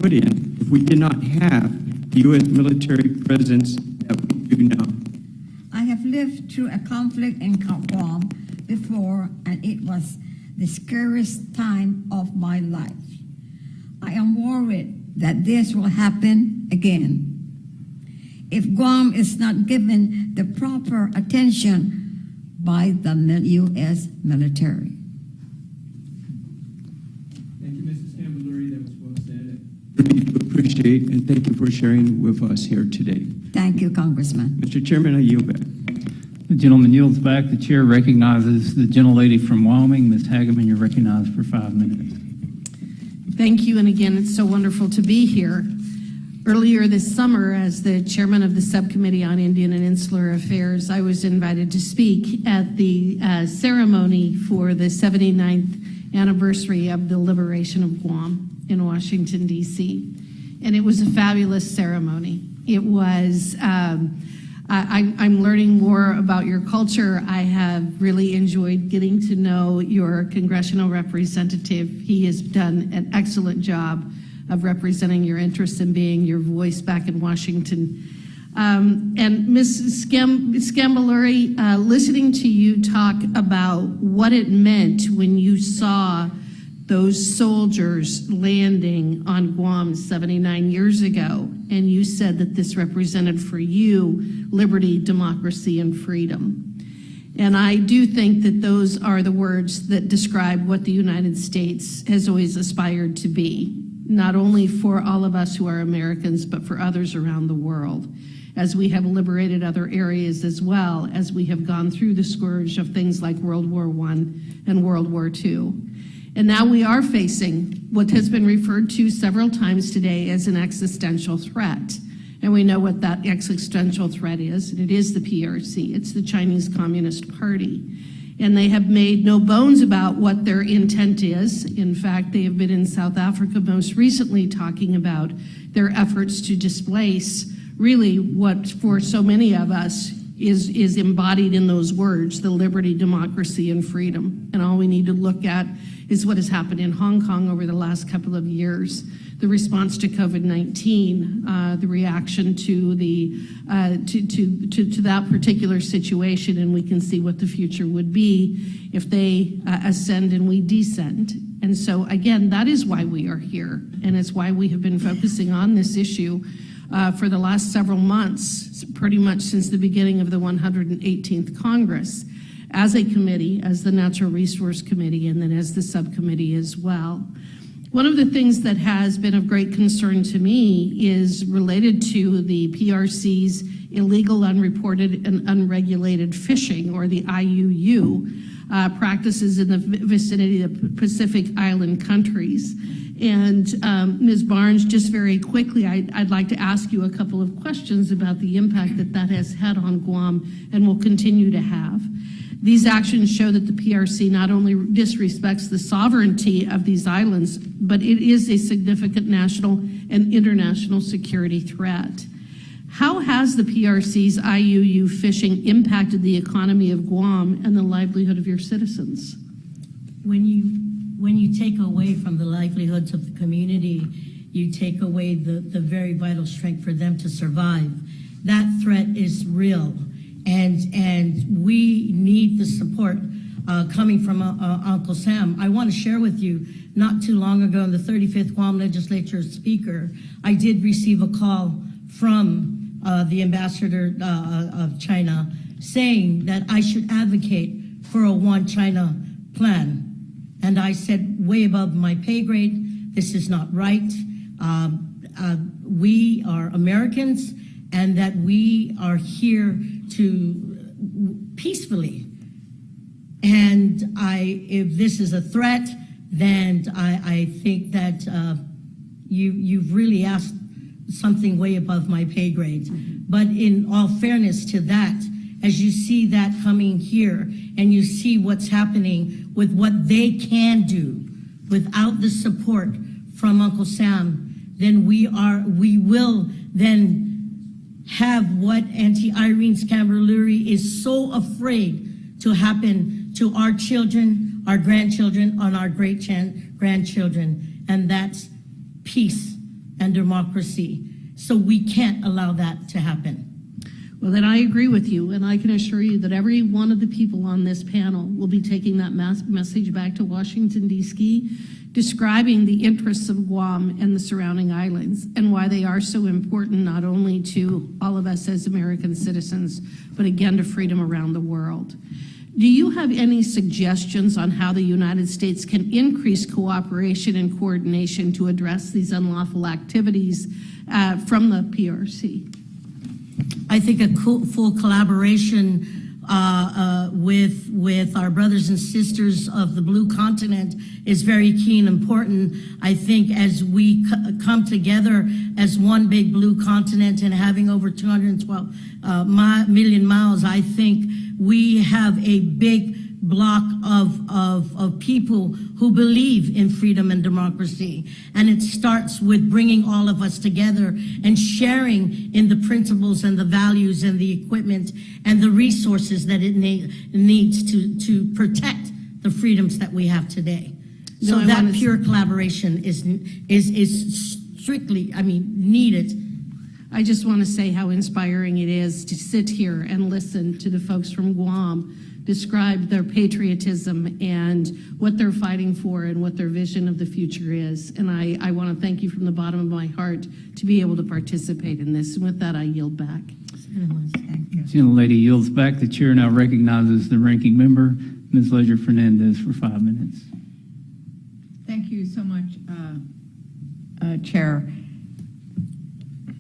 put in if we did not have the U.S. military presence that we do now? I have lived through a conflict in Guam before, and it was the scariest time of my life. I am worried that this will happen again if Guam is not given the proper attention by the U.S. military. appreciate, and thank you for sharing with us here today. Thank you, Congressman. Mr. Chairman, I yield back. The gentleman yields back. The chair recognizes the gentlelady from Wyoming. Ms. Hageman, you're recognized for 5 minutes. Thank you, and again, it's so wonderful to be here. Earlier this summer, as the chairman of the Subcommittee on Indian and Insular Affairs, I was invited to speak at the ceremony for the 79th anniversary of the liberation of Guam in Washington, D.C. And it was a fabulous ceremony. It was, I'm learning more about your culture. I have really enjoyed getting to know your congressional representative. He has done an excellent job of representing your interests and being your voice back in Washington. And Ms. Scambaluri, listening to you talk about what it meant when you saw those soldiers landing on Guam 79 years ago, and you said that this represented for you liberty, democracy, and freedom. And I do think that those are the words that describe what the United States has always aspired to be, not only for all of us who are Americans, but for others around the world, as we have liberated other areas as well, as we have gone through the scourge of things like World War I and World War II. And now we are facing what has been referred to several times today as an existential threat. And we know what that existential threat is, and it is the PRC. It's the Chinese Communist Party. And they have made no bones about what their intent is. In fact, they have been in South Africa most recently talking about their efforts to displace really what for so many of us is embodied in those words, the liberty, democracy, and freedom. And all we need to look at is what has happened in Hong Kong over the last couple of years. The response to COVID-19, the reaction to to that particular situation, and we can see what the future would be if they ascend and we descend. And so, again, that is why we are here, and it's why we have been focusing on this issue for the last several months, pretty much since the beginning of the 118th Congress, as a committee, as the Natural Resource Committee, and then as the subcommittee as well. One of the things that has been of great concern to me is related to the PRC's illegal, unreported, and unregulated fishing, or the IUU, practices in the vicinity of Pacific Island countries. And Ms. Barnes, just very quickly, I'd like to ask you a couple of questions about the impact that that has had on Guam and will continue to have. These actions show that the PRC not only disrespects the sovereignty of these islands, but it is a significant national and international security threat. How has the PRC's IUU fishing impacted the economy of Guam and the livelihood of your citizens? When you take away from the livelihoods of the community, you take away the very vital strength for them to survive. That threat is real. And we need the support coming from Uncle Sam. I want to share with you, not too long ago in the 35th Guam Legislature speaker, I did receive a call from the ambassador of China saying that I should advocate for a one China plan. And I said, way above my pay grade, this is not right. We are Americans, and that we are here to peacefully. And if this is a threat, then I think that you've really asked something way above my pay grade. But in all fairness to that, as you see that coming here, and you see what's happening with what they can do without the support from Uncle Sam, then we will then have what Auntie Irene Scambaluri is so afraid to happen to our children, our grandchildren, and our great-grandchildren, and that's peace and democracy. So we can't allow that to happen. Well, then I agree with you, and I can assure you that every one of the people on this panel will be taking that message back to Washington, D.C., describing the interests of Guam and the surrounding islands and why they are so important not only to all of us as American citizens, but again to freedom around the world. Do you have any suggestions on how the United States can increase cooperation and coordination to address these unlawful activities from the PRC? I think a full collaboration with our brothers and sisters of the Blue Continent is very key and important. I think as we come together as one big Blue Continent and having over 212 million miles, I think we have a big block of people who believe in freedom and democracy. And it starts with bringing all of us together and sharing in the principles and the values and the equipment and the resources that it needs to protect the freedoms that we have today. So No, that pure collaboration is strictly, needed. I just want to say how inspiring it is to sit here and listen to the folks from Guam describe their patriotism and what they're fighting for and what their vision of the future is. And I want to thank you from the bottom of my heart to be able to participate in this. And with that, I yield back. The lady yields back. The chair now recognizes the ranking member, Ms. Ledger Fernandez, for 5 minutes. Thank you so much, Chair.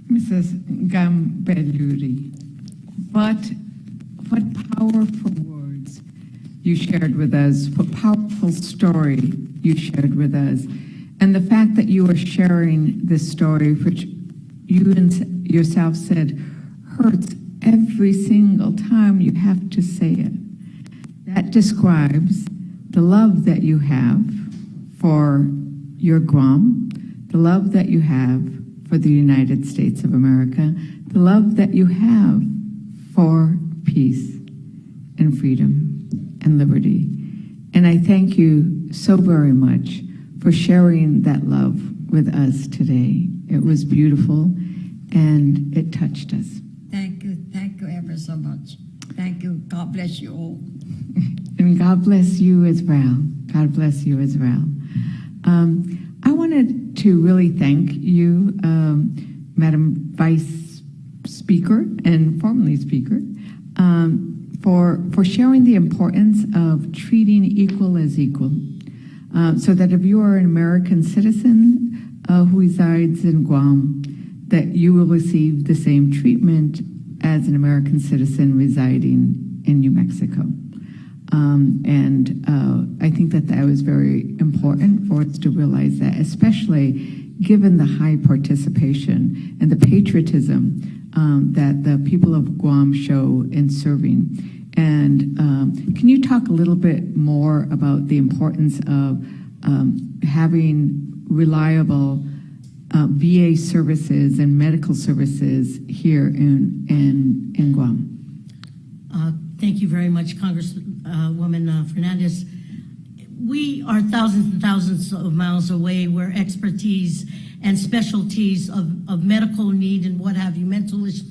Mrs. Gambelluri, what powerful words you shared with us, what powerful story you shared with us, and the fact that you are sharing this story, which you yourself said hurts every single time you have to say it. That describes the love that you have for your Guam, the love that you have for the United States of America, the love that you have for peace and freedom and liberty. And I thank you so very much for sharing that love with us today. It was beautiful and it touched us. Thank you ever so much. Thank you. God bless you all. And God bless you as well. God bless you as well. I wanted to really thank you, Madam Vice Speaker and formerly Speaker, for sharing the importance of treating equal as equal. So that if you are an American citizen who resides in Guam, that you will receive the same treatment as an American citizen residing in New Mexico. I think that was very important for us to realize that, especially given the high participation and the patriotism that the people of Guam show in serving. And can you talk a little bit more about the importance of having reliable VA services and medical services here in Guam? Thank you very much, Congresswoman Fernandez. We are thousands and thousands of miles away where expertise and specialties of medical need and what have you, mental issues,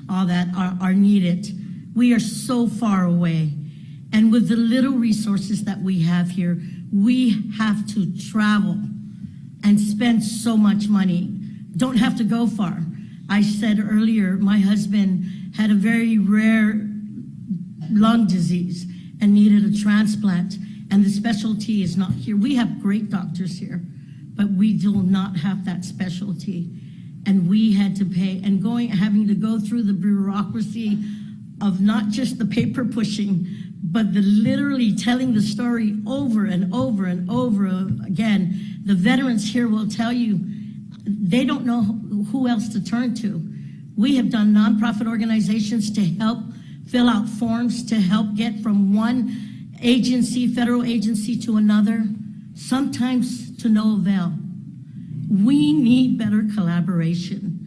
all that are needed. We are so far away. And with the little resources that we have here, we have to travel and spend so much money. Don't have to go far. I said earlier, my husband had a very rare lung disease and needed a transplant, and the specialty is not here. We have great doctors here, but we do not have that specialty. And we had to pay, and having to go through the bureaucracy of not just the paper pushing, but the literally telling the story over and over and over again. The veterans here will tell you they don't know who else to turn to. We have done nonprofit organizations to help fill out forms to help get from one agency, federal agency, to another, sometimes to no avail. We need better collaboration.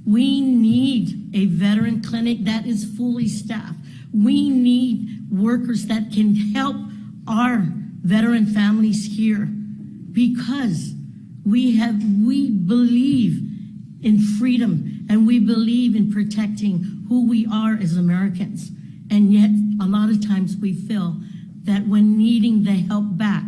We need a veteran clinic that is fully staffed. We need workers that can help our veteran families here, because we believe in freedom and we believe in protecting who we are as Americans. And yet, a lot of times we feel that when needing the help back,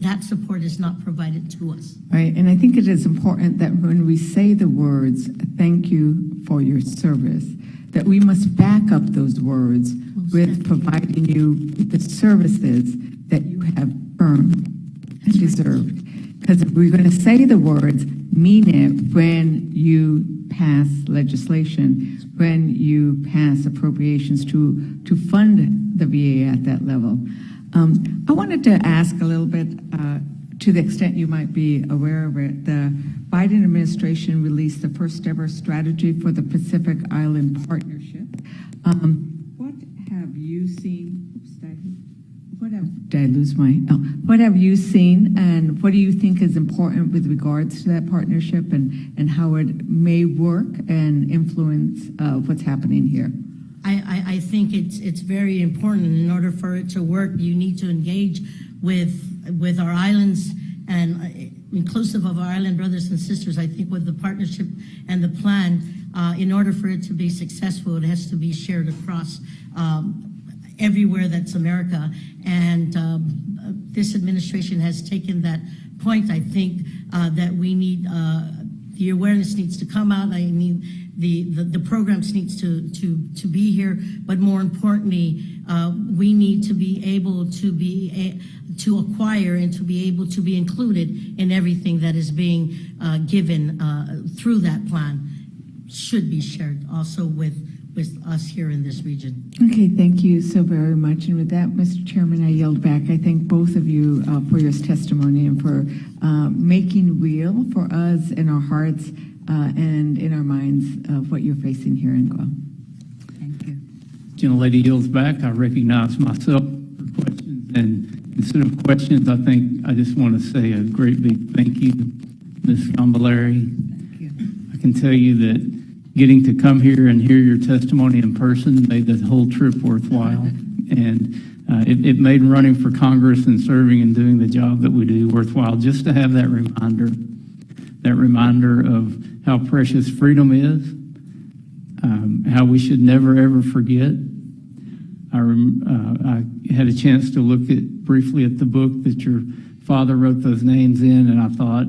that support is not provided to us. Right, and I think it is important that when we say the words, thank you for your service, that we must back up those words with providing you the services that you have earned and deserved. Because if we're going to say the words, mean it when you pass legislation, when you pass appropriations to fund the VA at that level. I wanted to ask a little bit, to the extent you might be aware of it, the Biden administration released the first ever strategy for the Pacific Island Partnership. What have you seen? Oops, did I lose my? Oh, what have you seen, and what do you think is important with regards to that partnership, and how it may work and influence what's happening here? I think it's very important. In order for it to work, you need to engage with our islands and inclusive of our island brothers and sisters. I think with the partnership and the plan, in order for it to be successful, it has to be shared across everywhere that's America. And this administration has taken that point. I think that we need, the awareness needs to come out. I mean, the programs needs to be here, but more importantly, we need to be able to acquire and to be able to be included in everything that is being given through that plan. Should be shared also with us here in this region. Okay, thank you so very much. And with that, Mr. Chairman, I yield back. I thank both of you for your testimony and for making real for us in our hearts and in our minds of what you're facing here in Guam. Thank you. Gentlelady yields back. I recognize myself for questions. And instead of questions, I think I just want to say a great big thank you, Ms. Gambaleri. Thank you. I can tell you that getting to come here and hear your testimony in person made the whole trip worthwhile. And it made running for Congress and serving and doing the job that we do worthwhile, just to have that reminder of how precious freedom is, how we should never, ever forget. I had a chance to look briefly at the book that your father wrote those names in, and I thought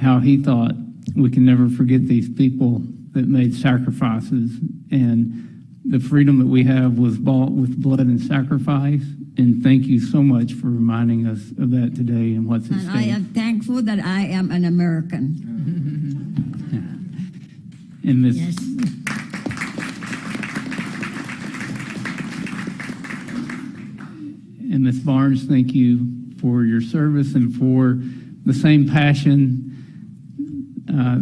how he thought we can never forget these people that made sacrifices, and the freedom that we have was bought with blood and sacrifice. And thank you so much for reminding us of that today and what's at stake. And I am thankful that I am an American. And Ms. Yes. And Ms. Barnes, thank you for your service and for the same passion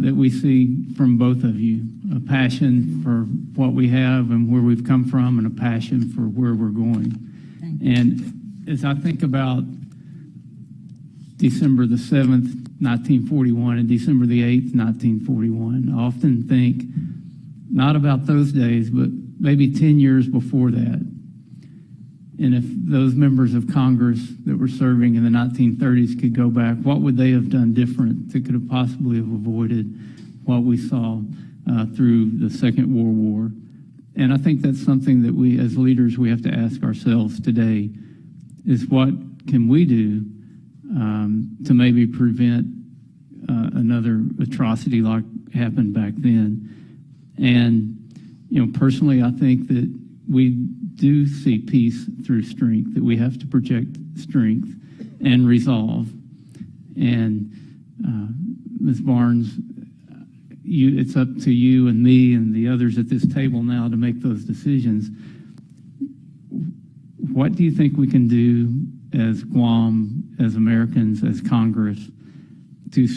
that we see from both of you, a passion for what we have and where we've come from, and a passion for where we're going. And as I think about December the 7th, 1941, and December the 8th, 1941, I often think not about those days, but maybe 10 years before that. And if those members of Congress that were serving in the 1930s could go back, what would they have done different that could have possibly have avoided what we saw through the Second World War? And I think that's something that we as leaders, we have to ask ourselves today, is what can we do to maybe prevent another atrocity like happened back then? And, you know, personally, I think that we do see peace through strength, that we have to project strength and resolve. And Ms. Barnes, it's up to you and me and the others at this table now to make those decisions. What do you think we can do as Guam, as Americans, as Congress, to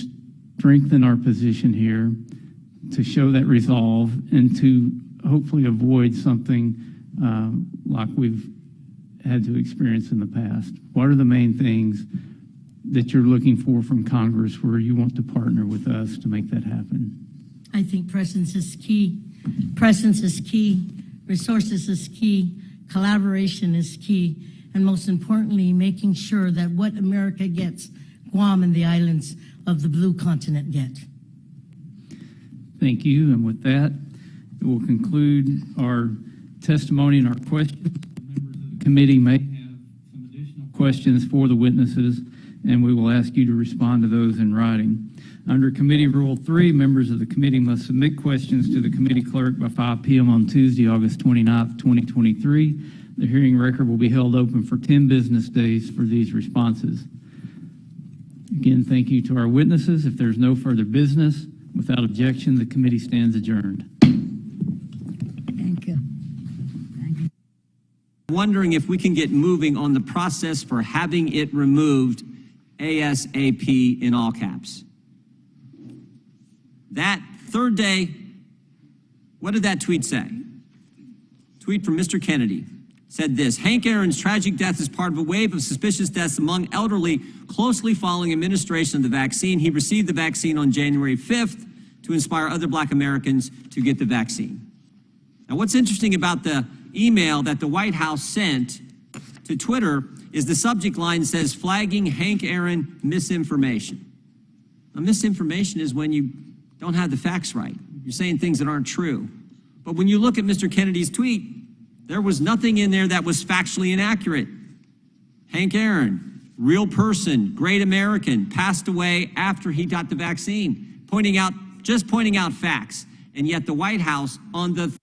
strengthen our position here, to show that resolve, and to hopefully avoid something like we've had to experience in the past? What are the main things that you're looking for from Congress where you want to partner with us to make that happen? I think presence is key. Presence is key. Resources is key. Collaboration is key. And most importantly, making sure that what America gets, Guam and the islands of the blue continent get. Thank you. And with that, it will conclude our testimony and our questions. The members of the committee may have some additional questions for the witnesses. and we will ask you to respond to those in writing. Under Committee Rule 3, members of the committee must submit questions to the committee clerk by 5 p.m. on Tuesday, August 29th, 2023. The hearing record will be held open for 10 business days for these responses. Again, thank you to our witnesses. If there's no further business, without objection, the committee stands adjourned. Thank you. Wondering if we can get moving on the process for having it removed ASAP in all caps. That third day, what did that tweet say? Tweet from Mr. Kennedy said this: Hank Aaron's tragic death is part of a wave of suspicious deaths among elderly closely following administration of the vaccine. He received the vaccine on January 5th to inspire other Black Americans to get the vaccine. Now, what's interesting about the email that the White House sent to Twitter is the subject line says, flagging Hank Aaron misinformation. Now, misinformation is when you don't have the facts right. You're saying things that aren't true. But when you look at Mr. Kennedy's tweet, there was nothing in there that was factually inaccurate. Hank Aaron, real person, great American, passed away after he got the vaccine, pointing out facts. And yet the White House on the